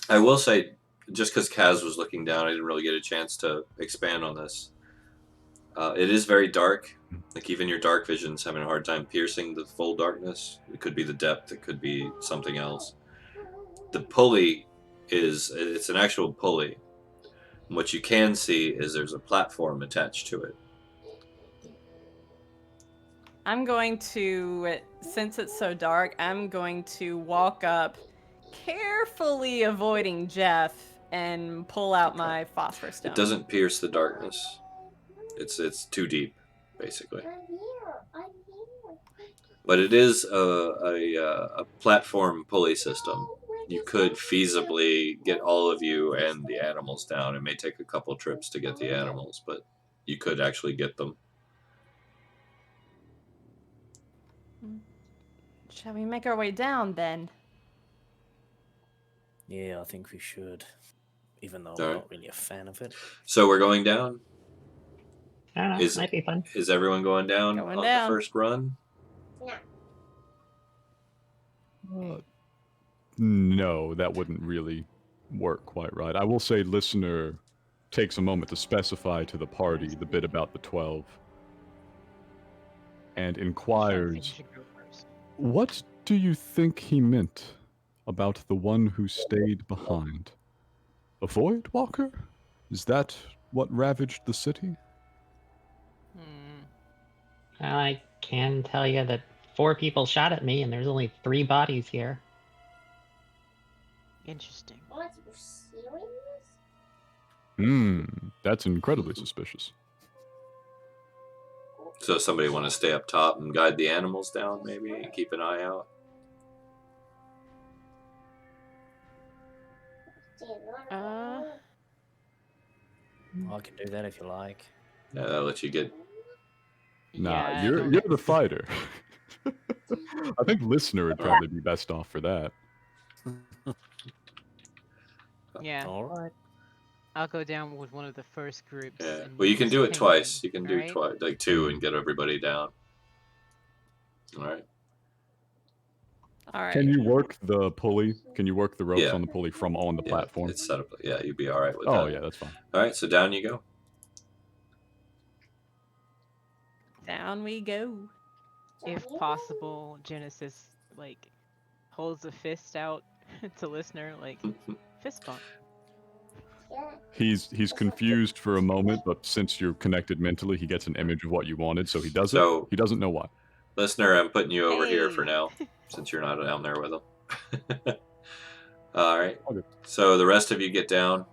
I will say, just because Kaz was looking down, I didn't really get a chance to expand on this. It is very dark. Like, even your dark vision's having a hard time piercing the full darkness. It could be the depth, it could be something else. The pulley it's an actual pulley. What you can see is there's a platform attached to it. I'm going to, since it's so dark, I'm going to walk up, carefully avoiding Jeff, and pull out my phosphor stone. It doesn't pierce the darkness. It's too deep, basically. But it is a platform pulley system. You could feasibly get all of you and the animals down. It may take a couple trips to get the animals, but you could actually get them. Shall we make our way down, then? Yeah, I think we should. Even though I'm Alright. not really a fan of it. So we're going down. I don't know. Might be fun. Is everyone going down Going on down. the first run? No, that wouldn't really work quite right. I will say listener takes a moment to specify to the party the bit about the 12 and I think you inquires, should go first. what do you think he meant about the one who stayed behind? A void walker? Is that what ravaged the city? I can tell you that 4 people shot at me, and there's only 3 bodies here. Interesting. What? You're serious? That's incredibly suspicious. So somebody want to stay up top and guide the animals down, maybe, and keep an eye out? I can do that if you like. Yeah, that'll let you get... Nah, Yeah, I you're don't- the fighter. I think listener would probably be best off for that. Yeah, Alright. I'll go down with one of the first groups. Yeah. and Well, you can just do it ping twice. them, You can do alright? twice, like 2 and get everybody down. All right. All right. Can you work the pulley? Can you work the ropes Yeah. on the pulley from on the Yeah, platform? it's set up. Yeah, you'd be all right with Oh, that. yeah, that's fine. All right, so down you go. Down we go. If possible, Genesis like holds a fist out to listener, like fist bump. He's confused for a moment, but since you're connected mentally, he gets an image of what you wanted, so he does So- it. He doesn't know why. Listener, I'm putting you over here for Hey. now, since you're not down there with them. All right. Okay. So the rest of you get down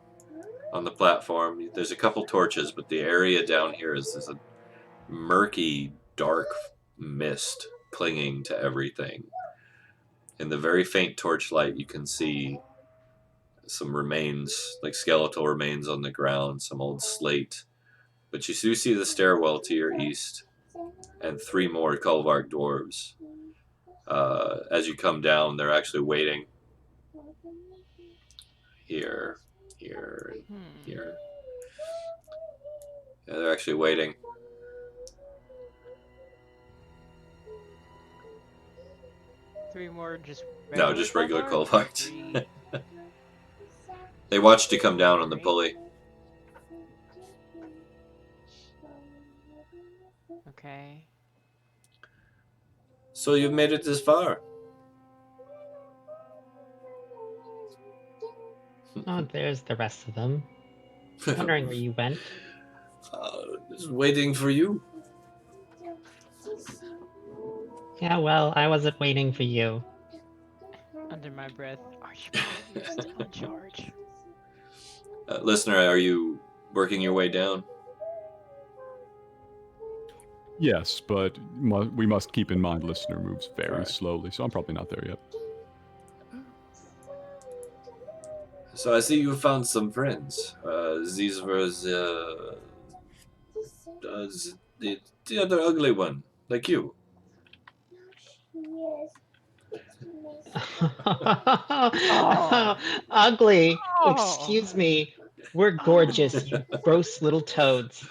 on the platform. There's a couple torches, but the area down here is a murky, dark mist clinging to everything. In the very faint torchlight, you can see some remains, like skeletal remains on the ground, some old slate. But you do see the stairwell to your east and 3 more Kulvark dwarves. As you come down, they're actually waiting here, here, and here. Yeah, they're actually waiting. 3 more just No, just regular Colvards? Colvards. 3. They watched you come down on the pulley. Okay. So you've made it this far. Oh, there's the rest of them. Wondering where you went. Just waiting for you. Yeah, well, I wasn't waiting for you. Under my breath, are you sure you're still in charge? Listener, are you working your way down? Yes, but we must keep in mind listener moves very Alright. slowly, so I'm probably not there yet. So I see you found some friends. These were the other ugly one, like you. Ugly. Oh. Excuse me. We're gorgeous, you gross little toads.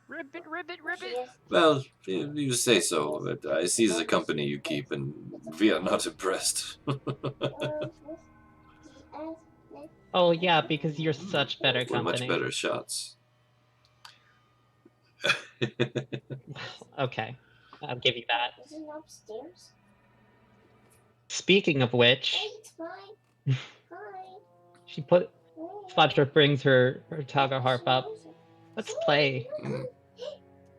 Ribbit, ribbit, ribbit! Well, you say so, but I see the company you keep, and we are not impressed. Oh yeah, because you're such better We're much company. better shots. Okay, I'll give you that. Speaking of which, Fudger brings her Taga harp up. Let's play.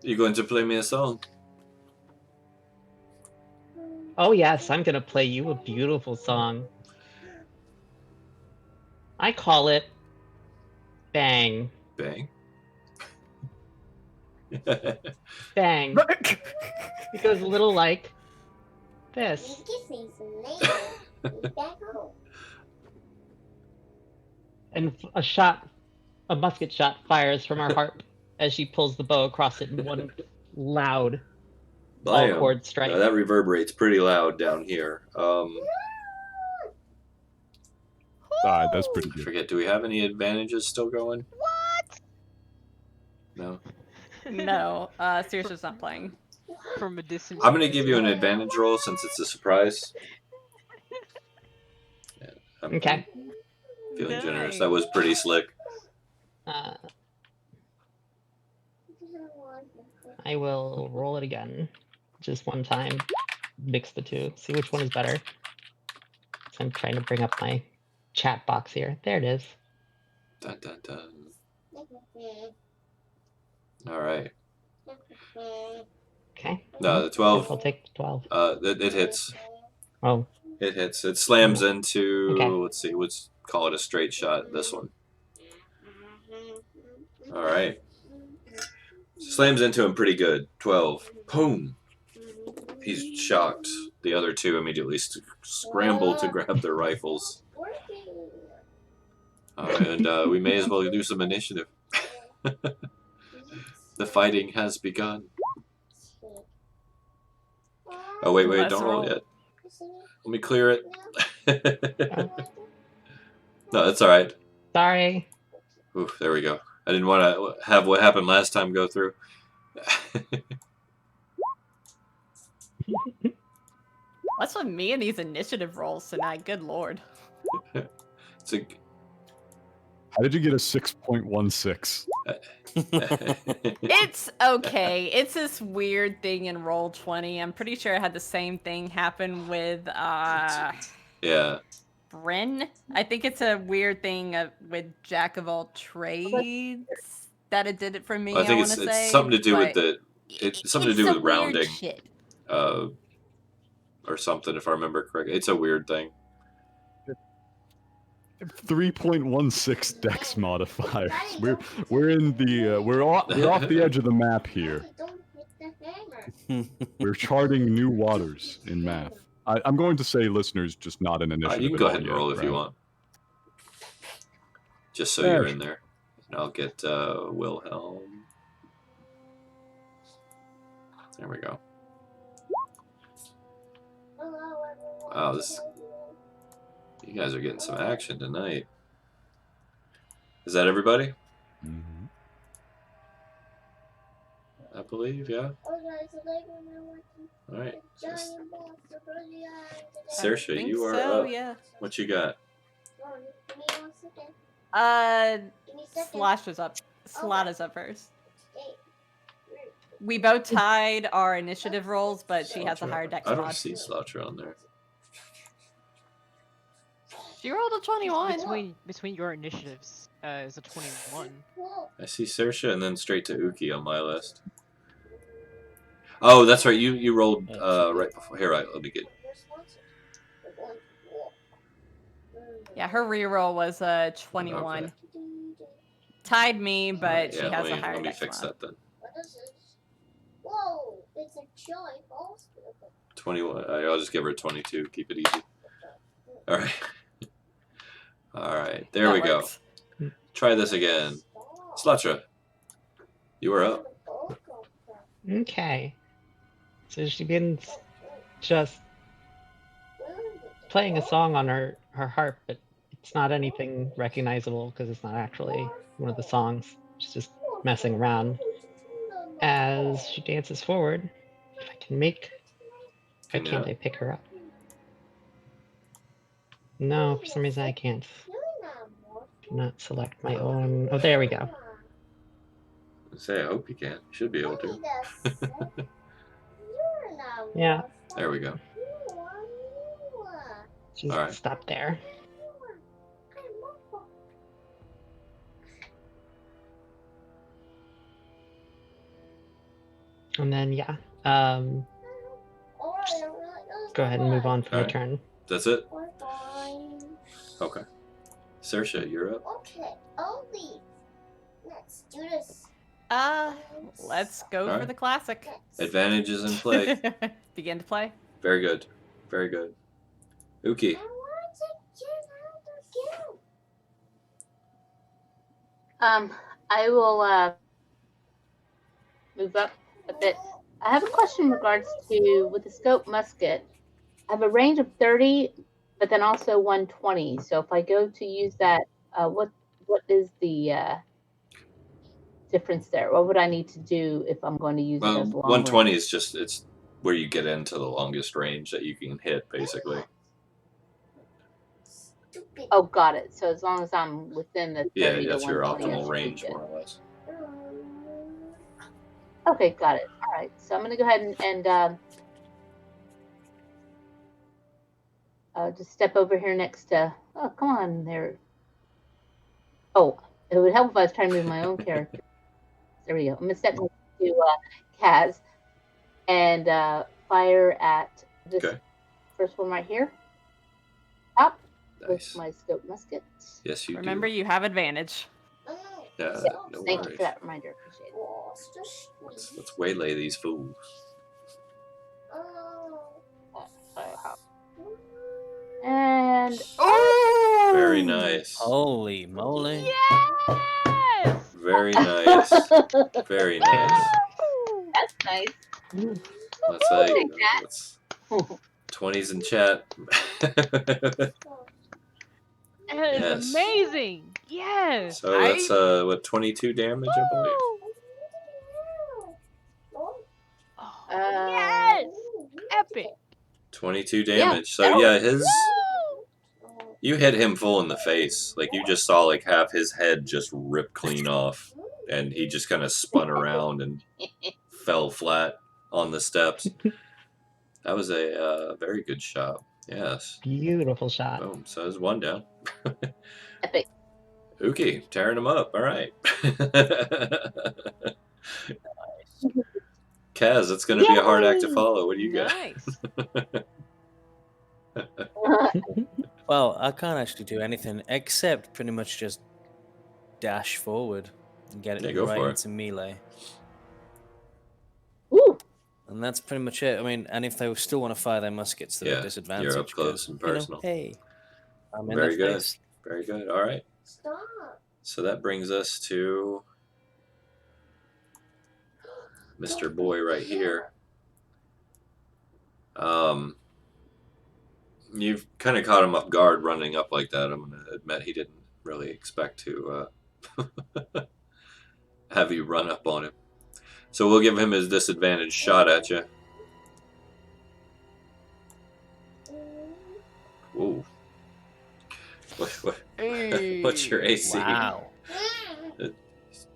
You going to play me a song? Oh yes, I'm gonna play you a beautiful song. I call it Bang. Bang. Bang. It goes a little like this. And a musket shot fires from our harp as she pulls the bow across it in one loud all chord strike. That reverberates pretty loud down here. Alright, that's pretty I good. forget, do we have any advantages still going? What? No. No, Saoirse's not playing. From a distance. I'm going to give you an advantage roll since it's a surprise. Yeah, I'm Okay. feeling generous. That was pretty slick. I will roll it again. Just one time. Mix the two. See which one is better. So I'm trying to bring up my chat box here. There it is. Dun, dun, dun. All right. Okay. No, the Guess 12. I'll take the 12. It hits. Oh. It hits. It slams into. Okay. Let's see. Let's call it a straight shot. This one. All right. Slams into him pretty good. 12. Boom. He's shocked. The other two immediately scramble to grab their rifles. And we may as well do some initiative. The fighting has begun. Oh, wait, Let's don't roll roll. yet. Let me clear it. No, that's all right. Sorry. Oof, there we go. I didn't want to have what happened last time go through. What's with me and these initiative rolls tonight? Good lord. It's a... How did you get a 6.16? It's okay. It's this weird thing in Roll20. I'm pretty sure I had the same thing happen with Yeah. Bryn. I think it's a weird thing with Jack of all trades that it did it for me. I think wanna it's say, something to do with but the. It's something to do some with weird rounding, shit. or something. If I remember correctly, it's a weird thing. 3.16 dex modifiers. We're in the we're off the edge of the map here. We're charting new waters in math. I'm going to say, listeners, just not an initiative. You can go at ahead and all roll yet, if you right? want, just so Yeah, you're sure. in there. And I'll get Wilhelm. There we go. Wow, you guys are getting some action tonight. Is that everybody? Mhm. I believe, yeah. Okay, so like when I went to All right. the giant monster, I Saoirse, think you are so, up. yeah. What you got? Give me 1 second. Give me a second. Slash is up. Slot is up first. Okay. We both tied our initiative rolls, but she has a higher dex I don't mod. see Sloucher on there. She rolled a 21. Between your initiatives is a 21. I see Saoirse and then straight to Uki on my list. Oh, that's right. You rolled right before. Here, right. Let me get. Yeah, her reroll was a 21. Okay. Tied me, but Alright, she yeah, has a let higher me dex fix mod. that then. What is this? Whoa, it's a giant hospital. 21. I'll just give her 22. Keep it easy. All right. All right. There we go. Try this again. Slatra, you are up. Okay. So she begins just playing a song on her harp, but it's not anything recognizable because it's not actually one of the songs. She's just messing around. As she dances forward, if I can make... Why can't I pick her up? No, for some reason I can't. Not select my own... Oh, there we go. I hope you can. You should be able to. Yeah. There we go. She's All right. stopped there. And then, yeah. Go ahead and move on for my turn. That's it? Okay. Saoirse, you're up. Okay, I'll leave. Let's do this. Let's go for the classic. Advantage is in play. Begin to play. Very good. Very good. Uki. I will move up a bit. I have a question in regards to with the scope musket. I have a range of 30, but then also 120. So if I go to use that, what is the difference there? What would I need to do if I'm going to use it as long 120 range? is just it's where you get into the longest range that you can hit, basically. Oh, got it. So as long as I'm within the 30 Yeah, to that's your 120, I optimal should be range, good. more or less. Okay, got it. All right. So I'm going to go ahead and just step over here next to... Oh, come on there. Oh, it would help if I was trying to move my own character. There we go. I'm going to step next to Kaz and fire at this first one right here. Up with my scope musket. Yes, you Remember, you have advantage. Yeah, no thank you worries. for that reminder. Appreciate it. Let's waylay these fools. And very nice. Holy moly! Yes! Very nice. Very nice. That's nice. That's like 20s in chat. That is Yes. amazing. Yes. So that's what 22 damage, I believe. Yes. Epic. 22 damage. So yeah, his you hit him full in the face. Like you just saw like half his head just rip clean off, and he just kind of spun around and fell flat on the steps. That was a very good shot. Yes. Beautiful shot. Boom. So there's one down. Epic. Uki, tearing him up. All right. Kaz, it's going to be a hard act to follow. What do you got? Well, I can't actually do anything except pretty much just dash forward and get it right into melee. Ooh. And that's pretty much it. I mean, and if they still want to fire their muskets, they're at disadvantage. You're up close and personal. Hey, I'm in Very their good. face. Very good. All right. Stop. So that brings us to Mr. Boy right here. You've kind of caught him off guard running up like that. I'm going to admit he didn't really expect to have you run up on him. So we'll give him his disadvantage shot at you. Ooh. What's your AC? Wow. It's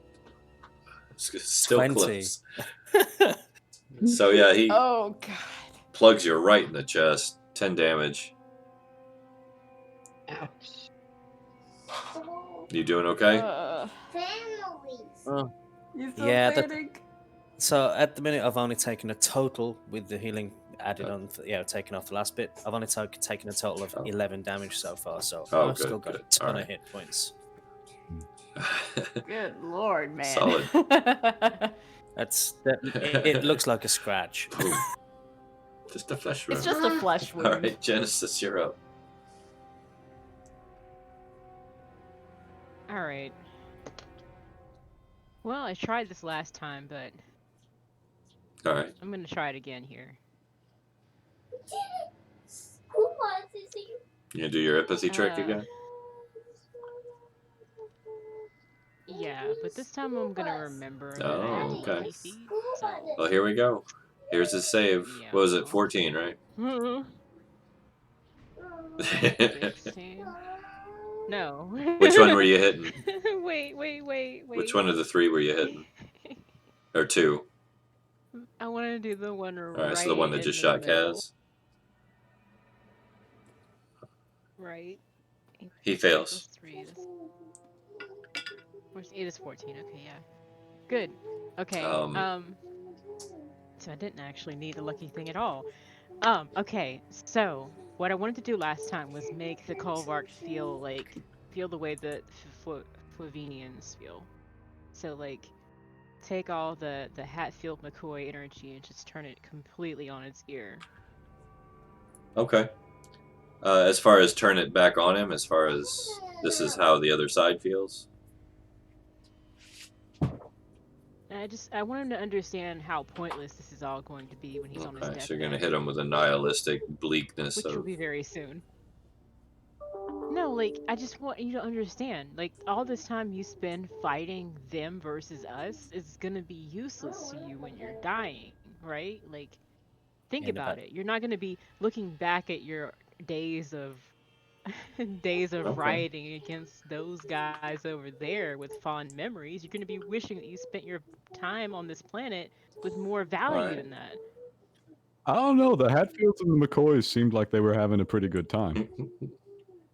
still 20. close. So yeah, he Oh god. plugs you right in the chest. 10 damage. Ouch. You doing okay? Families. Oh, You still Yeah, that- bleeding? so at the minute, I've only taken a total with the healing added on. Taken off the last bit. I've only taken a total of 11 damage so far. So Oh, I've good, still got good. a ton Alright. of hit points. Good lord, man. Solid. It looks like a scratch. Boom. Just a flesh wound. It's just a flesh wound. Alright, Genesis, you're up. All right. Well, I tried this last time, but Alright. I'm gonna try it again here. Who was this? You gonna do your empathy trick Uh, again? Yeah, but this time I'm gonna remember that I Oh, have okay. lucky feet. So Well, here we go. Here's his save. Yeah, What was it, well. 14, right? 16. No. Which one were you hitting? Wait. Which one of the 3 were you hitting? Or 2? I want to do the one Alright, so the one that in just the shot middle. Kaz. Right. He fails. 3 8 is 14. Okay, yeah. Good. Okay. So I didn't actually need the lucky thing at all. Okay. So what I wanted to do last time was make the Colvark feel the way that Flavinians feel. So like, take all the Hatfield McCoy energy and just turn it completely on its ear. Okay. As far as turn it back on him, as far as this is how the other side feels. And I want him to understand how pointless this is all going to be when he's on his Okay, deathbed. so you're gonna hit him with a nihilistic bleakness Which will of. be very soon. No, like, I just want you to understand, like, all this time you spend fighting them versus us is gonna be useless to you when you're dying, right? Like, think Yeah, but- about it. You're not gonna be looking back at your days of Okay. rioting against those guys over there with fond memories. You're gonna be wishing that you spent your time on this planet with more value Alright. than that. I don't know. The Hatfields and the McCoys seemed like they were having a pretty good time.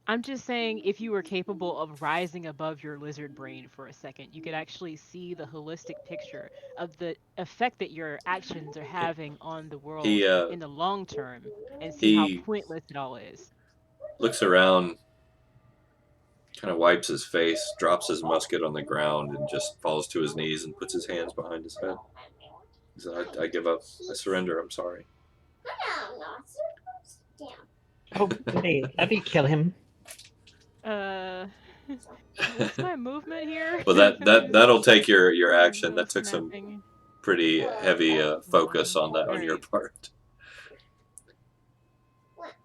I'm just saying, if you were capable of rising above your lizard brain for a second, you could actually see the holistic picture of the effect that your actions are having on the world in the long term, and see how he- pointless it all is. Looks around, kind of wipes his face, drops his musket on the ground, and just falls to his knees and puts his hands behind his head. He said, I give up. I surrender. I'm sorry. I'm not supposed to. Oh, wait. Let me kill him. What's my movement here? Well, that'll take your action. No That took some snapping. pretty heavy focus on that on your Alright. part.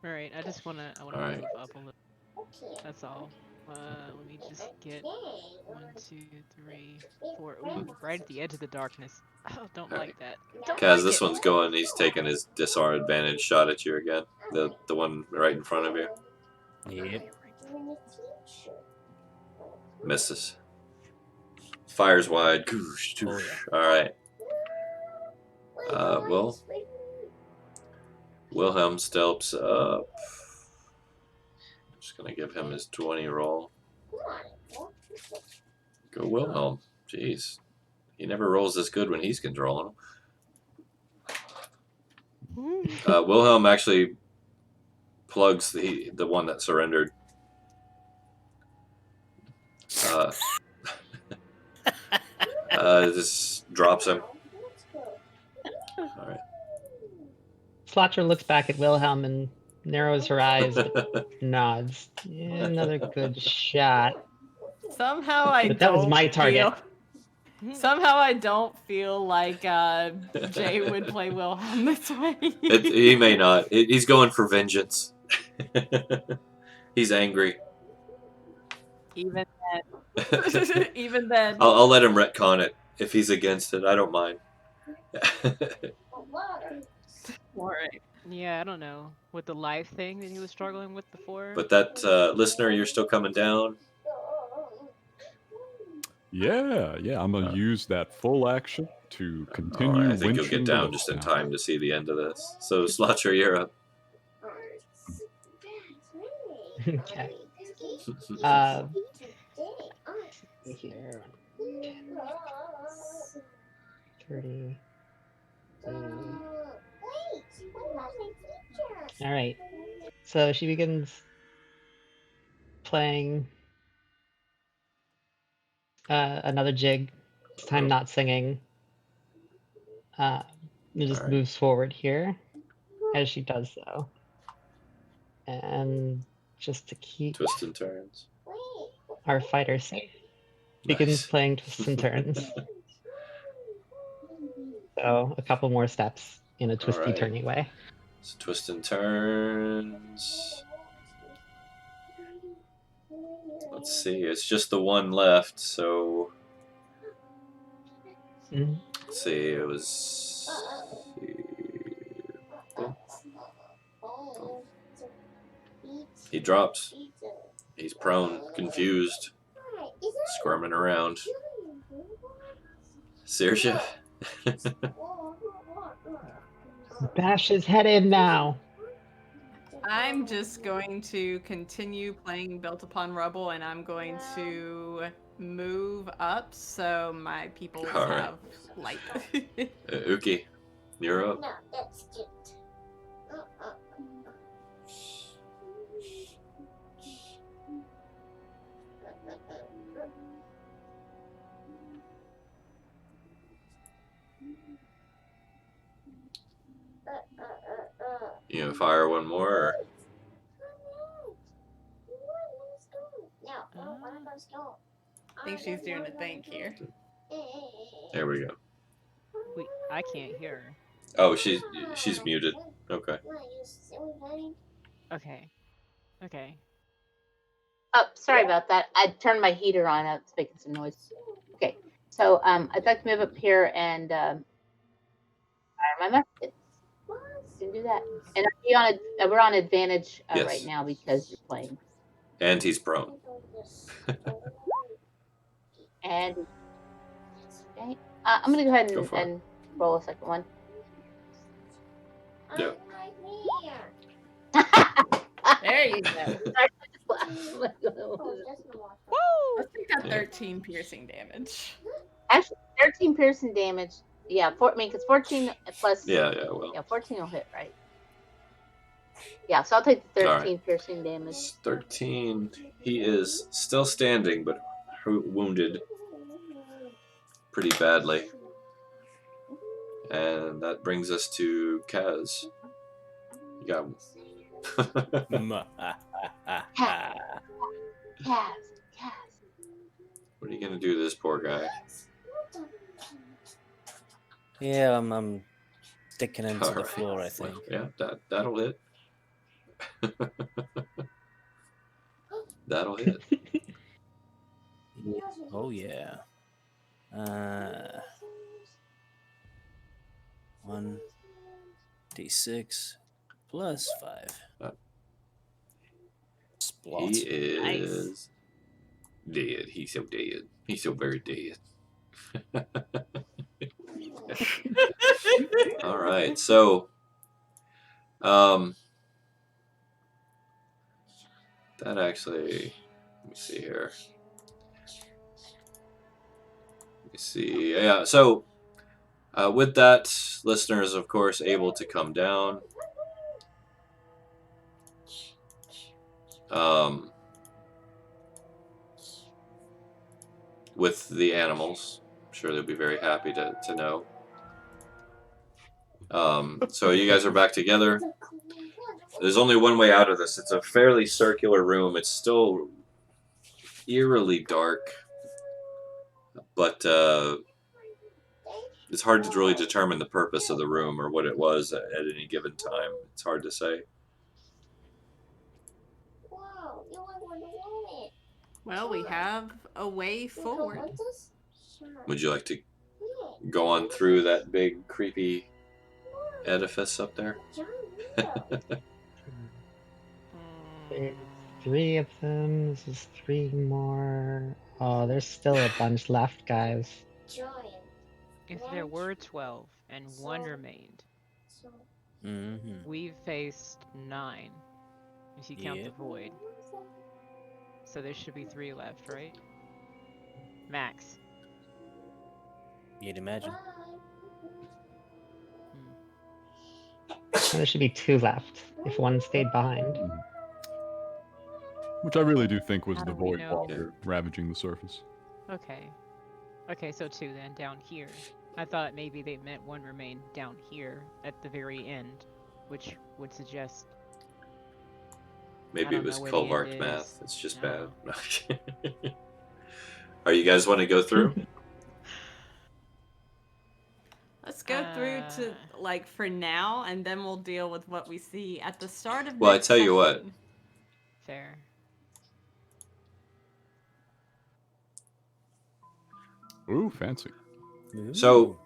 All right, I wanna Alright. move up a little. Okay. That's all. Let me just get Okay. 1, 2, 3, 4. Ooh, right at the edge of the darkness. Oh, don't Alright. like that. Don't Kaz, like this it. one's going. He's taking his disarm advantage shot at you again. The one right in front of you. Yep. Misses. Fires wide. Goosh, Oh, goosh. Alright. Well, Wilhelm steps up. Just gonna give him his 20 roll. Go Wilhelm. Jeez. He never rolls this good when he's controlling him. Wilhelm actually plugs the one that surrendered. Just drops him. Alright. Slotcher looks back at Wilhelm and narrows her eyes, but nods. Yeah, another good shot. Somehow I But that was don't my target. Somehow I don't feel like Jay would play Wilhelm this way. He may not. He's going for vengeance. He's angry. Even then. Even then. I'll let him retcon it if he's against it. I don't mind. All right. Yeah, I don't know. With the life thing that he was struggling with before. But that listener, you're still coming down. Yeah, I'm gonna use that full action to All continue right, I think you'll get winching down boats just in down. time to see the end of this. So, Slotcher, you're up. Okay. See here. 30. All right. So she begins playing another jig. This time Oh. not singing. And just All right. moves forward here as she does so. And just to keep Twists and turns. our fighter safe, begins Nice. playing twists and turns. So a couple more steps in a twisty right. turny way. So twists and turns. Let's see. It's just the one left. So Mhm. let's see. It was. He drops. He's prone, confused, squirming around. Saoirse. Bash his head in now. I'm just going to continue playing Built Upon Rubble, and I'm going to move up so my people All right. have light. Uki, you're up. No, that's cute. You gonna fire one more? Or? I think she's doing a thing here. There we go. I can't hear her. Oh, she's muted. Okay. Okay. Okay. Oh, sorry about that. I turned my heater on. It's making some noise. Okay, so I'd like to move up here and fire my muskets. Can do that. And we're on advantage Yes. right now because you're playing. And he's prone. And okay, I'm gonna go ahead Go for it. and roll a second one. Yeah. There you go. Oh, Woo! Let's take that Yeah. 13 piercing damage. Actually, 13 piercing damage. Yeah, because 14 plus. Yeah, well. Yeah, 14 will hit, right? Yeah, so I'll take the All 13 piercing damage. 13. He is still standing, but wounded pretty badly. And that brings us to Kaz. You got him. Kaz. What are you gonna do to this poor guy? Yeah, I'm sticking him to the Alright. floor, I think. Yeah, that'll hit. That'll hit. Oh, yeah. 1d6 plus 5. Splot. He is dead. He's so dead. He's so very dead. All right, so that actually, let me see here. Let me see. Yeah, so with that, listeners, of course, able to come down. With the animals. I'm sure they'll be very happy to know. So you guys are back together. There's only one way out of this. It's a fairly circular room. It's still eerily dark, but it's hard to really determine the purpose of the room or what it was at any given time. It's hard to say. Well, we have a way forward. Would you like to go on through that big creepy edifice up there? There's 3 of them. This is 3 more. Oh, there's still a bunch left, guys. If there were 12 and 1 remained, Mm-hmm. we've faced 9. If you count the Yep. void. So there should be 3 left, right? Max. You'd imagine. There should be 2 left if 1 stayed behind. Which I really do think was How the do we void know? walker ravaging the surface. Okay. Okay, so 2 then, down here. I thought maybe they meant 1 remained down here at the very end, which would suggest Maybe it don't was know where the end Culvart is. math. It's just No. bad. Are you guys want to go through? Let's go through to like for now, and then we'll deal with what we see at the start of. Well, I next tell you what. session. fair. Ooh, fancy. So,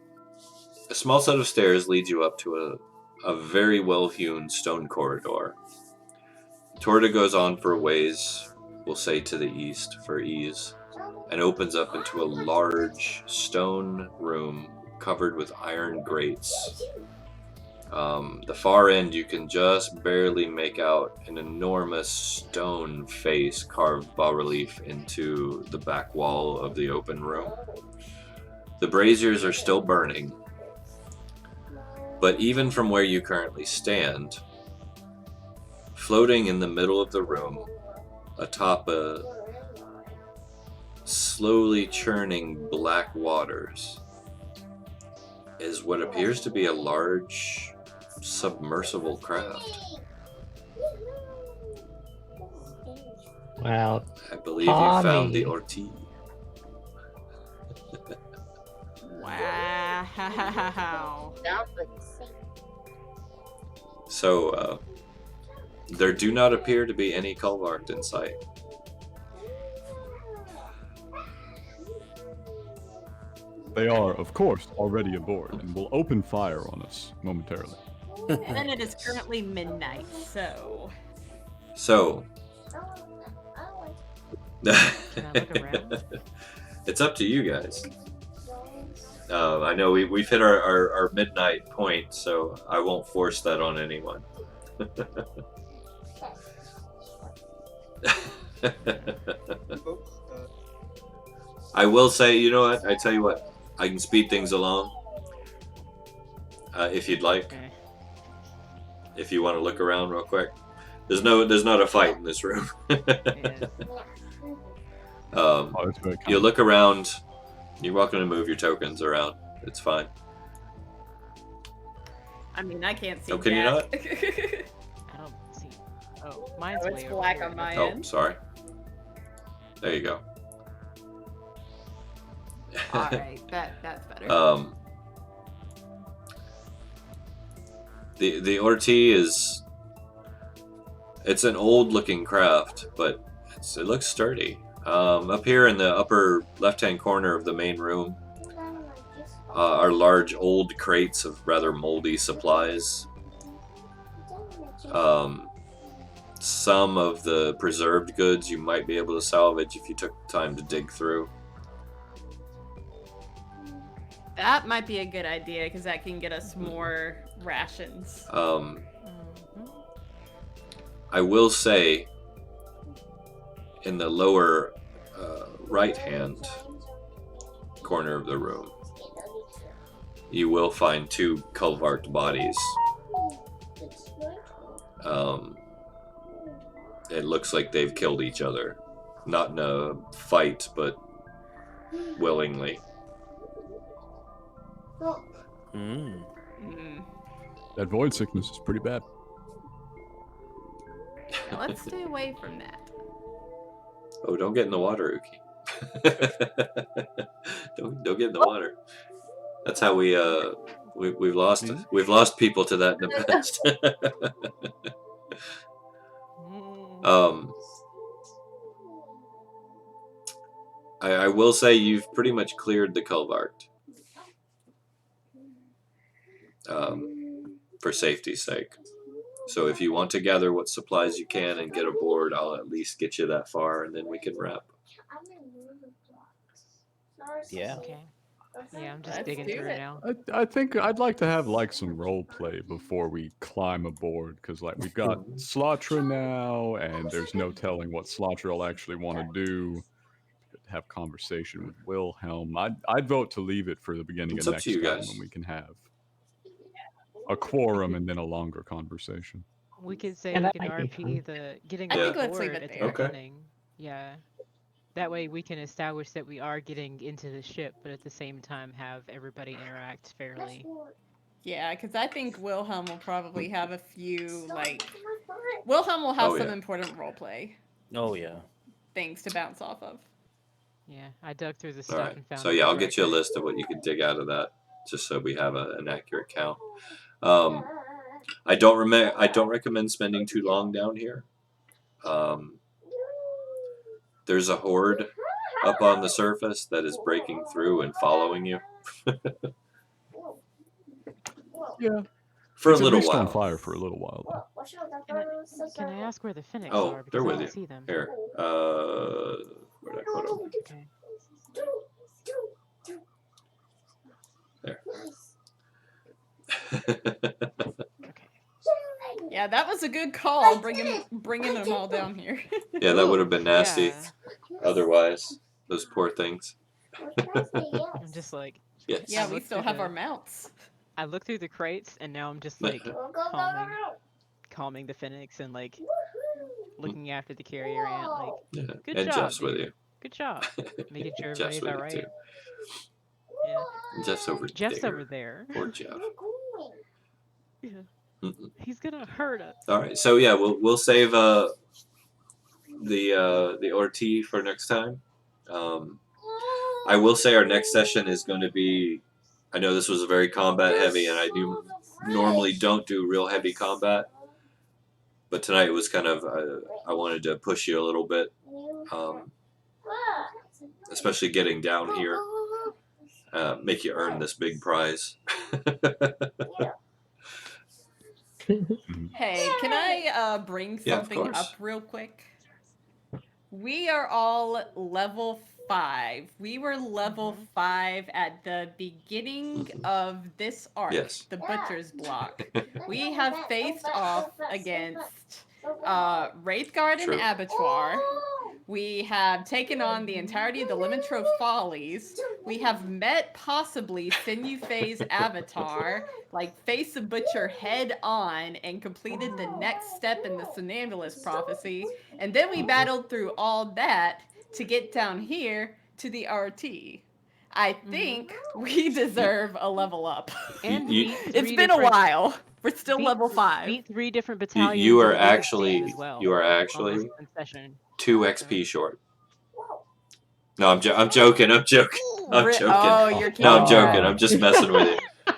a small set of stairs leads you up to a very well-hewn stone corridor. The corridor goes on for a ways, we'll say to the east for ease, and opens up into a large stone room covered with iron grates. The far end, you can just barely make out an enormous stone face carved bas-relief into the back wall of the open room. The braziers are still burning, but even from where you currently stand, floating in the middle of the room, atop a slowly churning black waters, is what appears to be a large submersible craft. Well, I believe you found the Tommy. Ortiz. Wow. Sounds like So, there do not appear to be any Culvart in sight. They are, of course, already aboard and will open fire on us momentarily. And then it is currently midnight, so. So, Can I look around? it's up to you guys. I know we've hit our midnight point, so I won't force that on anyone. I will say, you know what? I tell you what, I can speed things along. If you'd like, Okay. if you want to look around real quick. There's not a fight in this room. Yeah. Oh, that's very You look around. You're welcome to move your tokens around. It's fine. I mean, I can't see. Oh, can you jack. not? I don't see. Oh, mine's Oh, way it's over black here. on my Oh, end. sorry. There you go. All right, that's better. The Ortiz it's an old looking craft, but it looks sturdy. Up here in the upper left hand corner of the main room are large old crates of rather moldy supplies. Some of the preserved goods you might be able to salvage if you took time to dig through. That might be a good idea because that can get us more rations. Mhm. I will say, in the lower right-hand corner of the room, you will find 2 Culvart bodies. It looks like they've killed each other. Not in a fight, but willingly. Mm. Mm. That void sickness is pretty bad. Now, let's stay away from that. Oh, don't get in the water, Uki. don't get in the water. That's how we've lost people to that in the past. I will say you've pretty much cleared the Culvart. for safety's sake. So if you want to gather what supplies you can and get aboard, I'll at least get you that far, and then we can wrap. Yeah. Okay. Yeah, I'm just Let's digging do through it. now. I think I'd like to have like some role play before we climb aboard, because like we've got Slatra now, and there's no telling what Slatra will actually want to do. Have conversation with Wilhelm. I'd vote to leave it for the beginning It's of up to next you time guys. when we can have a quorum and then a longer conversation. We could say Yeah, we that can might be RP fun. the getting I Yeah. on think let's leave board it at the there. Okay. beginning. Yeah. That way we can establish that we are getting into the ship, but at the same time have everybody interact fairly. Yeah, because I think Wilhelm will probably have a few, like... Wilhelm will have Oh, some yeah. important roleplay Oh yeah. things to bounce off of. Yeah, I dug through the All stuff right. and found So a yeah, good I'll get you a record. list of what you can dig out of that, just so we have an accurate count. I don't recommend spending too long down here. There's a horde up on the surface that is breaking through and following you. Yeah, For it's a at little least while. on fire for a little while. Though. Can I ask where the Phoenix Oh, are? Because they're I with don't you. see them. Here. Where did I put them? Okay. There. Okay. Yeah, that was a good call, bringing them all down here. Yeah, that would have been Oof, nasty. yeah. Otherwise, those poor things. I'm just like, Yes. Yeah, I we look still through have the- our mounts. I look through the crates and now I'm just like calming the Phoenix and like looking after the carrier ant. Like, Yeah. good And job, Jeff's with dude. you. Good job. Making sure Jeff's everybody's with all you right. too. Yeah. Jeff's over Jeff's there. over there. Poor Jeff. Yeah. Mm-mm. He's gonna hurt us. All right. So yeah, we'll save the ORT for next time. I will say our next session is going to be. I know this was a very combat heavy, and I normally don't do real heavy combat, but tonight was kind of I wanted to push you a little bit, especially getting down here, make you earn this big prize. Hey, can I bring Yeah, of something course. up real quick? We are all level 5. We were level 5 at the beginning of this arc, Yes. the Butcher's Block. We have faced off against Wraithguard and True. Abattoir. We have taken on the entirety of the Limitro Follies. We have met possibly Sinew Faye's Avatar, like face the Butcher head on, and completed the next step in the Somnambulist Prophecy. And then we battled through all that to get down here to the RT. I think we deserve a level up. And You- beat It's three been a different- while. We're still beat- level 5. Beat 3 different battalions. You are of different actually states as well you are on actually this one session. 2 XP short. No, I'm joking. I'm joking. I'm joking. Oh, you're kidding. No, I'm joking. I'm just messing with you.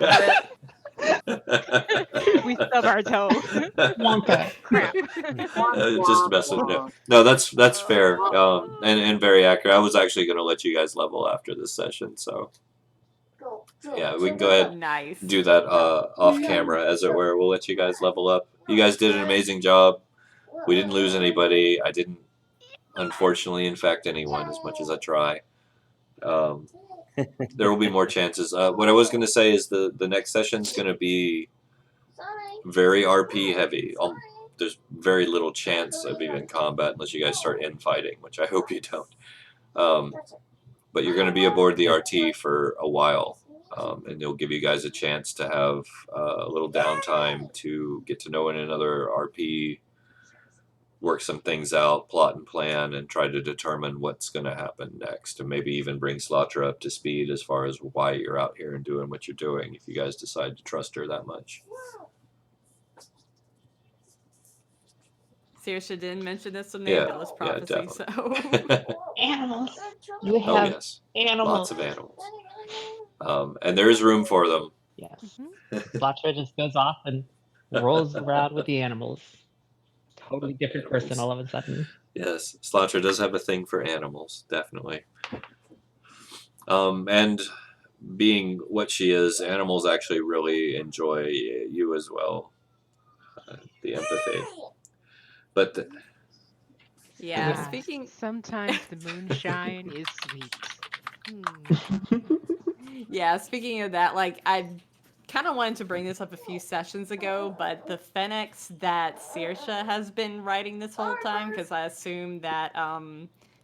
We stub our toe. Wonka. Crap. Just messing with you. No, that's fair and very accurate. I was actually going to let you guys level after this session, so yeah, we can go ahead Nice. do that off camera, as it were. We'll let you guys level up. You guys did an amazing job. We didn't lose anybody. I didn't, unfortunately, infect anyone as much as I try. There will be more chances. What I was going to say is the next session is going to be very RP heavy. There's very little chance of even combat unless you guys start infighting, which I hope you don't. But you're going to be aboard the RT for a while. And it'll give you guys a chance to have a little downtime to get to know one another, RP, work some things out, plot and plan, and try to determine what's going to happen next, and maybe even bring Slatra up to speed as far as why you're out here and doing what you're doing, if you guys decide to trust her that much. Saoirse didn't mention the Somnambulist Prophecy, definitely. so... Animals. You Oh, have yes. animals. Lots of animals. And there is room for them. Yes. Slatra just goes off and rolls around with the animals. Totally different person all of a sudden. Yes, Slatra does have a thing for animals, definitely. And being what she is, animals actually really enjoy you as well. The empathy. But Yeah, Yeah. speaking Sometimes the moonshine is sweet. Yeah, speaking of that, like I kind of wanted to bring this up a few sessions ago, but the Phoenix that Saoirse has been riding this whole time, because I assume that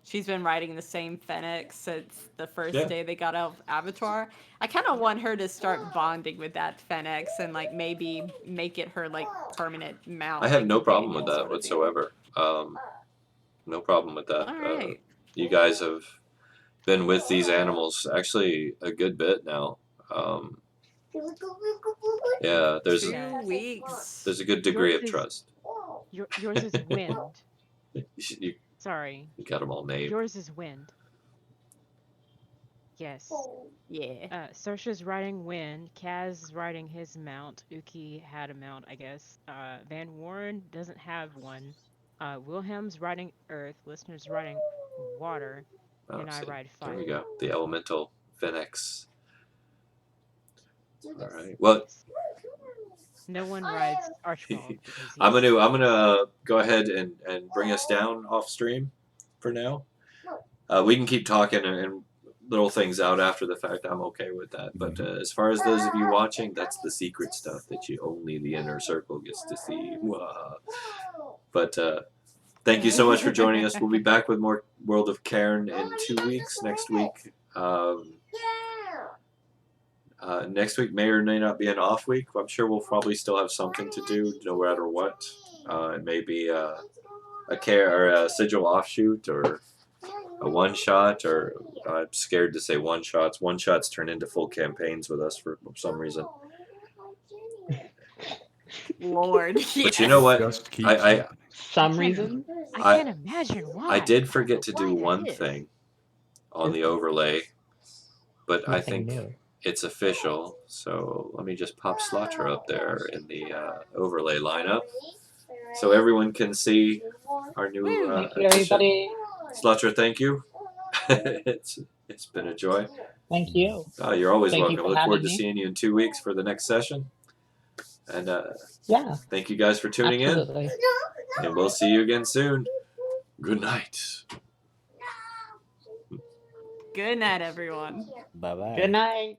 she's been riding the same Phoenix since the first Yeah. day they got out of Avatar. I kind of want her to start bonding with that Phoenix and like maybe make it her like permanent mount. I have and no problem with companion that sort of deal. whatsoever. No problem with that. All right. You guys have been with these animals actually a good bit now. Yeah, there's a, 2 weeks. there's a good degree Yours of is trust. yours is wind. You Sorry, got them all named. yours is wind. Yes. Yeah. Saoirse's riding wind. Kaz is riding his mount. Uki had a mount, I guess. Van Warren doesn't have one. Wilhelm's riding earth. Listener's riding water. Oh, And I see, ride there fire. we go. The elemental Phoenix. All right. Well, Yes. No one rides Archibald because I'm he's gonna go ahead and bring us down off stream for now. We can keep talking and little things out after the fact. I'm okay with that. But as far as those of you watching, that's the secret stuff that you only the inner circle gets to see. But thank you so much for joining us. We'll be back with more World of Cairn in 2 weeks. Next week. Next week may or may not be an off week. I'm sure we'll probably still have something to do, no matter what. It may be a sigil offshoot or a one shot, or I'm scared to say one shots. One shots turn into full campaigns with us for some reason. Lord. But you know what? Just keeps I happening. Some reason. I can't imagine why. I did forget to Why do that one is. thing on the overlay, but I Nothing think new. it's official. So let me just pop Slaughter up there in the overlay lineup, so everyone can see our new Thank you, addition. everybody. Slaughter, thank you. it's been a joy. Thank you. Oh, you're always Thank you welcome. for Look forward having to me. seeing you in 2 weeks for the next session. And Yeah, thank you guys for tuning absolutely. in. And we'll see you again soon. Good night. Good night, everyone. Bye bye. Good night.